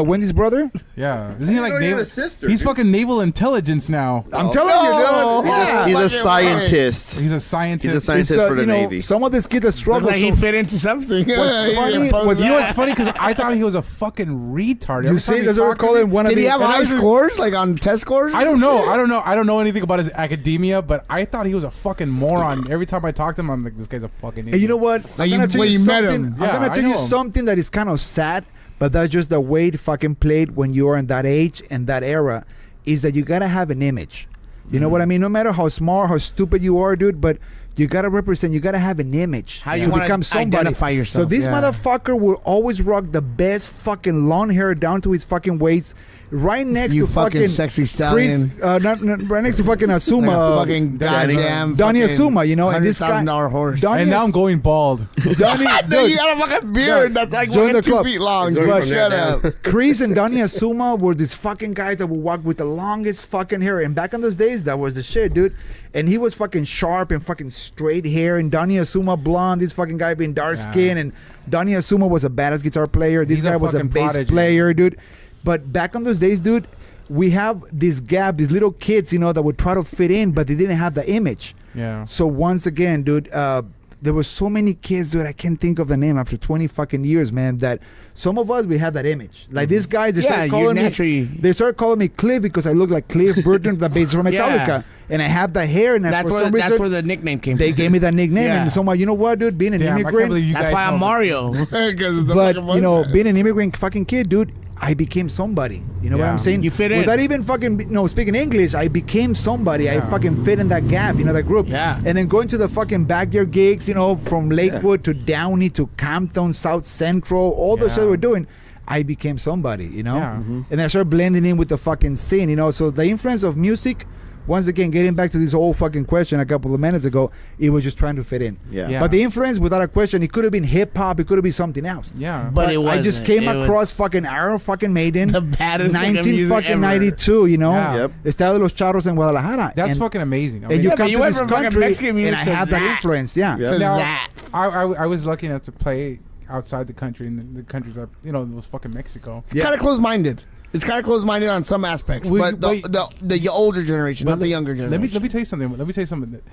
Wendy's brother. Yeah. Isn't he like know he had naval? a sister, He's dude. fucking naval intelligence now. I'm telling you, dude. Yeah. He's a fucking scientist. He's a scientist. He's a scientist for the Navy. Some of this kid that Looks struggles. like he fit into something. What's funny? You know what's funny? Because I thought he was a fucking retard. You Every see, time he that's what we're talked to calling me- one of Did the. he have and I high was- scores, like on test scores? I don't know. I don't know anything about his academia, but I thought he was a fucking moron. Every time I talked to him, I'm like, this guy's a fucking idiot. And you know what? Like I'm gonna tell when you met something. him. I'm Yeah, gonna I tell you know him. something that is kind of sad, but that's just the way it fucking played when you are in that age and that era. Is that you gotta have an image. You know what I mean? No matter how smart, how stupid you are, dude, but you gotta represent. You gotta have an image How you to wanna become somebody. identify yourself, So this yeah. motherfucker will always rock the best fucking long hair down to his fucking waist, right next You to fucking sexy stallion. Chris, not right next to fucking Asuma, Like a fucking goddamn Donnie fucking Asuma. And this guy, $100,000 horse. Donnie And now I'm As- going bald. Donnie, Dude, you dude, got a fucking beard that's like Join the 2 club. feet long. Going But from shut there up. down. Chris and Donnie Asuma were these fucking guys that would walk with the longest fucking hair. And back in those days, that was the shit, dude. And he was fucking sharp and fucking straight hair. And Donnie Asuma blonde. This fucking guy being dark skin. And Donnie Asuma was a badass guitar player. This He's a guy was a fucking bass prodigy. player, dude. But back in those days, dude, we have this gap, these little kids, that would try to fit in, but they didn't have the image. Yeah. So once again, dude, there were so many kids, dude. I can't think of the name after 20 fucking years, man. That some of us we have that image. Like these guys, they Yeah, started you're calling me. naturally- They started calling me Cliff because I look like Cliff Burton, the bass from Metallica, Yeah. and I have the hair. And That's for where some that's reason, where the nickname came they from. gave me that nickname. Yeah. And so I'm like, you know what, dude? Being an Damn, I can't immigrant, believe you That's guys why I'm know. Mario. 'Cause the but fucking being an immigrant fucking kid, dude, I became somebody. You know what Yeah. I'm saying? You fit in. Without even fucking speaking English, I became somebody. I Yeah. fucking fit in that gap, that group. Yeah. And then going to the fucking backyard gigs, from Lakewood to Downey to Campton, South Central, all the Yeah. shit we're doing. I became somebody, Yeah. And then I started blending in with the fucking scene, So the influence of music, once again, getting back to this whole fucking question a couple of minutes ago, it was just trying to fit in. Yeah. Yeah. But the influence, without a question, it could have been hip hop, it could have been something else. Yeah. But it I just wasn't. came It was across fucking Iron fucking Maiden, the baddest fucking 19 music fucking ever. 92, Yeah. Yep. Estado de los Charros in Guadalajara. That's and, fucking amazing. I and mean, you Yeah, come but you to went this from fucking country, Mexican music and I to have that that. influence, yeah. Yeah. To Now, that. I was lucky enough to play outside the country, and the countries that it was fucking Mexico. Yeah. Kind of closed-minded. It's kind of closed-minded on some aspects, but the older generation, not the younger generation. Let me tell you something. Let me tell you something. That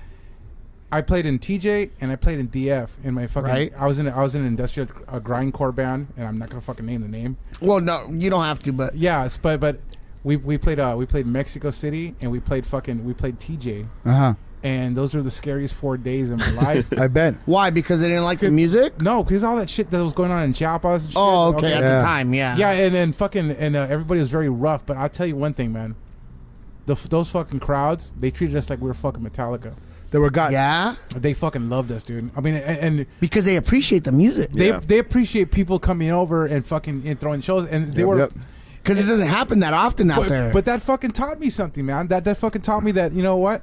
I played in TJ and I played in DF in my fucking. Right. I was in an industrial grindcore band, and I'm not gonna fucking name the name. Well, no, you don't have to, but Yes, but we played Mexico City, and we played TJ, Uh-huh. and those were the scariest 4 days of my life. I bet. why? Because they didn't like the music. No, because all that shit that was going on in Chiapas. And shit, Oh, okay, at Yeah. the time, yeah. Yeah, and then fucking everybody was very rough. But I'll tell you one thing, man. Those fucking crowds, they treated us like we were fucking Metallica. There were guys. Yeah, They fucking loved us, dude. I mean, and because they appreciate the music. they appreciate people coming over and fucking and throwing shows, and they Yep, were. yep. Because it doesn't happen that often out there. But that fucking taught me something, man. That fucking taught me that, you know what,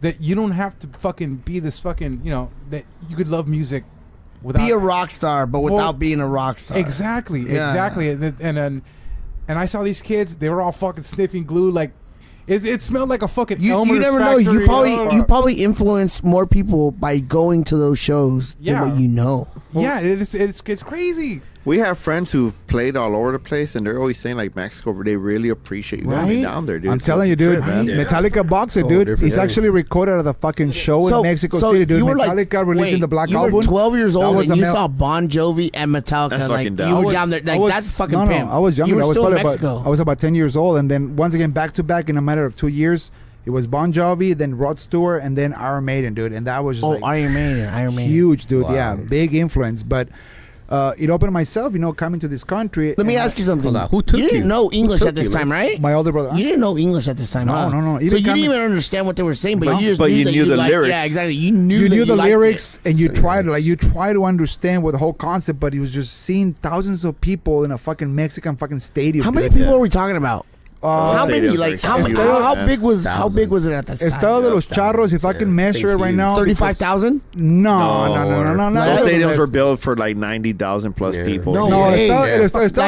that you don't have to fucking be this fucking, that you could love music be a rock star, but without being a rock star. Exactly, exactly. And I saw these kids. They were all fucking sniffing glue. Like it smelled like a fucking. You never know. You probably influence more people by going to those shows than what you know. Yeah, it's crazy. We have friends who played all over the place, and they're always saying like Mexico, they really appreciate you coming down there, dude. I'm telling you, dude. Metallica Boxer, dude. It's actually recorded at the fucking show in Mexico City, dude. Metallica releasing the Black Album. You were 12 years old and you saw Bon Jovi and Metallica. That's like fucking dope. you were down there. Like that's fucking pimp. I was younger. You were I was still in probably Mexico. I was about 10 years old, and then once again back to back in a matter of 2 years. It was Bon Jovi, then Rod Stewart, and then Iron Maiden, dude. And that was just Iron Maiden. Huge, dude. Wow. Yeah, big influence. But it opened myself, coming to this country. Let me ask you something. Who took you? Didn't know English at this time, right? My older brother. You didn't know English at this time, No. So you didn't even understand what they were saying, but you just knew the lyrics. Yeah, exactly. You knew the lyrics, and you try to understand what the whole concept, but it was just seeing thousands of people in a fucking Mexican fucking stadium. How many people are we talking about? How many? Like how big was it at that time? Estado de los Charros, if I can measure it right now, 35,000. No. Those stadiums were built for like 90,000 plus people. No, Estado de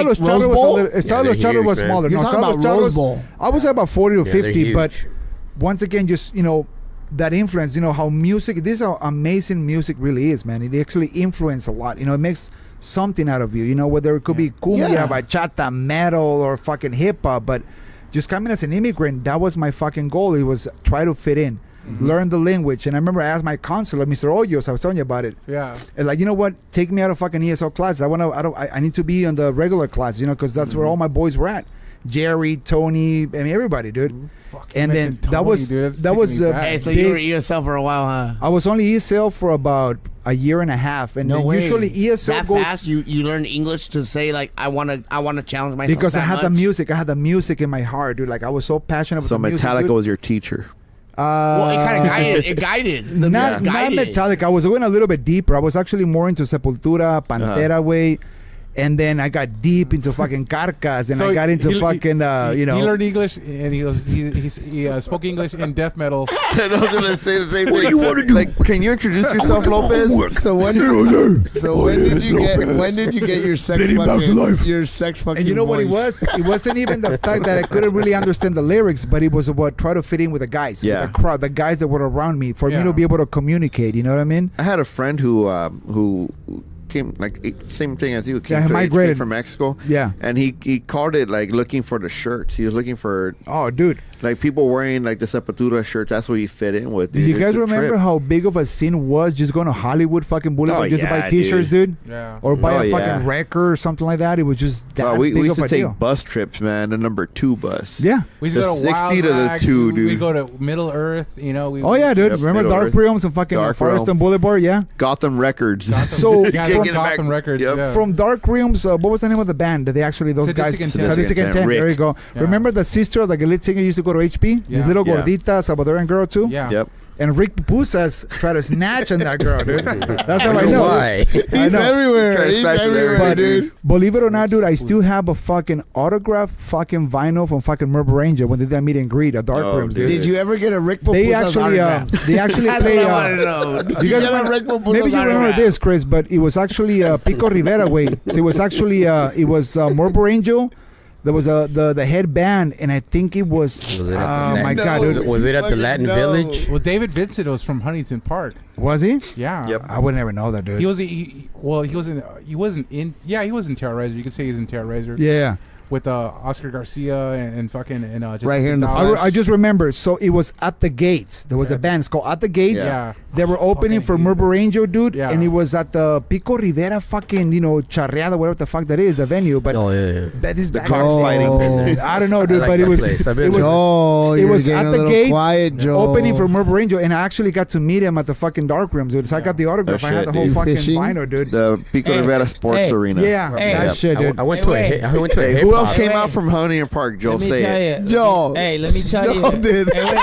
los Charros was smaller. You're talking about Rose Bowl. I was about 40 to 50, but once again, just that influence. How music. This is how amazing music really is, man. It actually influences a lot. It makes something out of you. Whether it could be cumbia, bachata, metal, or fucking hip hop, but. Just coming as an immigrant, that was my fucking goal. It was try to fit in, learn the language. And I remember I asked my counselor, Mr. Hoyos, I was telling you about it. Yeah. And like, you know what? Take me out of fucking ESL classes. I need to be on the regular class, because that's where all my boys were at. Jerry, Tony, I mean everybody, dude. And then Tony, that was Hey, so you were ESL for a while, huh? I was only ESL for about a year and a half, and usually ESL that goes fast. You learned English to say like I want to challenge myself because I had much? the music. I had the music in my heart, dude. Like I was so passionate about the music. So Metallica dude. was your teacher. Well, it kind of guided. It guided. Not Metallica. I was going a little bit deeper. I was actually more into Sepultura, Pantera way. And then I got deep into fucking Carcas, and I got into He learned English, and he spoke English in death metal. I was gonna say the same thing. What do you want to do? Like, can you introduce yourself, Lopez? So when did you get your sex fucking And you know what it voice? was? It wasn't even the fact that I couldn't really understand the lyrics, but it was about try to fit in with the guys, with the crowd, the guys that were around me, for me to be able to communicate. You know what I mean? I had a friend who came like same thing as you. Migrated from Mexico. Yeah, and he called it like looking for the shirts. He was looking for dude, like people wearing like the Sepultura shirts. That's what he fit in with. Do you guys remember how big of a scene was just going to Hollywood fucking Boulevard just to buy T-shirts, dude? Yeah, or buy a fucking record or something like that. It was just that we big used of to a take deal. bus trips, man. The number 2 bus. Yeah, we used to go to 60 to the 2, dude. We go to Middle Earth. Dude. Remember Dark Realms and fucking Forest and Boulevard? Yeah, Gotham Records. So from Gotham Records. Yep. Yeah. From Dark Realms, what was the name of the band that they actually Sadistic Intent. Sadistic Intent. There you go. Yeah. Remember the sister of the lead singer used to go to HP? Yeah. This little gordita Salvadoran girl too. Yeah. Yep. And Rick Pupusas tried to snatch on that girl, dude. That's how I know. Why? I know. everywhere. He's everywhere, dude. Believe it or not, dude, I still have a fucking autograph fucking vinyl from fucking Murder Ranger when they did that meet and greet at Dark Realms, dude. Did you ever get a Rick Pupusas They actually play. You guys maybe you remember this, Chris, but it was actually Pico Rivera way. So it was actually Murder Angel. There was the head band, and I think it was. God, dude. Was it at the Latin Village? Well, David Vincent was from Huntington Park. Was he? Yeah. Yep. I would never know that, dude. He was in Terrorizer. You could say he was in Terrorizer. Yeah. With Oscar Garcia and fucking just right here in the I just remember. So it was At the Gates. There was a band. It's called At the Gates. Yeah. They were opening for Murder Angel, dude. Yeah. And it was at the Pico Rivera fucking, Charreada, whatever the fuck that is, the venue. But that is The cockfighting. I don't know, dude, like but that it was place. I've it been was, to it was at the Gates quiet, Joe. opening for Murder Angel, and I actually got to meet him at the fucking Dark Rooms, dude. So I got the autograph. Oh, I had shit, the whole dude. fucking Fishing? vinyl, dude. The Pico Rivera Sports Arena. Yeah, that shit, dude. I went to a hip Who else hop. came out from Huntington Park? Joel, Let me say tell it. you. Joe. Hey, let me tell you. Joe did. Hey, wait.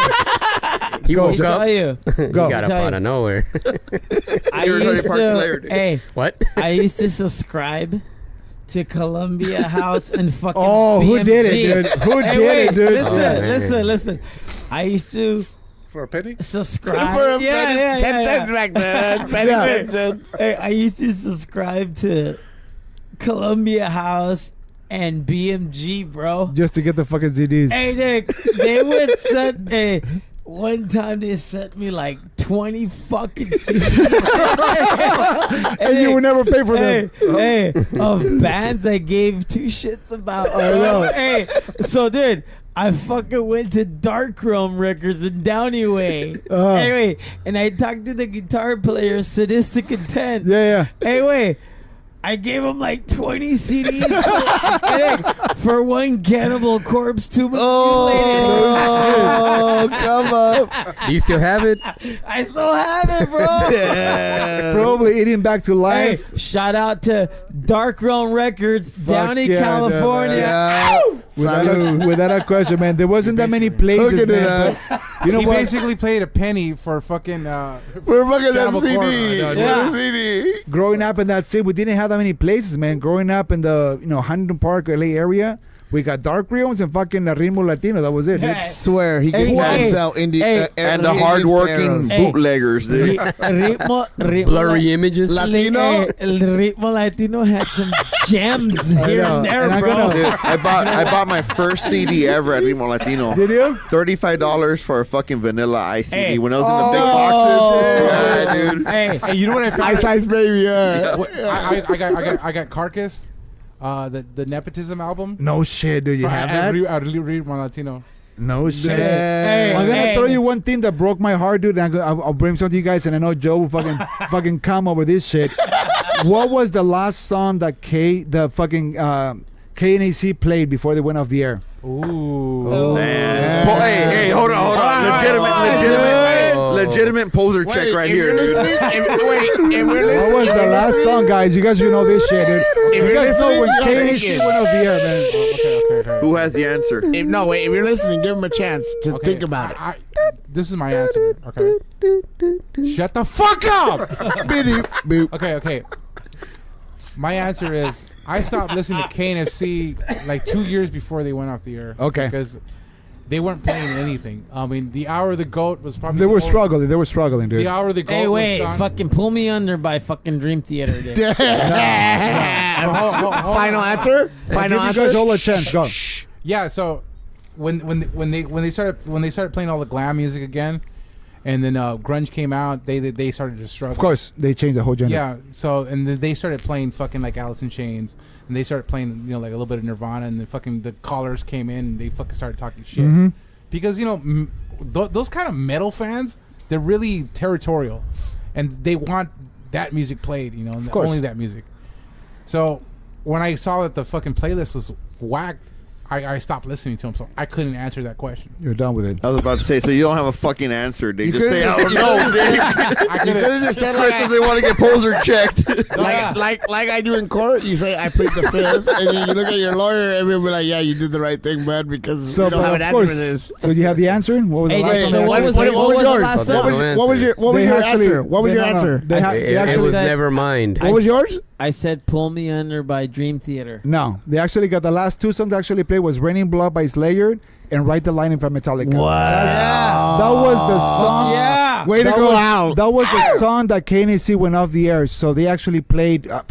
He Let woke me up. tell you. He got up tell out you. of nowhere. I You're used Park Slayer, to. dude. Hey, What? I used to subscribe to Columbia House and fucking. Oh, who BMG. did it, dude? Who Hey, did wait, it, dude? Listen, Oh, man. listen. I used to For a penny? subscribe. Yeah, 10 cents back then. Penny 10 cents. Hey, I used to subscribe to Columbia House and BMG, bro. Just to get the fucking CDs. Hey, Nick, they would send. Hey, one time they sent me like 20 fucking CDs. And you would never pay for them. Hey, of bands I gave two shits about. Hey, so dude, I fucking went to Darkroom Records in Downey Way. Anyway, and I talked to the guitar player, Sadistic Intent. Yeah. Hey, wait. I gave him like 20 CDs for one Cannibal Corpse tube. Oh, come up. Do you still have it? I still have it, bro. Probably eating back to Hey, life. shout out to Dark Realm Records, Downey, yeah, California. Yeah. Without a question, man. There wasn't that many places, Look at man. that. You know He what? basically played a penny for fucking. We're fucking that Cannibal CD. Corpse. Yeah. CD. Growing up in that city, we didn't have that many places, man. Growing up in the Huntington Park, LA area, we got Dark Realms and fucking Ritmo Latino. That was it. Hey. Swear, he Hey, can hey, sell indie hey. And the hardworking Hey. bootleggers, dude. Ritmo Blurry images. Latino? Ritmo Latino had some gems here know. and there, And I bro. gotta- Dude, I bought my first CD ever at Remo Latino. Did you? $35 for a fucking Vanilla Ice CD Hey. when I was in the big boxes. Yeah, dude. Hey, Hey, you know what I found? Ice Ice Baby, yeah. I got Carcass, the Nepotism album. No shit, dude. You have that? I read my Latino. No shit. Hey, I'm gonna hey. throw you one thing that broke my heart, dude. And I'll bring some to you guys, and I know Joe will fucking come over this shit. What was the last song that KNAC played before they went off the air? Ooh. Man. Hey, hold on. Legitimate poser check right here, dude. What was the last song, guys? You guys should know this shit, dude. You guys know when KNAC went off the air, man. Okay. Who has the answer? If you're listening, give him a chance to Okay, think about it. This is my answer. Okay. Shut the fuck up. Okay. My answer is I stopped listening to KNFC like 2 years before they went off the air. Okay. Because they weren't playing anything. I mean, the Hour of the Goat was probably They were struggling. They were struggling, dude. The Hour of the Goat. Hey, wait, was gone. fucking Pull Me Under by fucking Dream Theater. Dude. Hold Final on. answer? Final Give you answer? guys all a chance. Go. Yeah, so when they started playing all the glam music again, and then grunge came out, they started to struggle. Of course, they changed the whole genre. Yeah. So and then they started playing fucking like Alice in Chains, and they started playing like a little bit of Nirvana, and the Callers came in, and they fucking started talking shit because those kind of metal fans, they're really territorial, and they want that music played, and course. only that music. So when I saw that the fucking playlist was whacked, I stopped listening to them, so I couldn't answer that question. You're done with it. I was about to say, so you don't have a fucking answer, dude. Just say, I could've don't know, dude. I couldn't. just said Christmas, they want to get poser checked. like I do in court. You say I plead the fifth, and then you look at your lawyer, and we'll be like, "Yeah, you did the right thing, bud, because So, we don't but have an of answer course. for this." So you have the answer? What was the Hey, last Jay, one? so they what had? was what the was last yours? song? What was your They actually- answer? What was they- your no, no, answer? they had- It, they it was actually- never mind. What was yours? I said Pull Me Under by Dream Theater. No, they actually got the last two songs actually played was Raining Blood by Slayer and Write the Lightning from Metallica. That was the song. Yeah. Way to That go was, out. That was the song that KNC went off the air. So they actually played. I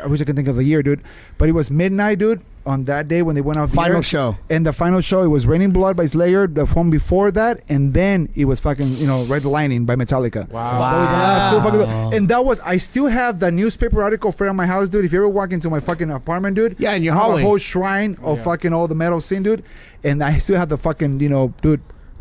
wish I could think of a year, dude. But it was midnight, dude, on that day when they went off the Final air. show. And the final show, it was Raining Blood by Slayer, the one before that, and then it was fucking, Ride the Lightning by Metallica. Wow. That was the last two fucking. And that was, I still have the newspaper article for my house, dude. If you ever walk into my fucking apartment, dude. Yeah, in your I have hallway. a whole shrine of fucking all the metal scene, dude. And I still have the fucking, dude.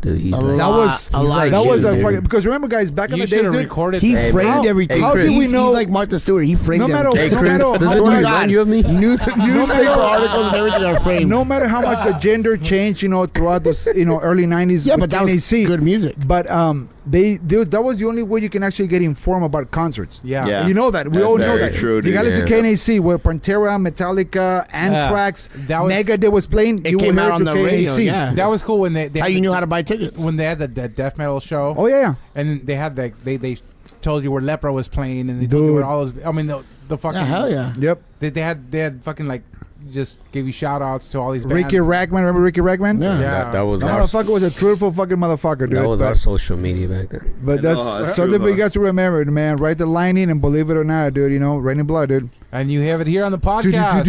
Dude, he's A like, That was a lot. that was a dude. fucking, because remember, guys, back in You the days, should have dude. recorded He that. framed how- everything. how did we he's know- like Martha Stewart. He framed No matter- everything. hey, no Chris, matter- does no it matter- remind you of me? Newspaper articles and everything are framed. No matter how much the gender changed, throughout those, early 90s. Yeah, with but that was KNAC. good music. But that was the only way you can actually get informed about concerts. Yeah. Yeah. You know that. We That's all know very that. true, You dude. got to listen to KNAC, where Pantera, Metallica, Anthrax, That was- Megadeth was playing. It you came would out hear on to the KNAC. radio. Yeah, That was cool when they that's how you knew how to buy tickets. when they had the death metal show. Oh, yeah. And then they had they told you where Lepra was playing, and they told you Dude. where all those. I mean the fucking Yeah, hell yeah. Yep. They had fucking like just gave you shout outs to all these bands. Ricky Ragman, remember Ricky Ragman? Yeah. That was That our, motherfucker was a truthful fucking motherfucker, dude. that was but, our social media back then. but I know, that's that's something true, for you though. guys to remember, man. Write the line in and believe it or not, dude. You know, Raining Blood, dude. And you have it here on the podcast.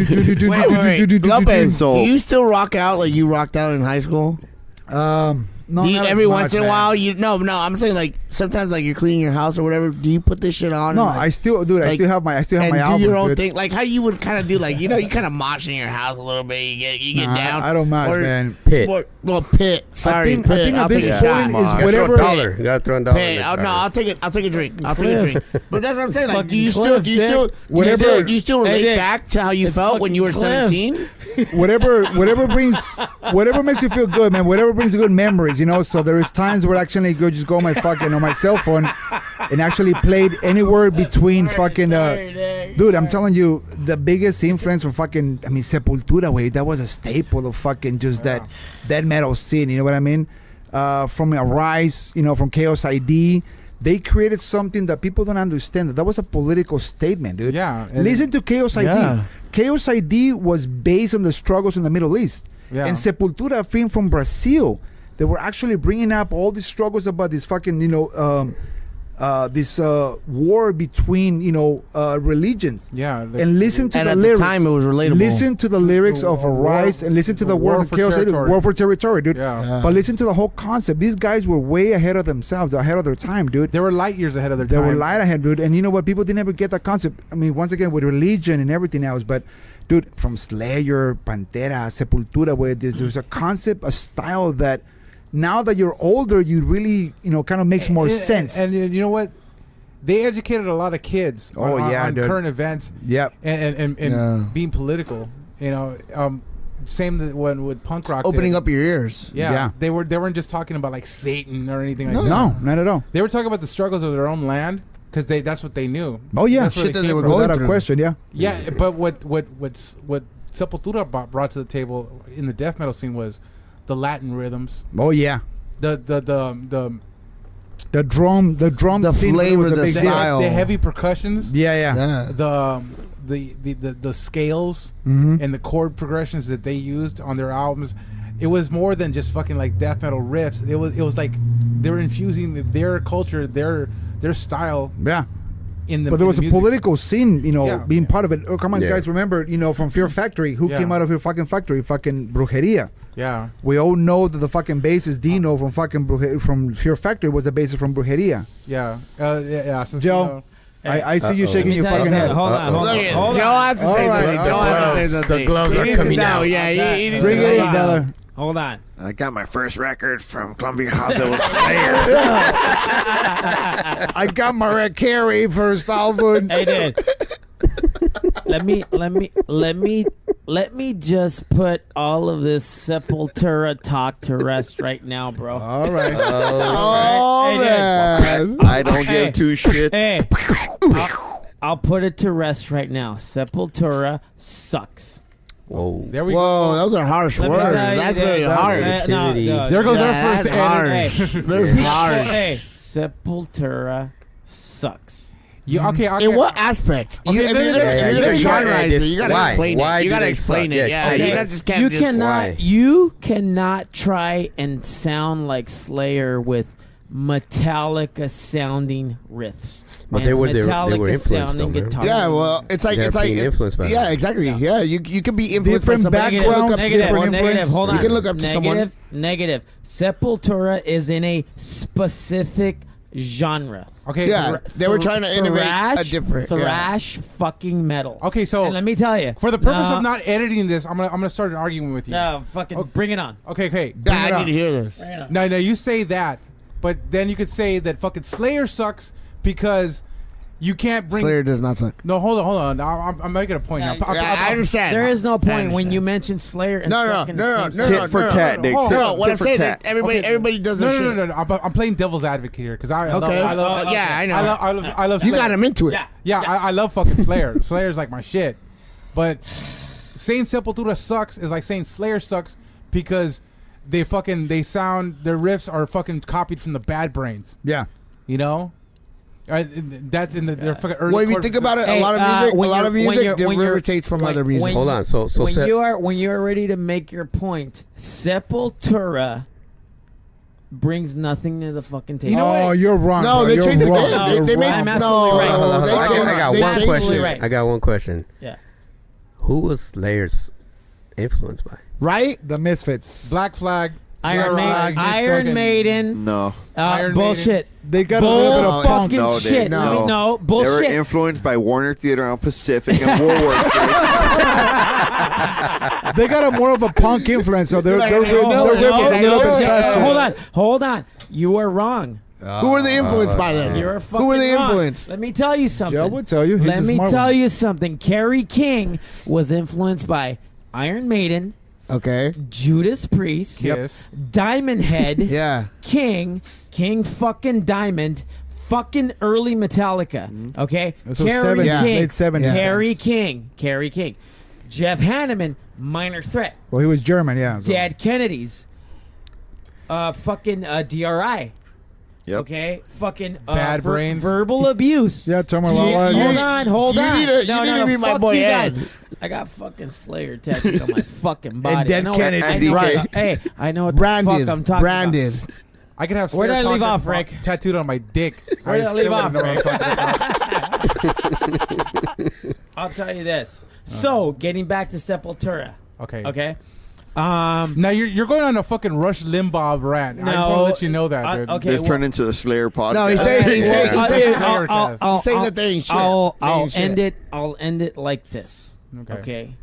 Wait. Lopez, So- do you still rock out like you rocked out in high school? No, Do you, not as every much, once in a man. while, no, I'm saying like sometimes like you're cleaning your house or whatever. Do you put this shit on? No, and, like, I still, dude. I like, still have my and do albums, your own dude. thing, like how you would kind of do, like you kind of mosh in your house a little bit. You get Nah, down. I don't mosh, man. Pit. Pit. Sorry, I Pit. think I'll at this take a point shot. is whatever. $1. You gotta throw $1. Pit. in Oh, the no, garbage. I'll take a drink. I'll take a Cliff. drink. But that's what I'm saying. Like, do fucking you still, Cliff, Dick. Whatever- do you still Hey, relate Dick. back to how you It's felt when you were fucking Cliff. 17? whatever makes you feel good, man. Whatever brings you good memories, you know. So there is times where actually go just go on my fucking on my cell phone and actually played anywhere between fucking. Dude, I'm telling you, the biggest influence from fucking, I mean, Sepultura, way that was a staple of fucking just that metal scene. You know what I mean? From Arise, you know, from Chaos ID. They created something that people don't understand. That was a political statement, dude. Yeah, and- Listen to Chaos ID. Yeah. Chaos ID was based on the struggles in the Middle East. Yeah. And Sepultura came from Brazil. They were actually bringing up all these struggles about this fucking, you know, this war between, you know, religions. Yeah. And listen to And the at the lyrics. time, it was relatable. Listen to the lyrics of Arise and listen to the words of for Chaos ID. territory. War for territory, dude. Yeah. But listen to the whole concept. These guys were way ahead of themselves, ahead of their time, dude. They were light years ahead of their They time. were light ahead, dude. And you know what? People didn't ever get that concept. I mean, once again, with religion and everything else. But, dude, from Slayer, Pantera, Sepultura, where there's a concept, a style that now that you're older, you really, you know, kind of makes more sense. And you know what? They educated a lot of kids Oh, yeah, on dude. current events Yep. and Yeah. being political. You know, same that when with punk rock Opening did. up your ears. Yeah, Yeah. they weren't just talking about like Satan or anything like that. No, not at all. They were talking about the struggles of their own land because that's what they knew. Oh, yeah. That's where Shit that came they were from. going Without a through. question, yeah. Yeah, but what Sepultura brought to the table in the death metal scene was the Latin rhythms, Oh, yeah. the The drum The thing flavor, was a the big deal. style. the heavy percussions, Yeah, yeah. Yeah. the scales Mm-hmm. and the chord progressions that they used on their albums. It was more than just fucking like death metal riffs. It was like they were infusing their culture, their style Yeah. in the. But there in was the a music. political scene, you know, Yeah. being part of it. Oh, come on, Yeah. guys, remember, you know, from Fear Factory, who Yeah. came out of Fear fucking Factory? Fucking Brujeria. Yeah, We all know that the fucking bassist Dino from fucking from Fear Factory was a bassist from Brujeria. yeah. So, Joe, I see you Uh-oh. shaking Let your me tell you fucking head. something. Hold on, hold Look on, at hold Joe on. has to say All right. something. Joe has to say something. The gloves He are needs to coming know. out. Yeah, he needs Bring to it know. in, brother. Hold on. I got my first record from Columbia House. That was Slayer. I got Mariah Carey first album. Hey, dude. Let me just put all of this Sepultura talk to rest right now, bro. All right. Oh, Hey, dude. man. I don't Hey. give two shit. Hey, I'll put it to rest right now. Sepultura sucks. Whoa. there we Whoa, go. those are harsh Let me words. tell you That's that- very that- harsh. Negativity. There goes Yeah, our first that's harsh. edit. That's harsh. Hey, Sepultura sucks. Okay. In what aspect? Okay, If you're no, no, gonna- no, if you're no, gonna no, genreize no, it, you gotta why? explain Why it. You do gotta they explain suck? it. Yeah, Yeah, okay. you not just can't You just- Why? you cannot try and sound like Slayer with Metallica sounding riffs. But and they were influenced Metallica though, sounding man. guitars. Yeah, well, it's like They're it's like being influenced by yeah, that. exactly. Yeah, you can be influenced Different by somebody. You can look backgrounds, up to Negative, someone. negative. Hold on. You can look up to someone. Negative. Sepultura is in a specific genre. Okay. Yeah, they were trying to innovate a Thrash, different yeah. thrash fucking metal. Okay, so And let me tell you, for the purpose of not editing this, I'm gonna start an argument with you. no, fucking bring it on. Okay. Yeah, I need to hear this. Bring it on. No, you say that, but then you could say that fucking Slayer sucks because you can't bring. Slayer does not suck. No, hold on. I'm making a point now. I understand. There is no I point when understand. you mention Slayer and No, suck in the same Tit sentence. for tat, Dick. Hold Tit- on. No, what I'm tit for saying is tat. everybody does their shit. No. I'm playing devil's advocate here because I love. Okay. I love. Yeah, I know. I love. You Slayer. got him into it. Yeah. I love fucking Slayer. Slayer's like my shit. But saying Sepultura sucks is like saying Slayer sucks because their riffs are fucking copied from the Bad Brains. Yeah. You know? That's in their fucking early. Well, if you think about it, a lot of music derivates from other music. Hold on. So when you're ready to make your point, Sepultura brings nothing to the fucking table. You're wrong. No, bro. they You're changed wrong. it. They made. I'm No, absolutely right. Hold on. they I changed- got they one changed- question. right. I got one question. Yeah. Who was Slayer's influenced by? Right? The Misfits. Black Flag. Iron Maiden. No. Iron Bullshit. They got a little bit of punk. Fucking shit. No. No, They bullshit. were influenced by Warner Theater on Pacific and Woolworth. They got a more of a punk influence, so they're ripping a little bit faster. Hold on. You are wrong. Who were they influenced by then? You're fucking Who were they wrong. influenced? Let me tell you something. Joe would tell you. He's Let a me smart tell one. you something. Kerry King was influenced by Iron Maiden, Okay. Judas Priest, Kiss. Diamond Head, Yeah. King fucking Diamond, fucking early Metallica. Okay? So Kerry late King. 70s. Kerry King. Jeff Hanneman, Minor Threat. Well, he was German, yeah. so- Dead Kennedys. Fucking DRI. Yep. Okay, fucking Bad Brains. verbal abuse. Yeah, tell me Hold about on. You need to meet my fuck boy you Ed. guys. I got fucking Slayer tattooed on my fucking body. And Dead I know Kennedy. I know Right. Hey, I know what Branded. the fuck I'm talking Branded. I could have. Where did I Slayer leave off, talking Rick? Tattooed on my dick. Where did I leave still off, wouldn't know what I'm talking about. about. I'll tell you this. So, getting back to Sepultura. Okay. Okay. Now you're going on a fucking Rush Limbaugh rant. I just want to No. let you know that, dude. Okay. This turned into the Slayer podcast. No, he's saying Slayer that they ain't shit. I'll They ain't shit. end it. I'll end it like this. Okay.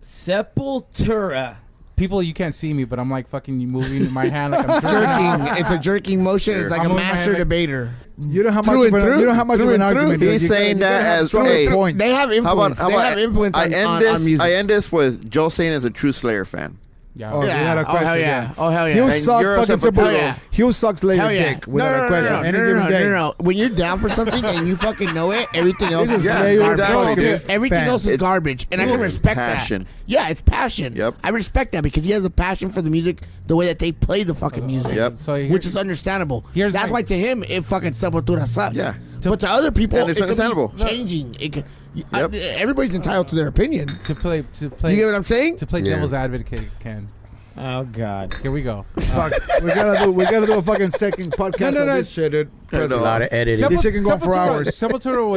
Sepultura. People, you can't see me, but I'm like fucking moving my hand like I'm Jerking. It's a jerking motion. It's like I'm a moving my master hand like- debater. You don't have Through much and of through. an, you don't have much of Through an and through. argument. dude. He's You saying gotta that have as stronger hey, points. They have influence. They have influence I on end music. I end this with Joe saying as a true Slayer fan. Yeah. Oh, you had a Oh, question. hell yeah. Oh, hell yeah. He'll And suck you're fucking a Sepultura. Sepultura. Yeah. He'll suck Slayer Hell yeah. dick without a question. Any given day. No. When you're down for something and you fucking know it, everything else This is is Yeah, Slayer exactly, fucking dude. everything fan. else is garbage, and I can respect passion. that. Yeah, it's passion. Yep. I respect that because he has a passion for the music, the way that they play the fucking music. Yep. So here- Which is understandable. Here's That's my- why to him it fucking Sepultura sucks. Yeah. But to other people, And it's it could be understandable. changing. It could, Yep. everybody's entitled to their opinion. to play You get what I'm saying? to play Yeah. devil's advocate, Ken. Oh God. Here we go. Fuck. We gotta do a fucking second podcast No. on this shit, dude. I know. A lot of editing. This shit can go for hours. Sepultura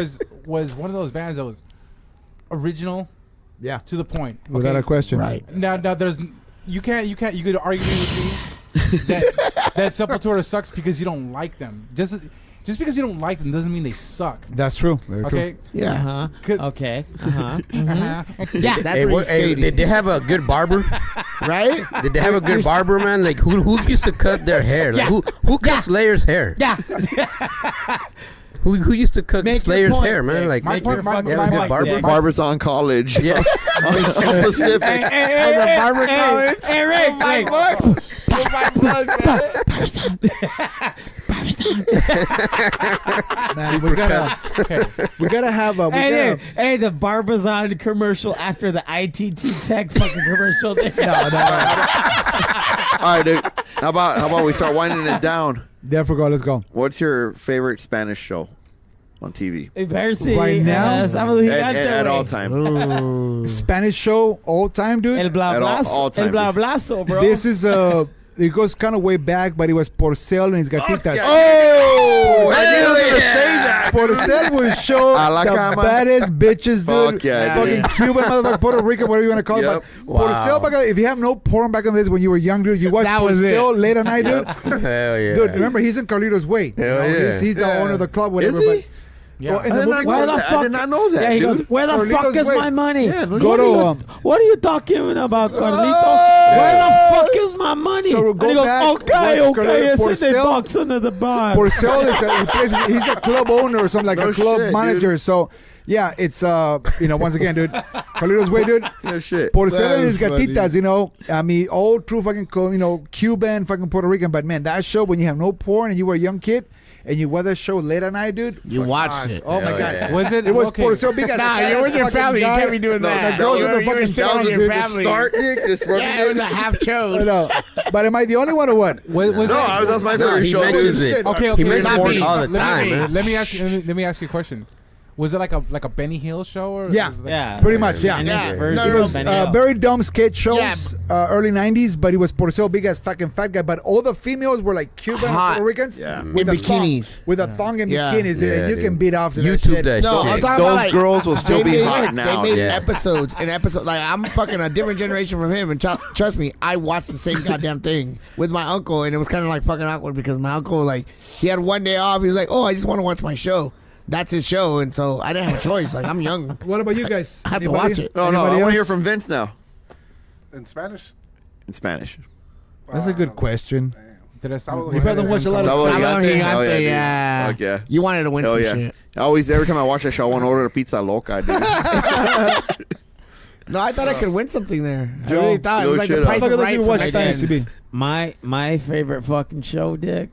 was one of those bands that was original Yeah. to the point. Without a question. Right. Now there's you could argue with me that Sepultura sucks because you don't like them. Just because you don't like them doesn't mean they suck. That's true. Very true. Okay. Yeah. Uh-huh. Could- Okay. Uh-huh. Uh-huh. Yeah. That's Hey, where what, he's hey, skating. did they have a good barber? Right? Did they have a good barber, man? Like who used to cut their hair? Like, Yeah. who cut Slayer's hair? Yeah. Who used to cut Make your Slayer's point, hair, man? Rick. Like My Make point- your my- fucking my- point, my barber- Rick. Barbers on college. yeah. On Pacific. Hey, Barber College. Hey, Rick. Man, we gotta have a. Hey, the Barbazon commercial after the ITT Tech fucking commercial. All right, dude. How about we start winding it down? There we go. Let's go. What's your favorite Spanish show on TV? Right now? At all time. Spanish show all time, dude. El bla At all blazo, el time. bla blazo, bro. This is it goes kind of way back, but it was Porcel and his gatitas. Oh, I knew they were saying that. Porcel will show A la the cama. baddest bitches, dude. Fuck yeah, Fucking dude. Cuban, motherfucker, Puerto Rico, whatever you want to call Yep. it. But Porcel, back, if you have no porn back on this when you were young, dude, you watch That was Porcel late at night, dude. Hell yeah. Dude, remember, he's in Carlito's Way. Hell yeah. He's the owner of the club, whatever. Is he? But, Yeah. in the movie, Where the I fuck? did not know that, Yeah, he dude. goes, where the Carlito's fuck is Way. my money? Yeah, no what, Go are to, you, what are you talking about, Carlito? Where the fuck is my money? So And go he goes, back, okay, watch it's in the Porcel. box under the bar. Porcel he's a club owner or something, like No a club shit, manager. dude. So, yeah, it's, once again, dude, Carlito's Way, dude. No shit. Porcel That and his is funny. gatitas, I mean, old true fucking, Cuban, fucking Puerto Rican. But man, that show when you have no porn and you were a young kid, and you watch the show late at night, dude. You watched it. Oh my Hell god. yeah. Was it? It was okay. Porto Big. Nah, you're with your family. You can't be doing that. The girls in the You were fucking sitting sounds, with your dude. family. Start, Nick. Just rubbing Yeah, it was a half I chode. know. But am I the only one or what? Was No, that- that was my No, favorite he show. mentions dude. it. Okay, He okay. mentions Not it me. all the Not time, me. man. Let me ask you a question. Was it like a Benny Hill show or? Yeah. was it like- Yeah. Pretty much, yeah. And Yeah. his version No, no, of no. It was Benny Hill. very dumb sketch shows, Yeah. early 90s, but he was Porto Big as fucking fat guy. But all the females were like Cuban and Hot. Puerto Ricans Yeah. with In a thong, bikinis. with a thong and Yeah. bikinis. Yeah, and you dude. can beat off to YouTube that shit. that No, I'm shit. talking Those about like, girls will still they be made, hot now. They made Yeah. episodes and episodes. Like I'm fucking a different generation from him, and trust me, I watched the same goddamn thing with my uncle, and it was kind of like fucking awkward because my uncle like he had one day off. He was like, "Oh, I just want to watch my show." That's his show, and so I didn't have a choice. Like I'm young. What about you guys? I have to Anybody? watch it. No, I Anybody want to else? hear from Vince now. In Spanish? In Spanish. That's a good question. Did I Sábado You probably don't watch a lot of Sábado Sábado Gigante? Gigante, Hell dude. yeah. Fuck yeah. You wanted to win Hell some yeah. shit. I always, every time I watch that show, I want to order a pizza loca, dude. No, I thought I could win something there. I Joe, really thought it was yo, like shit the up. price Fuck, of I right don't for watch my Spanish kids. TV. My favorite fucking show, Dick,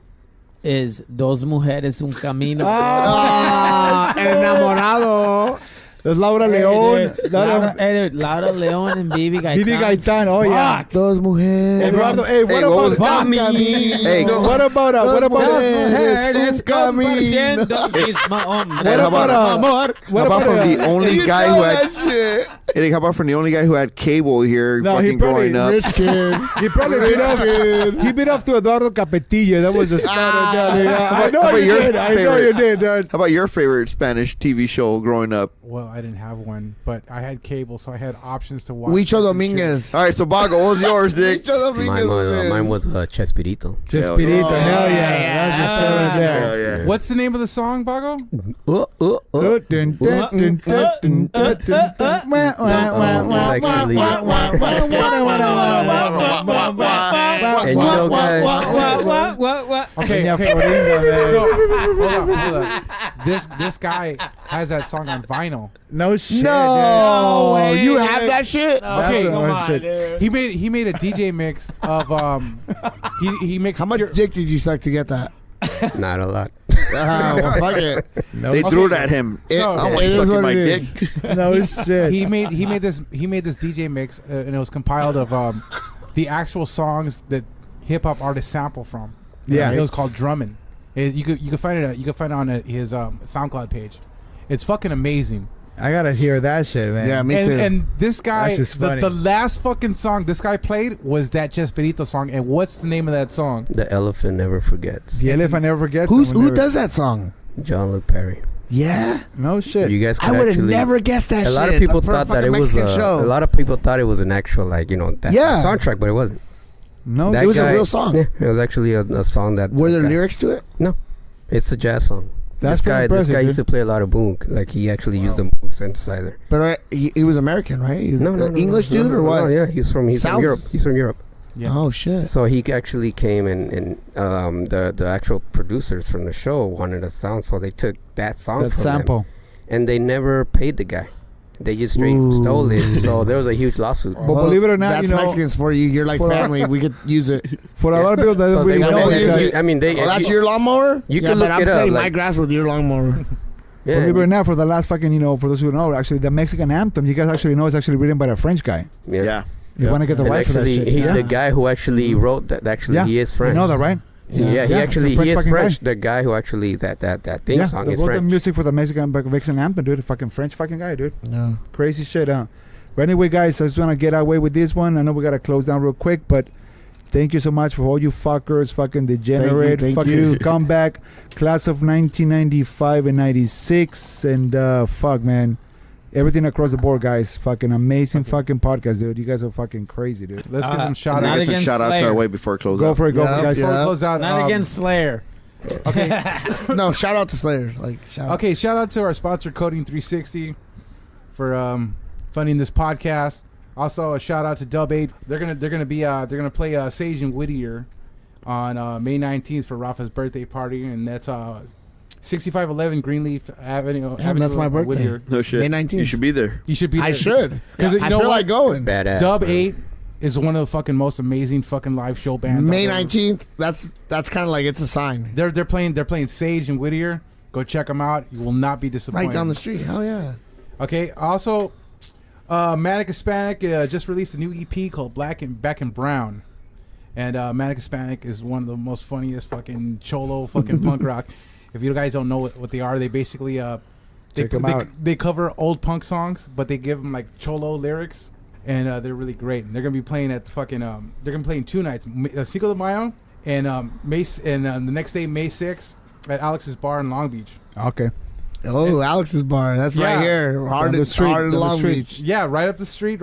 is Dos Mujeres Un Camino. Ah, El enamorado. There's Laura Hey, Leon. dude, Laura Leon and Bibi Gaitán. Bibi Gaitán. Oh yeah. Fuck. Dos mujeres. Eduardo, hey, what Hey, what was about Hey, what about Dos Mujeres camino. compartiendo el mismo hombre. Hey, how about, amor. how about from the only You guy know who had that shit. Hey, how about from the only guy who had cable here No, he fucking probably growing up? Rich kid. He probably beat off. He beat off to Eduardo Capetillo. That was the starter. How I know about you your did. I know favorite? you did, dude. How about your favorite Spanish TV show growing up? Well, I didn't have one, but I had cable, so I had options to watch. Huicho different Dominguez. All right, so Bago, what was yours, Dick? Huicho Dominguez. Mine was Chespirito. Chespirito. yeah. Hell yeah. That's the story right there. Hell yeah. shit. What's the name of the song, Bago? Dun, dun, dun, dun, dun, dun, dun, dun. Wah, wah, wah, wah, It's actually- wah, wah, wah, wah, wah, wah. And you know, guys, Okay, Peña okay. Florinda, man. So hold on. This guy has that song on vinyl. No shit. No, way, you dude. have that shit. Okay, That's come some on, shit. dude. He made a DJ mix of he mixed How much pure- dick did you suck to get that? not a lot. Well, fuck it. No, They threw it at him. So- I want It you is sucking what my it dick. is. no shit. he made this DJ mix and it was compiled of the actual songs that hip hop artists sample from. Yeah. It was called Drummin'. You could find it on his SoundCloud page. It's fucking amazing. I gotta hear that shit, man. Yeah, me too. And this guy, That's just funny. the last fucking song this guy played was that Chespirito song. And what's the name of that song? The elephant never forgets. The elephant never forgets. Who Someone never- does that song? John Luke Perry. Yeah, No shit. You guys I could would have actually. never guessed that. A lot shit. of people For a thought that fucking it was Mexican show. a lot of people thought it was an actual that Yeah. soundtrack, but it wasn't. No, That It was a guy- real song. Yeah, it was actually a song that. Were there that- lyrics to it? No, it's a jazz song. That's this guy impressive, used dude. to play a lot of Moog. Like he actually used the Moog synthesizer. But he was American, right? No, English dude or what? No, yeah, he's from Sounds- Europe. He's from Europe. Yeah. Oh shit. So he actually came and the actual producers from the show wanted a sound, so they took that song that from sample. him, and they never paid the guy. They just straight stole it. So there was a huge lawsuit. But believe it or not, that's you know, Mexicans for you. You're like for- family. We could use it. for a lot of people that So don't they really went know and it, used- I mean, they. Oh, that's your lawnmower? You yeah, can but look I'm it up, cutting my like- grass with your lawnmower. Yeah, believe it or not, for the last fucking, for those who know, actually, the Mexican anthem, you guys actually know, is actually written by a French guy. Yeah. You want to get the And right for that actually, shit. he, yeah. the guy who actually wrote that, actually, Yeah. he is French. You know that, right? Yeah, Yeah, he he's actually a French he is fucking French. guy. The guy who actually that theme song they is wrote the French. music for the Mexican anthem, dude. A fucking French fucking guy, dude. Yeah. Crazy shit, huh? But anyway, guys, I just want to get away with this one. I know we got to close down real quick, but thank you so much for all you fuckers, fucking degenerate, Thank fucking you. scumbag, class of 1995 and 96, and fuck, man. Everything across the board, guys. Fucking amazing fucking podcast, dude. You guys are fucking crazy, dude. Let's get some shout not Get outs. some against shout outs Slayer. our way before it closes Go out. for it, go for it, Yeah, guys. Before we close out, Not against Slayer. Okay. No, shout out to Slayer. Shout out. Okay, shout out to our sponsor Coding 360 for funding this podcast. Also, a shout out to Dub 8. They're gonna play Sage and Whittier on May 19th for Rafa's birthday party, and that's 6511 Greenleaf Avenue. Damn, that's my birthday. Whittier. No shit. May 19th. You should be there. You should be there. I should. because I feel like going. Badass. Dub man. 8 is one of the fucking most amazing fucking live show bands. May I've ever- 19th. That's kind of like it's a sign. They're playing Sage and Whittier. Go check them out. You will not be disappointed. Right down the street. Hell yeah. Okay. Also, Manic Hispanic just released a new EP called Black and Brown, and Manic Hispanic is one of the most funniest fucking cholo fucking punk rock. If you guys don't know what they are, they basically Check 'em out. they cover old punk songs, but they give them like cholo lyrics, and they're really great. And they're gonna be playing at the fucking they're gonna play in 2 nights, Cinco de Mayo and the next day May 6th at Alex's Bar in Long Beach. Okay. Oh, Alex's Bar. That's Yeah. right here. Hard Down the street, in down the Long street. Beach. Yeah, right up the street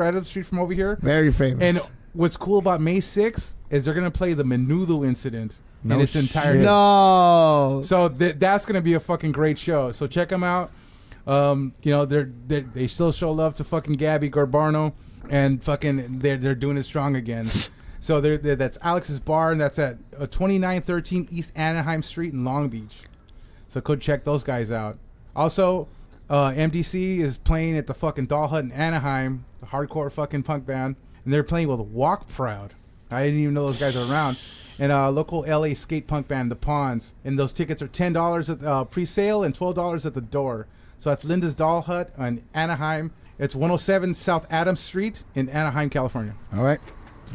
from over here. Very famous. And what's cool about May 6th is they're gonna play the Menudo incident in No its entirety. no. So that's gonna be a fucking great show. So check them out. You know they still show love to fucking Gabby Garbarno, and fucking they're doing it strong again. So that's Alex's Bar, and that's at 2913 East Anaheim Street in Long Beach. So go check those guys out. Also, MDC is playing at the fucking Doll Hut in Anaheim, the hardcore fucking punk band, and they're playing with Walk Proud. I didn't even know those guys are around. And local LA skate punk band, The Pawns. And those tickets are $10 at pre-sale and $12 at the door. So that's Linda's Doll Hut in Anaheim. It's 107 South Adams Street in Anaheim, California. All right.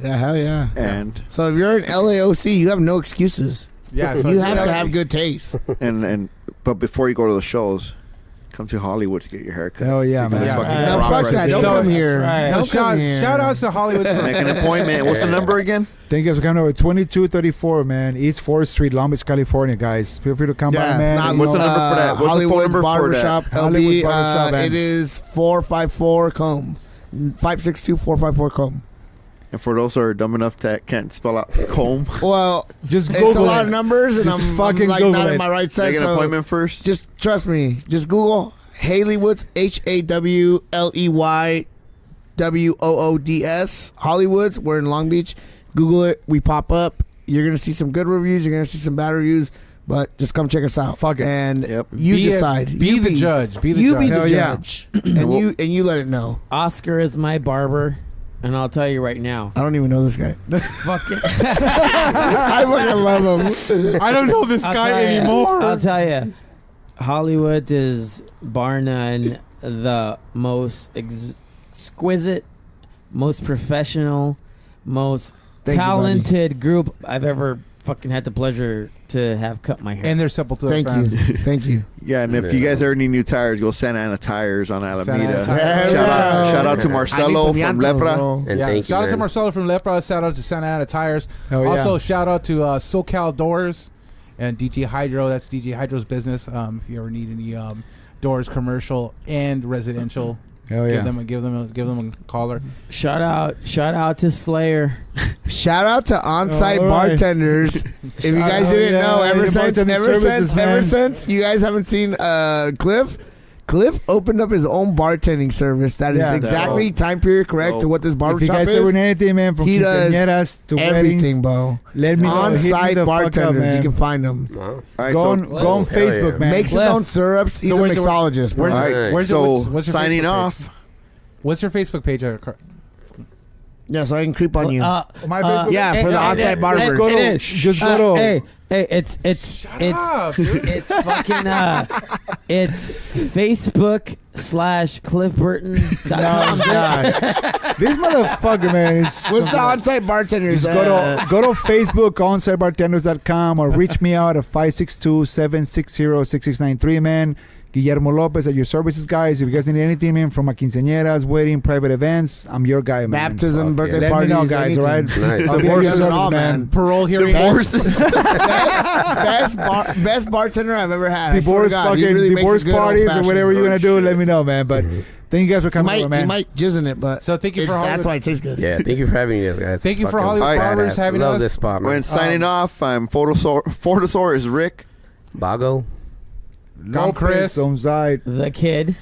Yeah, hell yeah. And So if you're in LAOC, you have no excuses. Yeah, so You have to have good taste. but before you go to the shows, come to Hollywood to get your haircut. Hell yeah, So you can man. Yeah. fucking No, rock fuck right that. there. Don't come here. right. So Don't come here. shout outs to Hollywood. Make an appointment. What's the number again? Thank you guys for coming over. 2234, man. East 4th Street, Long Beach, California, guys. Feel free to come by, man. not What's the long. number for that? What's the phone Hollywood's number for Barbershop. that? Hollywood's Barbershop, man. It is 454-COMB. 562-454-COMB. And for those who are dumb enough that can't spell out comb, Well, Just it's Google a lot it. of numbers, and Just I'm fucking like Google not it. in my right make sense. an So appointment first. just trust me. Just Google Hawleywood's HAWLEYWOODS Hollywoods. We're in Long Beach. Google it. We pop up. You're gonna see some good reviews. You're gonna see some bad reviews. But just come check us out. Fuck it. And Yep. you Be decide. Be You the judge. Be the you judge. be the Hell yeah. judge, and you let it know. Oscar is my barber, and I'll tell you right now. I don't even know this guy. Fucking. I fucking love him. I don't know this I'll guy tell ya. anymore. I'll tell you, Hollywood is bar none the most exquisite, most professional, most Thank you, buddy. talented group I've ever fucking had the pleasure to have cut my hair. And their Sepultura Thank fans. you. Thank you. Yeah, and if you guys ever need new tires, go Santa Ana Tires on Ana Alameda. Tires. Shout out to I Marcelo need some from llantas, Lepra. bro. And Yeah, thank you, shout out to man. Marcelo from Lepra. Shout out to Santa Ana Tires. Oh, yeah. Also, shout out to SoCal Doors and DJ Hydro. That's DJ Hydro's business. If you ever need any doors, commercial and residential, Hell yeah. give them a caller. Shout out to Slayer. Shout out to on-site All right. bartenders. If you guys out. didn't Yeah, know, the bartending services, ever man. since you guys haven't seen Cliff opened up his own bartending service that is Yeah. exactly time period correct to what this If you barbershop guys is. ever need anything, man, from He does quinceañeras to Everything, weddings, bro. let me know. Hit me On-site the fuck up, bartenders, man. you can find them. Wow. All right, Go so, on Hell Facebook, yeah. man. Makes his Cliff. own syrups. He's So a where's the- mixologist, bro. where's all the- right, where's so your signing Facebook page? off. What's your Facebook page? Yeah, my Facebook- Yeah, for the on-site barbers. Just go to- just go to- Hey, it's up, dude. it's fucking it's Facebook/CliffBurton.com. This motherfucker, man. Is What's the on-site bartenders? Just go to Facebook, onsitebartenders.com, or reach me out at 562-760-6693, man. Guillermo Lopez at your services, guys. If you guys need anything, man, from a quinceañeras, wedding, private events, I'm your guy, man. Baptism, Fuck birthday Let me parties, know, guys, all right? Nice. I'll be at your Divorces and service, all, man. Parole hearing. Best bartender I've ever had. I swear to Divorce God, he fucking really makes a divorce good parties or old-fashioned. whatever you're gonna do, let me know, man. But thank you guys for He coming over, might, man. he might jizz in it, but So thank you for that's Hollywood. why it tastes good. Yeah, thank you for having us, guys. Thank you for Fucking Hollywood Barbers badass. having Love us. this spot, man. When signing off, I'm Photosaurus Rick. Bago. I'm Chris. On site. The kid.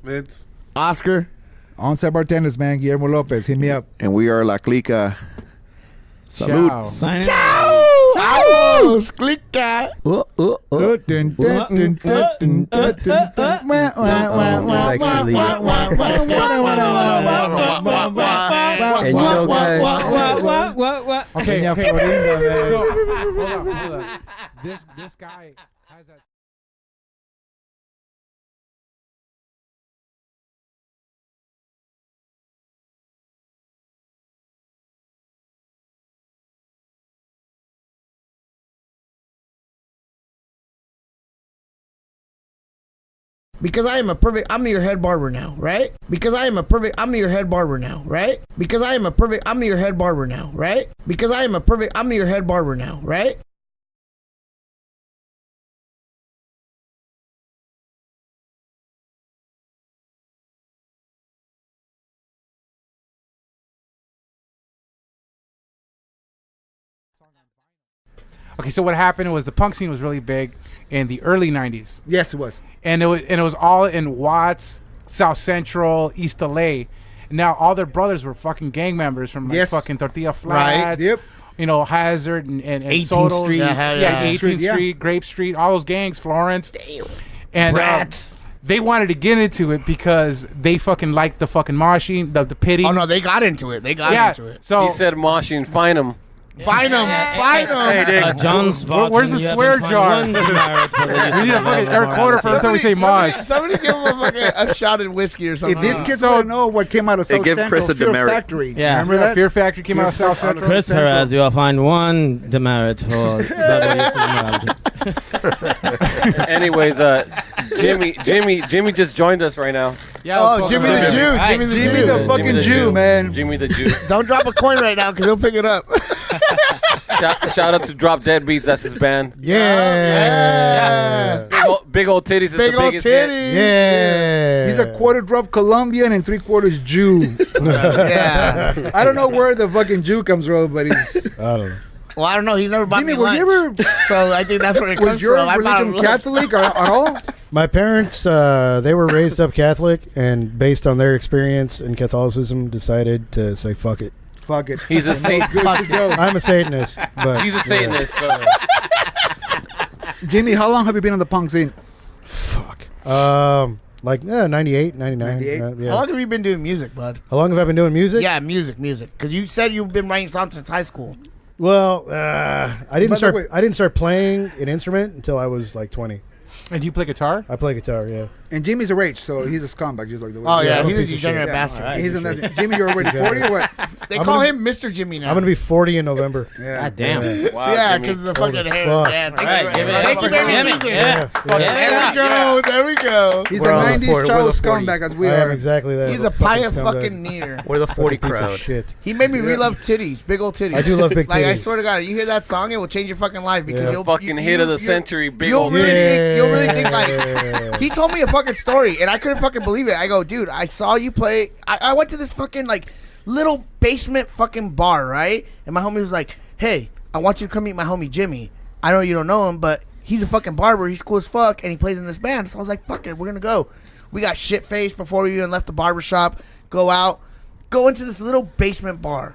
Vince. Oscar. On-site bartenders, man. Guillermo Lopez. Hit me up. And we are La Clika. Salud. Ciao. Signing. Ciao! Vamos, Clika. And you know, guys, Okay. Yeah, Okay. Florinda, man. So hold on. This guy has that. Because I am a perfect, I'm your head barber now, right? Because I am a perfect, I'm your head barber now, right? Because I am a perfect, I'm your head barber now, right? Because I am a perfect, I'm your head barber now, right? Okay, so what happened was the punk scene was really big in the early '90s, Yes, it was. and it was all in Watts, South Central, East LA. Now all their brothers were fucking gang members from like Yes. fucking Tortilla Flats, Yep. you know, Hazard and 18th Soto, Street. Yeah, 18th Street, Street, yeah. Grape Street, all those gangs, Florence. Damn. And Rats. they wanted to get into it because they fucking liked the fucking moshing, the pity. Oh no, they got into it. They got yeah. into it. So He said moshing, find him. Find them, find them. John Spot. where's the swear jar? We need a fucking every quarter for every time we say mosh. Somebody give him a shot at whiskey or something. If these kids So- don't know what came out of South give Central, Chris a Fear demerit. Factory. Yeah. Remember that? Fear Factory came out of South Fear Central. Chris Central. Perez, you will find one demerit for Anyways, Jimmy just joined us right now. Yeah, Oh, Jimmy the Jew. Right. Jimmy the Jimmy Jew. the fucking Jew, man. Jimmy the Jew. Don't drop a coin right now because he'll pick it up. Shout out to Drop Dead Beats. That's his band. Yeah. Big old titties is Big the old biggest hit. titties. Yeah. He's a quarter drop Colombian and 3/4 Jew. Yeah. I don't know where the fucking Jew comes from, but he's. I don't know. Well, I don't know. He's never bought Jimmy, me were lunch. you ever? So I think that's where it Was comes your from. I bought him religion lunch. Catholic at all? My parents, they were raised up Catholic, and based on their experience in Catholicism, decided to say fuck it. Fuck it. He's a saint. Good to go. I'm a Satanist, but He's a Satanist. Jimmy, how long have you been on the punk scene? fuck. Like 98, 99. 98? Yeah. How long have you been doing music, bud? How long have I been doing music? Yeah, music. Because you said you've been writing songs since high school. Well, I By didn't the start. way- I didn't start playing an instrument until I was like 20. And do you play guitar? I play guitar. Yeah. And Jimmy's a rage, so he's a scumbag, just like the way. Oh, yeah. I'm a He's a piece of degenerate shit. bastard. He's a Jimmy, you're already 40 or what? They I'm call gonna- him Mr. Jimmy now. I'm gonna be 40 in November. Yeah. God damn. Wow, yeah, Jimmy. because the Old fucking as hair. fuck. Yeah, All right, give it up Thank for you very Jimmy. much. Yeah. There we go. There we go. He's We're a all the 90s 40 we're child the 40. scumbag as we I am are. exactly that. He's I'm a pie of scumbag. fucking near. We're the 40 Fucking piece of crowd. shit. He made me re-love titties, big old titties. I do love big Like I titties. swear to God, you hear that song, it will change your fucking life because Yeah. you'll Fucking hit of the century, big you'll old really titties. you'll really think like he told me a fucking story and I couldn't fucking believe it. I go, dude, I saw you play. I went to this fucking like little basement fucking bar, right? And my homie was like, hey, I want you to come meet my homie Jimmy. I know you don't know him, but he's a fucking barber. He's cool as fuck, and he plays in this band. So I was like, fuck it, we're gonna go. We got shit faced before we even left the barber shop. Go out, go into this little basement bar.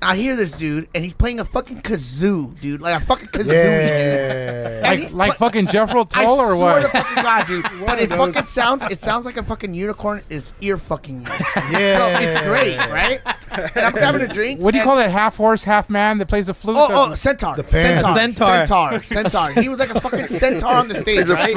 I hear this dude, and he's playing a fucking kazoo, dude. Like a fucking kazoo. Yeah. And he's Like pla- fucking Jeffro I Tull or swear what? to fucking God, dude. But it of those. fucking sounds like a fucking unicorn is ear fucking you. Yeah. So it's great, right? And I'm having a drink. What do you and- call that half horse, half man that plays the flute? Oh, centaur. pants. Centaur. He was like a fucking centaur on the stage, right?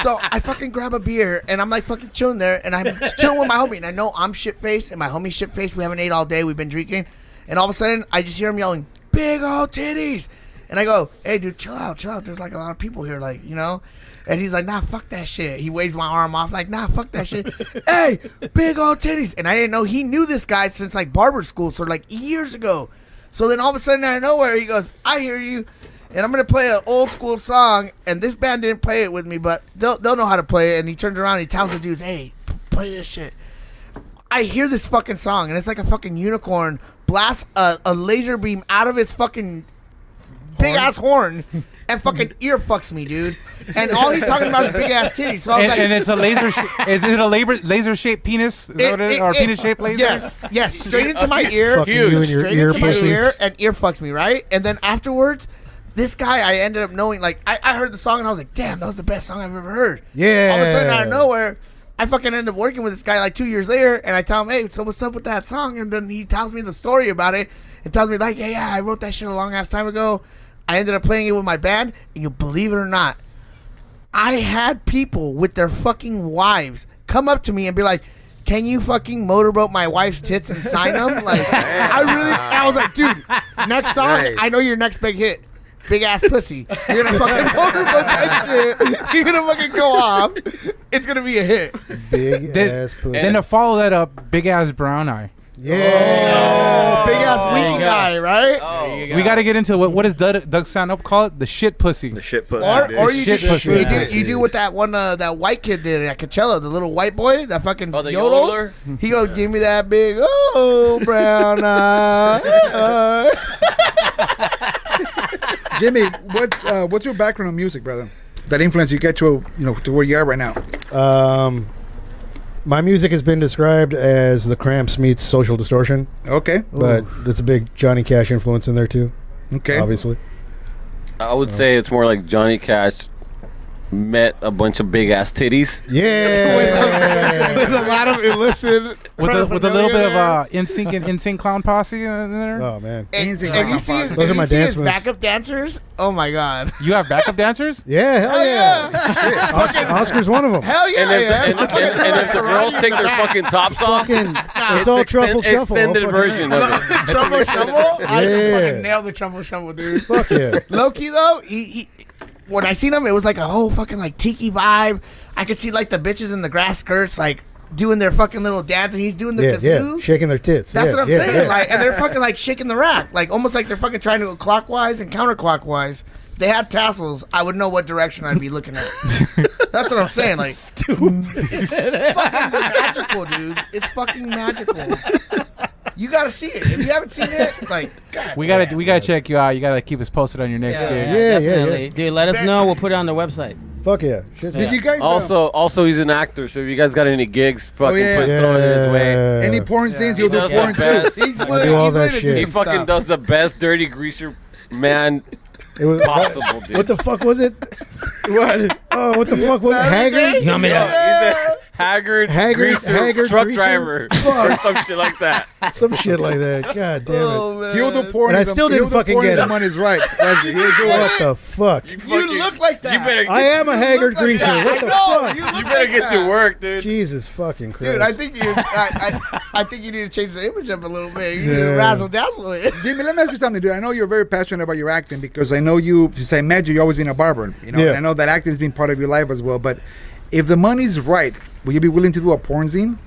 So I fucking grab a beer and I'm like fucking chilling there and I'm chilling with my homie and I know I'm shit faced and my homie's shit faced. We haven't ate all day. We've been drinking. And all of a sudden I just hear him yelling, big old titties. And I go, hey dude, chill out. There's like a lot of people here, like, you know? And he's like, nah, fuck that shit. He waves my arm off like, nah, fuck that shit. Hey, big old titties. And I didn't know he knew this guy since like barber school. So like years ago. So then all of a sudden out of nowhere, he goes, I hear you. And I'm going to play an old school song. And this band didn't play it with me, but they'll know how to play it. And he turns around and he tells the dudes, hey, play this shit. I hear this fucking song. And it's like a fucking unicorn blasts a laser beam out of his fucking big ass horn and fucking ear fucks me, dude. and all he's talking about is big ass titties. So I was like, and it's a laser. Is it a laser shaped penis? Is that what it is? Or penis shaped laser? Yes, straight into my ear, Fucking you and your straight ear into my pussy. ear, and ear fucks me right. And then afterwards, this guy I ended up knowing. Like I heard the song and I was like, damn, that was the best song I've ever heard. Yeah. All of a sudden, out of nowhere, I fucking end up working with this guy like 2 years later, and I tell him, hey, so what's up with that song? And then he tells me the story about it. It tells me like, hey, yeah, I wrote that shit a long ass time ago. I ended up playing it with my band, and you believe it or not, I had people with their fucking wives come up to me and be like, can you fucking motorboat my wife's tits and sign them? Like, I was like, dude, next song, Nice. I know your next big hit. Big ass pussy. You're gonna fucking motorboat that shit. You're gonna fucking go off. It's gonna be a hit. Big Then, ass pussy. then to follow that up, big ass brown eye. Yeah. Big ass winky guy, right? We got to get into what does Doug Stanhope call it? The shit pussy. The shit pussy. Or you Shit do, pussy. you do what that one that white kid did at Coachella, the little white boy, that fucking Oh, the yodels. yodeler? He goes, give me that big brown eye. Jimmy, what's your background in music, brother? That influence you get to to where you are right now. My music has been described as the Cramps meets Social Distortion, Okay. but there's a big Johnny Cash influence in there too. Okay. Obviously. I would say it's more like Johnny Cash met a bunch of big ass titties. Yeah. There's a lot of illicit With a little bit of NSYNC and NSYNC Clown Posse in there. Oh man. And Easy, and you like see his, Those are my dance moves. backup dancers. Oh my god. You have backup dancers? Yeah, hell yeah. Oscar's one of them. Hell yeah. And if, yeah. and if the girls take their fucking tops off, Fucking, it's all truffle shuffle. extended All version of it. Trumbo Shumble? I Yeah. fucking nailed the Trumbo Shumble, dude. Fuck yeah. Low-key, though, he when I seen him, it was like a whole fucking, like, tiki vibe. I could see, like, the bitches in the grass skirts, like, doing their fucking little dance, and he's doing the Yeah, kazoo. yeah. Shaking their tits. That's Yeah, what I'm yeah, saying. yeah. Like, and they're fucking, like, shaking the rack. Like, almost like they're fucking trying to go clockwise and counterclockwise. If they had tassels, I would know what direction I'd be looking at. That's what I'm saying. Like, it's fucking magical, dude. It's fucking magical. You gotta see it. If you haven't seen it, like, God. We gotta check you out. You gotta keep us posted on your next gig. Yeah, definitely. yeah. Dude, let us know. We'll put it on the website. Fuck yeah. Shit. Did you guys Also, he's an actor. So if you guys got any gigs, fucking yeah. put throw it his way. any porn scenes? He He'll do does porn the best. too. He's I do all that shit. He fucking does the best dirty greaser man It was, possible, dude. what the fuck was it? What? Oh, what the fuck was it? Haggard? You want me He's to? a haggard Haggard truck greaser? driver or some shit like that. Some shit like that. God damn it. Oh, man. He'll do porn. And I if the- still didn't he'll do fucking porn if get the it. money's right. That's it. He'll do it. What the fuck? You look like that. You better. I am a haggard like greaser. that. What I the know, fuck? you look You better like get that. to work, dude. Jesus fucking Christ. Dude, I think I think you need to change the image up a little bit. You need to Yeah. razzle dazzle it. Jimmy, let me ask you something, dude. I know you're very passionate about your acting because I know you, since I met you, you've always been a barber. You know, Yeah. and I know that acting has been part of your life as well. But if the money's right, will you be willing to do a porn scene?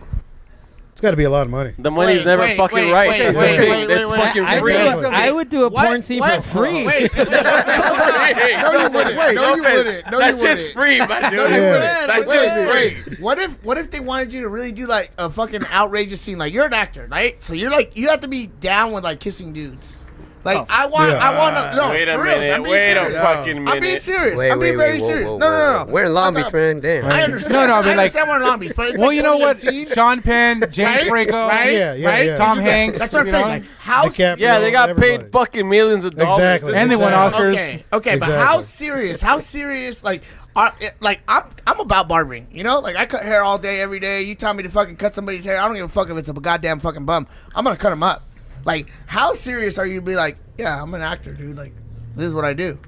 It's got to be a lot of money. The money's never fucking right. That's the thing. That's fucking free. I would do a porn scene for free. Wait. No, you wouldn't. No, you wouldn't. No, That you shit's wouldn't. free, my dude. Yeah. That shit's free. What if they wanted you to really do like a fucking outrageous scene? Like you're an actor, right? So you're like you have to be down with like kissing dudes. Like I want to. No, Wait a for real, minute. I'm being Wait a serious. fucking minute. I'm being serious. Wait, I'm being wait, very whoa, serious. whoa, No. We're in Long Beach, man. Damn. I understand. No, I mean, like- understand we're in Long Beach, but it's Well, like you know what? 2018, Sean Penn, James right? Franco, Right? Yeah, right? yeah. Tom Hanks. That's what I'm you saying. know? Like, how DiCaprio, Yeah, they got everybody. paid fucking millions of dollars. Exactly. And they won Oscars. Okay, but Exactly. how serious? How serious? Like, I'm about barbering. You know, like I cut hair all day, every day. You tell me to fucking cut somebody's hair, I don't give a fuck if it's a goddamn fucking bum. I'm gonna cut them up. Like, how serious are you to be like, yeah, I'm an actor, dude. Like, this is what I do.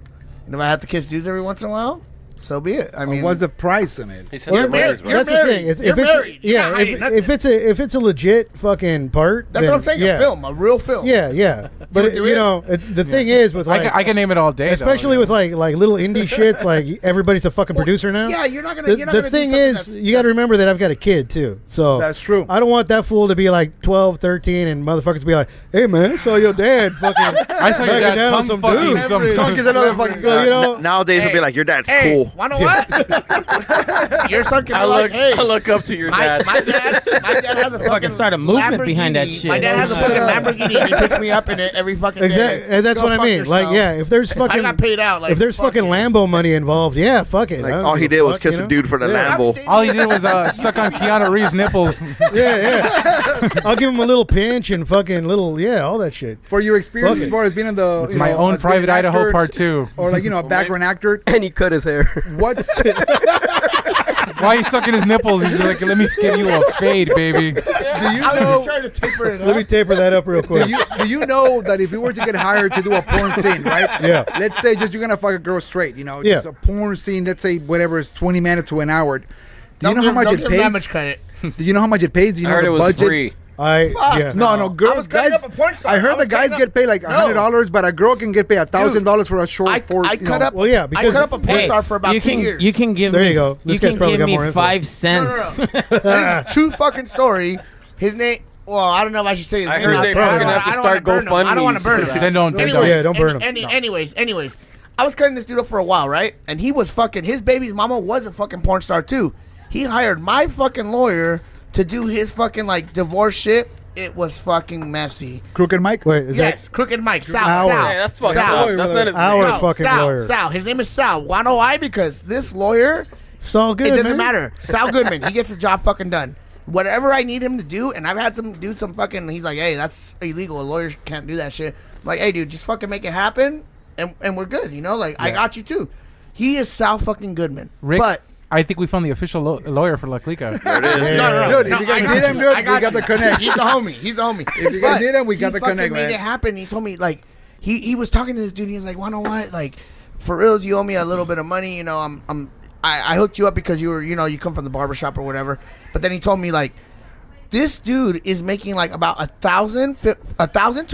And if I have to kiss dudes every once in a while, so be it. I mean, What's the price on it? He said You're the money's married. right. That's the married. thing. If You're it's married. You're yeah, not hiding nothing. if it's a legit fucking part, that's then, what I'm saying. Yeah, A film, a real film. Yeah. But do you it? know, the thing is with like, I can name it all day. especially though, with like little indie shits, like everybody's a fucking producer now. Yeah, you're not gonna. The thing is, you got to remember that I've got a kid too. So That's true. I don't want that fool to be like 12, 13 and motherfuckers be like, hey man, I saw your dad fucking. I saw your backing dad down on tongue some fucking dude. some. So you know, Nowadays, it'll be like, your dad's cool. Want to what? Your son can I be like, look, hey. I look up to your dad. My dad has a fucking start a movement behind that Lamborghini. shit. My dad has a fucking Lamborghini and he picks me up in it every fucking day. Exactly, and that's Go what I fuck mean. Like, yourself. yeah, if there's I fucking, got paid out. Like, if there's fuck fucking it. Lambo money involved, yeah, fuck it. Like I don't all he give a did was fuck, kiss you a know? dude for the Yeah. Lambo. All he did was suck on Keanu Reeves' nipples. Yeah. I'll give him a little pinch and fucking little, all that shit. For your experience Fuck as it. far as being in the, It's my own Private Idaho Part 2. or like a background actor. And he cut his hair. What's Why are you sucking his nipples? He's like, let me give you a fade, baby. do you I was know? just trying to taper it up. Let me taper that up real quick. Do you know that if you were to get hired to do a porn scene, right? Yeah. Let's say just you're gonna fuck a girl straight, just a porn scene. Let's say whatever is 20 minutes to an hour. Do you know how much don't it give him that much pays? credit. Do you know how much it pays? Do you I know heard the it was budget? free. No, girls, cutting guys. up a porn star. I heard I was the guys cutting get paid like $100, but a girl can get paid $1,000 for a short. I cut up. Well, yeah, I because cut up a porn star for about you 2 can, years. You can give There me. you go. This You guy's can probably give got me more info. 5 cents. This is true fucking story. His name. Well, I don't know if I should say his I name. heard out they there. fucking have to I don't start wanna burn him. I don't want GoFundMes to burn for him. that. Then don't Yeah, don't burn him. Anyways, I was cutting this dude up for a while, right? And he was fucking. His baby's mama was a fucking porn star too. He hired my fucking lawyer to do his fucking like divorce shit. It was fucking messy. Crooked Mike. Wait, is Yes, Crooked Mike. Sal. Howard. Sal. Hey, that's fucking Sal. up. That's not his Howard name. fucking Sal. lawyer. Sal. His name is Sal. Wanna know why? Because this lawyer, that Saul Good? it doesn't man? matter. Sal Goodman, he gets the job fucking done. Whatever I need him to do, and I've had some do some fucking. He's like, hey, that's illegal. A lawyer can't do that shit. I'm like, hey, dude, just fucking make it happen, and we're good. Like, I got you too. He is Sal fucking Goodman. Rick, But I think we found the official lawyer for La Clika. There it is. no, Dude, if you I guys got need him, you. dude, I we got the you. connect. He's a homie. He's a homie. If you guys But need him, we got the he fucking connect, made man. it happen. He told me like he was talking to this dude. He was like, "Wanna know what? Like, for reals, you owe me a little bit of money. I hooked you up because you were you come from the barbershop or whatever." But then he told me like, this dude is making like about 1,000 to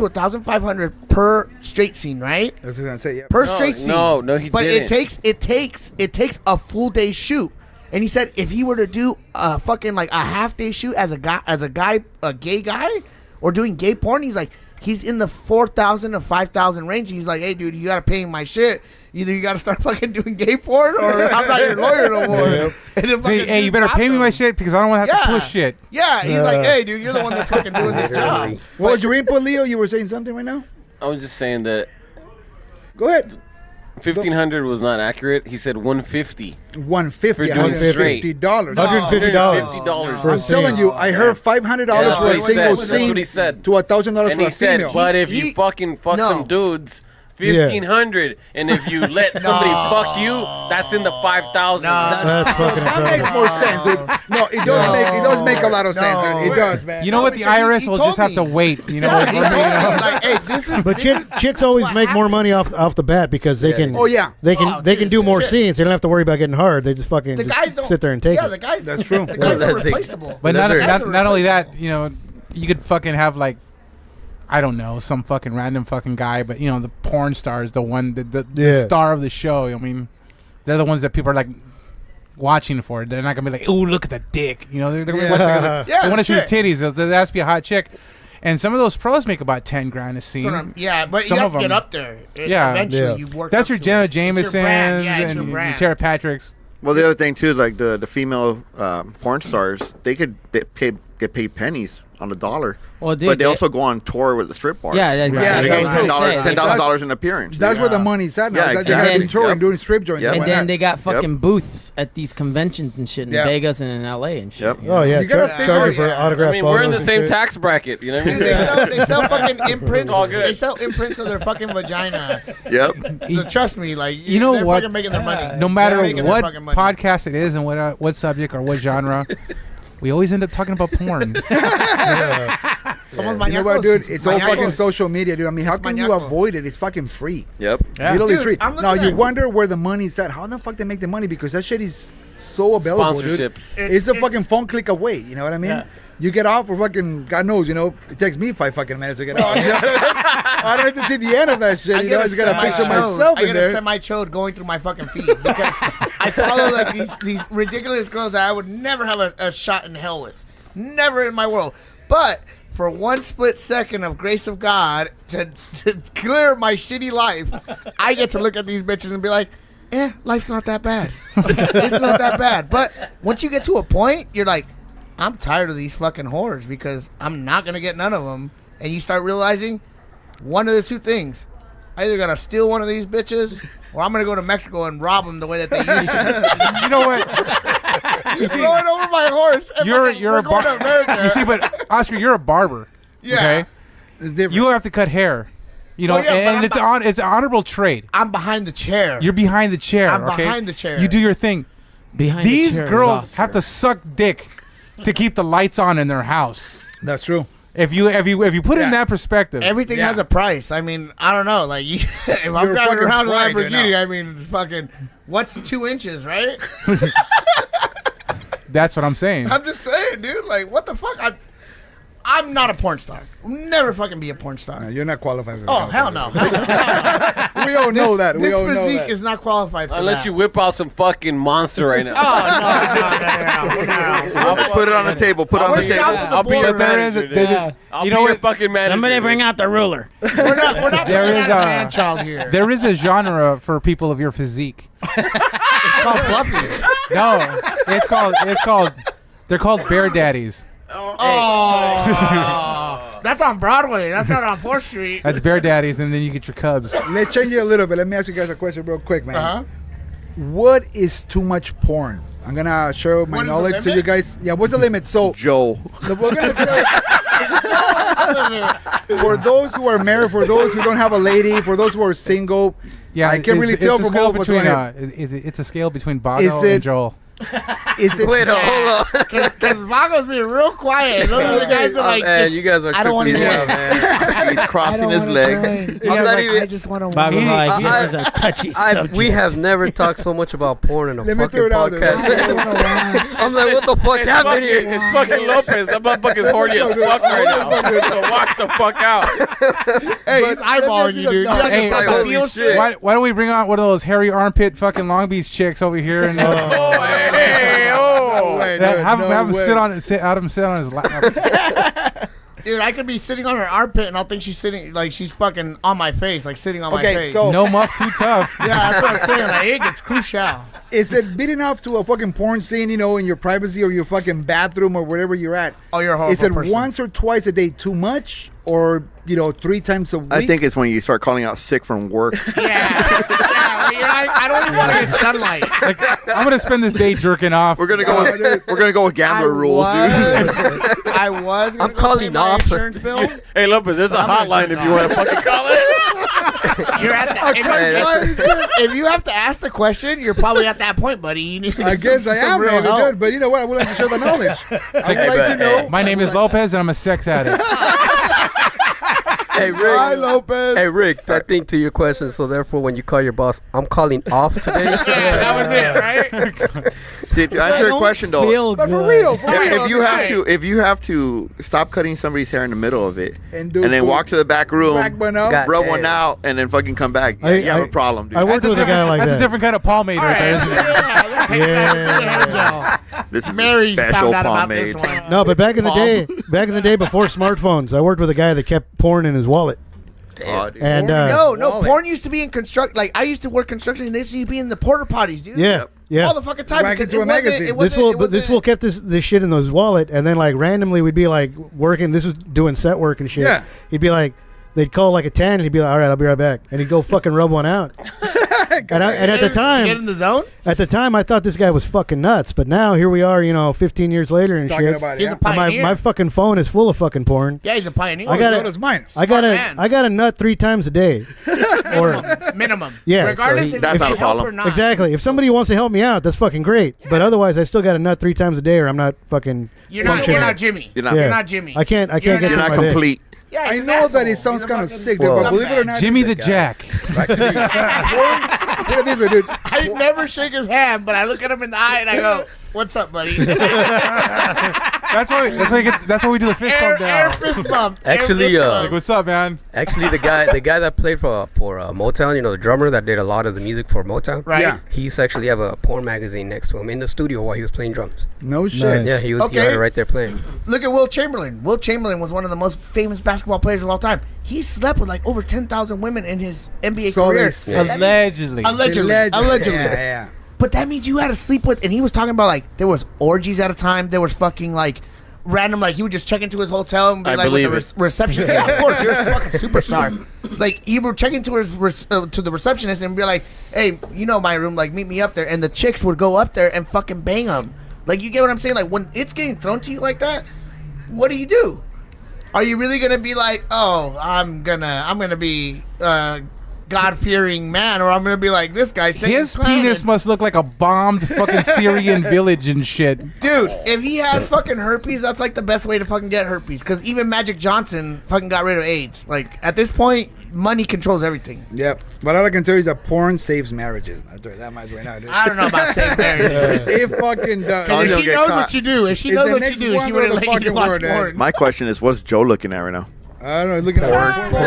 1,500 per straight scene, right? That's what I was gonna say. Yeah. Per No, straight scene. no, he but didn't. it takes a full day shoot. And he said if he were to do a fucking like a half day shoot as a gay guy, or doing gay porn, he's like he's in the 4,000 to 5,000 range. He's like, hey dude, you gotta pay me my shit. Either you gotta start fucking doing gay porn, or I'm not your lawyer no more. Yep. And then Say, fucking hey, you dude better dropped pay me him. my shit because I don't want to have to push shit. Yeah, he's like, hey dude, you're the one that's fucking doing this job. What was your input, Leo? You were saying something right now. I was just saying that Go ahead. 1,500 was not accurate. He said 150. $150. For doing straight. $150. $150 $150. for a I'm telling scene. you, I heard $500 that's for what a he single said. That's scene what he said. to $1,000 And for he a said, female. but if He- you fucking fuck no. some dudes, 1,500, and if you let somebody fuck you, that's in the 5,000. That's fucking that incredible. makes more sense, dude. No, it does make a lot of sense, dude. It does, man. You know what? The IRS will told just have me. to wait. You know, Yeah, he told me, like, hey, this is. But this is chicks always what make more happened. money off the bat because they can. Oh, yeah. They can Oh, they dude, can do more shit. scenes. They don't have to worry about getting hard. They just fucking The guys don't sit there and take yeah, it. the guys. That's true. The guys are That's it. replaceable. But That's right. not only that, you could fucking have like, I don't know, some fucking random fucking guy, but the porn star is the one, the Yeah. star of the show. I mean, they're the ones that people are like watching for. They're not gonna be like, oh, look at the dick. They're gonna be watching. Yeah, They want to see the chick. titties. There has to be a hot chick. And some of those pros make about 10 grand a scene. Yeah, but Some you of have to get them. up there. Yeah. Eventually, Yeah. you work. That's up your to Jenna it. It's your Jamesons brand. Yeah, it's and your brand. Tara Patrick's. Well, the other thing too, like the female porn stars, they could get paid pennies on the dollar. Well, dude, but they also go on tour with the strip bars. Yeah, they yeah, get that's what I'm saying. $10,000 an appearance. That's where the money's at now. Yeah, That's you gotta exactly. be touring, Yep. doing strip joints. Yep. And Why then not? they got fucking booths at these conventions and shit in Yep. Vegas and in LA and shit. Yep. Oh yeah, You gotta figure charging it for out. autograph I mean, we're in the photos same and shit. tax bracket. You know what I Dude, mean? they sell fucking imprints. It's all good. They sell imprints of their fucking vagina. Yep. So trust me, like You know they're what? fucking making their money. No matter They're making their what fucking money. podcast it is and what subject or what genre, we always end up talking about porn. Someone's You know what, dude? It's all Maniacos. fucking social media, dude. I mean, how It's can you maniacal. avoid it? It's fucking free. Yep. Literally Dude, free. I'm looking Now, you at- wonder where the money's at. How the fuck they make the money? Because that shit is so available, dude. Sponsorships. It's a fucking phone click away. You know what I mean? Yeah. You get off for fucking, God knows, it takes me 5 fucking minutes to get off. I don't have to see the end of that shit. I just got to picture myself I in get a there. semi-chode going through my fucking feed because I follow like these ridiculous girls that I would never have a shot in hell with. Never in my world. But for one split second of grace of God to clear my shitty life, I get to look at these bitches and be like, life's not that bad. It's not that bad. But once you get to a point, you're like, I'm tired of these fucking whores because I'm not going to get none of them. And you start realizing, one of the two things. I either gotta steal one of these bitches, or I'm gonna go to Mexico and rob them the way that they used to. You know what? You see, throwing over my horse. And You're a going to barber. America. You see, but Oscar, you're a barber. Yeah. Okay? It's different. You have to cut hair. You know, Oh, yeah, but and it's an honorable trade. I'm behind the chair. You're behind the chair. I'm okay? behind the chair. You do your thing. Behind the These chair with girls Oscar. have to suck dick to keep the lights on in their house. That's true. If you put it in Yeah. that perspective, Everything Yeah. has a price. I mean, I don't know. Like, if I'm You're driving fucking around a pride, you Lamborghini, know. I mean, fucking, what's 2 inches, right? that's what I'm saying. I'm just saying, dude. Like, what the fuck? I'm not a porn star. I'll never fucking be a porn star. You're not qualified for Oh, that. hell no. We all know that. We This all know physique that. is not qualified for Unless that. you whip out some fucking monster right now. no. Put it on the table. Put it on the We're south table. of the I'll be your border. There is manager. a- there- dude. I'll you be know your what? fucking manager. Somebody bring out the ruler. We're not There bringing is out a- man-child here. There is a genre for people of your physique. It's called fluffy. No, they're called bear daddies. Oh. That's on Broadway. That's not on 4th Street. That's bear daddies, and then you get your cubs. Let's change it a little bit. Let me ask you guys a question real quick, man. Uh-huh. What is too much porn? I'm gonna share my What is the knowledge to limit? you guys. Yeah, what's the limit? So Joe. we're gonna say for those who are married, for those who don't have a lady, for those who are single. Yeah, I can't really it's tell a from scale all what's between going it's a scale between Is Bago it- and Joel. Is it? Wait, hold on. Because Vago's being real quiet. Those are the guys that like, Man, just, you guys are I don't wanna tripping me do out, it. man. He's crossing his legs. I'm not even. I just want to Bago like, I- this is a touchy subject. We have never talked so much about porn in a Let me fucking throw it out there. podcast. I'm like, what the fuck happened here? It's fucking Lopez. That motherfucker's horny as fuck right now. So watch the fuck out. Hey, he's eyeballing you, dude. Hey, Like, holy shit. Why don't we bring out one of those hairy armpit fucking Long Beach chicks over here and Oh, hey, oh. have him sit on his lap. Dude, I could be sitting on her armpit and I'll think she's sitting, like, she's fucking on my face, like, sitting on my Okay, face. so No muff too tough. yeah, that's what I'm saying. Like, it gets crucial. is it big enough to a fucking porn scene? You know, in your privacy or your fucking bathroom or wherever you're at. Oh, you're a horrible Is it person. once or twice a day too much, or 3 times a week? I think it's when you start calling out sick from work. Yeah. Well, you're like, I don't even want to get sunlight. Like, I'm gonna spend this day jerking off. We're gonna go with gambler rules, dude. I was gonna I'm go calling pay my off. insurance bill. Hey, Lopez, there's a I'm gonna hotline turn if you want to fucking call it. You're at the, if you have to ask the question, you're probably at that point, buddy. You need to I get guess some I am, real maybe, help. dude. But you know what? I would like to share the knowledge. I would like to know. My name is Lopez, and I'm a sex addict. Hey, Rick. Hi, Lopez. Hey, Rick, I think to your question, so therefore when you call your boss, I'm calling off today. Yeah, that was it, right? See, to answer your question though, Feel But for good. real, for real. if you have to stop cutting somebody's hair in the middle of it And and, do then cool. walk to the back room, Back one up. God rub damn. one out, and then fucking come back, I- you have I- a problem, dude. I worked with a guy like That's that. a different kind of pomade right there, isn't it? Yeah, let's take that. This is Mary a special found out about this pomade. one. No, but back in the Paul. day before smartphones, I worked with a guy that kept porn in his wallet. Oh, dude. And No, Wallet. porn used to be in construct. Like, I used to work construction, and they used to be in the porta potties, dude. yeah, yeah. All the fucking time. Back because into a magazine. This fool kept this shit in his wallet, and then like randomly we'd be like working. This was doing set work and shit. Yeah. He'd be like, they'd call like a 10, and he'd be like, all right, I'll be right back, and he'd go fucking rub one out. and at the to get in time, the zone. I thought this guy was fucking nuts. But now here we are, 15 years later and Talking shit. about it. He's Yeah. a And pioneer. my fucking phone is full of fucking porn. Yeah, he's a pioneer. I got So it. does mine. I got man. a nut 3 times a day. Or minimum. Yeah, Regardless so if that's you not a help problem. or not. exactly. If somebody wants to help me out, that's fucking great. But otherwise, I still got a nut 3 times a day, or I'm not fucking. You're not functioning. Jimmy. You're not- Yeah. You're not Jimmy. I can't You're get an You're through not my day. complete. Yeah, I he's an know that it asshole. sounds He's a kind of fucking sick, Well, but believe it or not, Jimmy the Jack. put it this way, dude. I never shake his hand, but I look at him in the eye and I go, "What's up, buddy?" That's why we do the fist air bump down. fist bump. Actually, Air fist Like, bump. what's up, man? Actually, the guy that played for Motown, the drummer that did a lot of the music for Motown. Right. Yeah. He used to actually have a porn magazine next to him in the studio while he was playing drums. No shit. Nice. Yeah, he had Okay. it right there playing. Look at Will Chamberlain. Will Chamberlain was one of the most famous basketball players of all time. He slept with like over 10,000 women in his NBA So career. they say. That means- Allegedly. Allegedly. Yeah, yeah. But that means you had to sleep with, and he was talking about like there was orgies at a time. There was fucking like random, like he would just check into his hotel and be I like with the believe it. reception. Yeah, of course, you're a fucking superstar. Like he would check into his to the receptionist and be like, "Hey, you know my room, like meet me up there." And the chicks would go up there and fucking bang him. Like, you get what I'm saying? Like, when it's getting thrown to you like that, what do? Are you really gonna be like, "Oh, I'm gonna be God-fearing man," or I'm gonna be like, "This guy"? His penis must look like a bombed fucking Syrian village and shit. Dude, if he has fucking herpes, that's like the best way to fucking get herpes. Because even Magic Johnson fucking got rid of AIDS. Like, at this point, money controls everything. Yep. But all I can tell you is that porn saves marriages. I'll tell you that much right now, dude. I don't know about saving marriages. It fucking does. If she knows what you do, she would have let you watch porn. My question is, what's Joe looking at right now? I don't know. Looking at porn.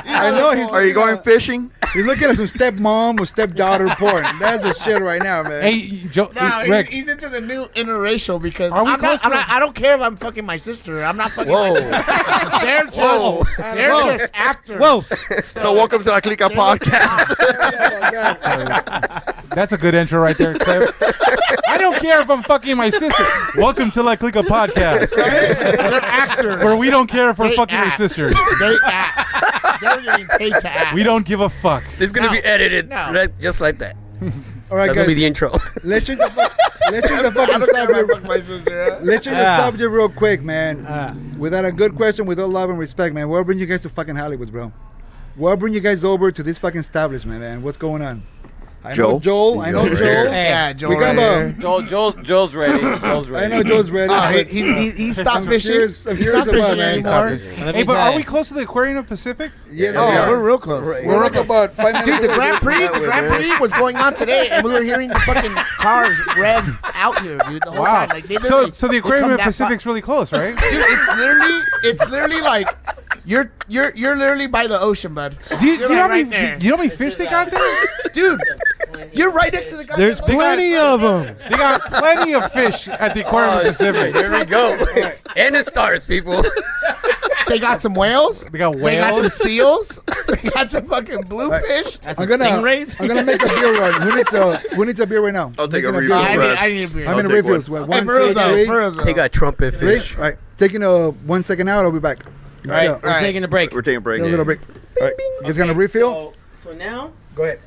I know he's. Are you going fishing? He's looking at some stepmom or stepdaughter porn. That's the shit right now, man. Hey, Joe, No, Rick, he's into the new interracial because Are we I'm close not, to- I don't care if I'm fucking my sister. I'm not fucking my sister. They're just actors. Whoa. So welcome to the Clika podcast. that's a good intro right there, Cliff. I don't care if I'm fucking my sister. Welcome to La Clica podcast, They're actors. where we don't care if we're They fucking act. your sisters. They act. They're getting paid to act. We don't give a fuck. It's gonna No. be edited No. right, just like that. All right, That's guys. gonna be the intro. Let's change the fucking subject. my sister. Let's change the subject real quick, man. Without a good question, with all love and respect, man. What bring you guys to fucking Hollywood, bro? What bring you guys over to this fucking establishment, man? What's going on? I know Joel. I know Joel. Yeah, Joel. We got right here. Joel's ready. Joel's ready. I know Joel's ready. Oh, but he stopped fishing. I'm He's curious not fishing about, man. anymore. Hey, but are we close to the Aquarium of Pacific? Yeah, Oh, yeah. we're real close. We're like about 5 minutes. Dude, the away, Grand Prix was going on today, and we were hearing the fucking cars rev out here, dude, the whole Wow. time. Like, they So literally- the they Aquarium come of that Pacific's really close, right? Dude, it's literally like you're literally by the ocean, bud. Do you You're know how right many there. do you know how many fish they got there? Dude, you're right next to the guy. There's plenty of them. They got plenty of fish at the Aquarium of Pacific. Here we go. And it starts, people. They got some whales. They got They got some whales. seals. They got some fucking bluefish. That's I'm some gonna stingrays. make a beer run. Who needs a beer right now? I'll take a Making refill, beer. Brad. I need a beer. How many I'll take refills? one. One, Hey, two, three. Burrows. They got trumpet Three. fish. All right. Taking a 1 second out. I'll be back. All right, Yeah. we're taking a break. We're taking a break. A little break. All right. You guys gonna refill? So now Go ahead.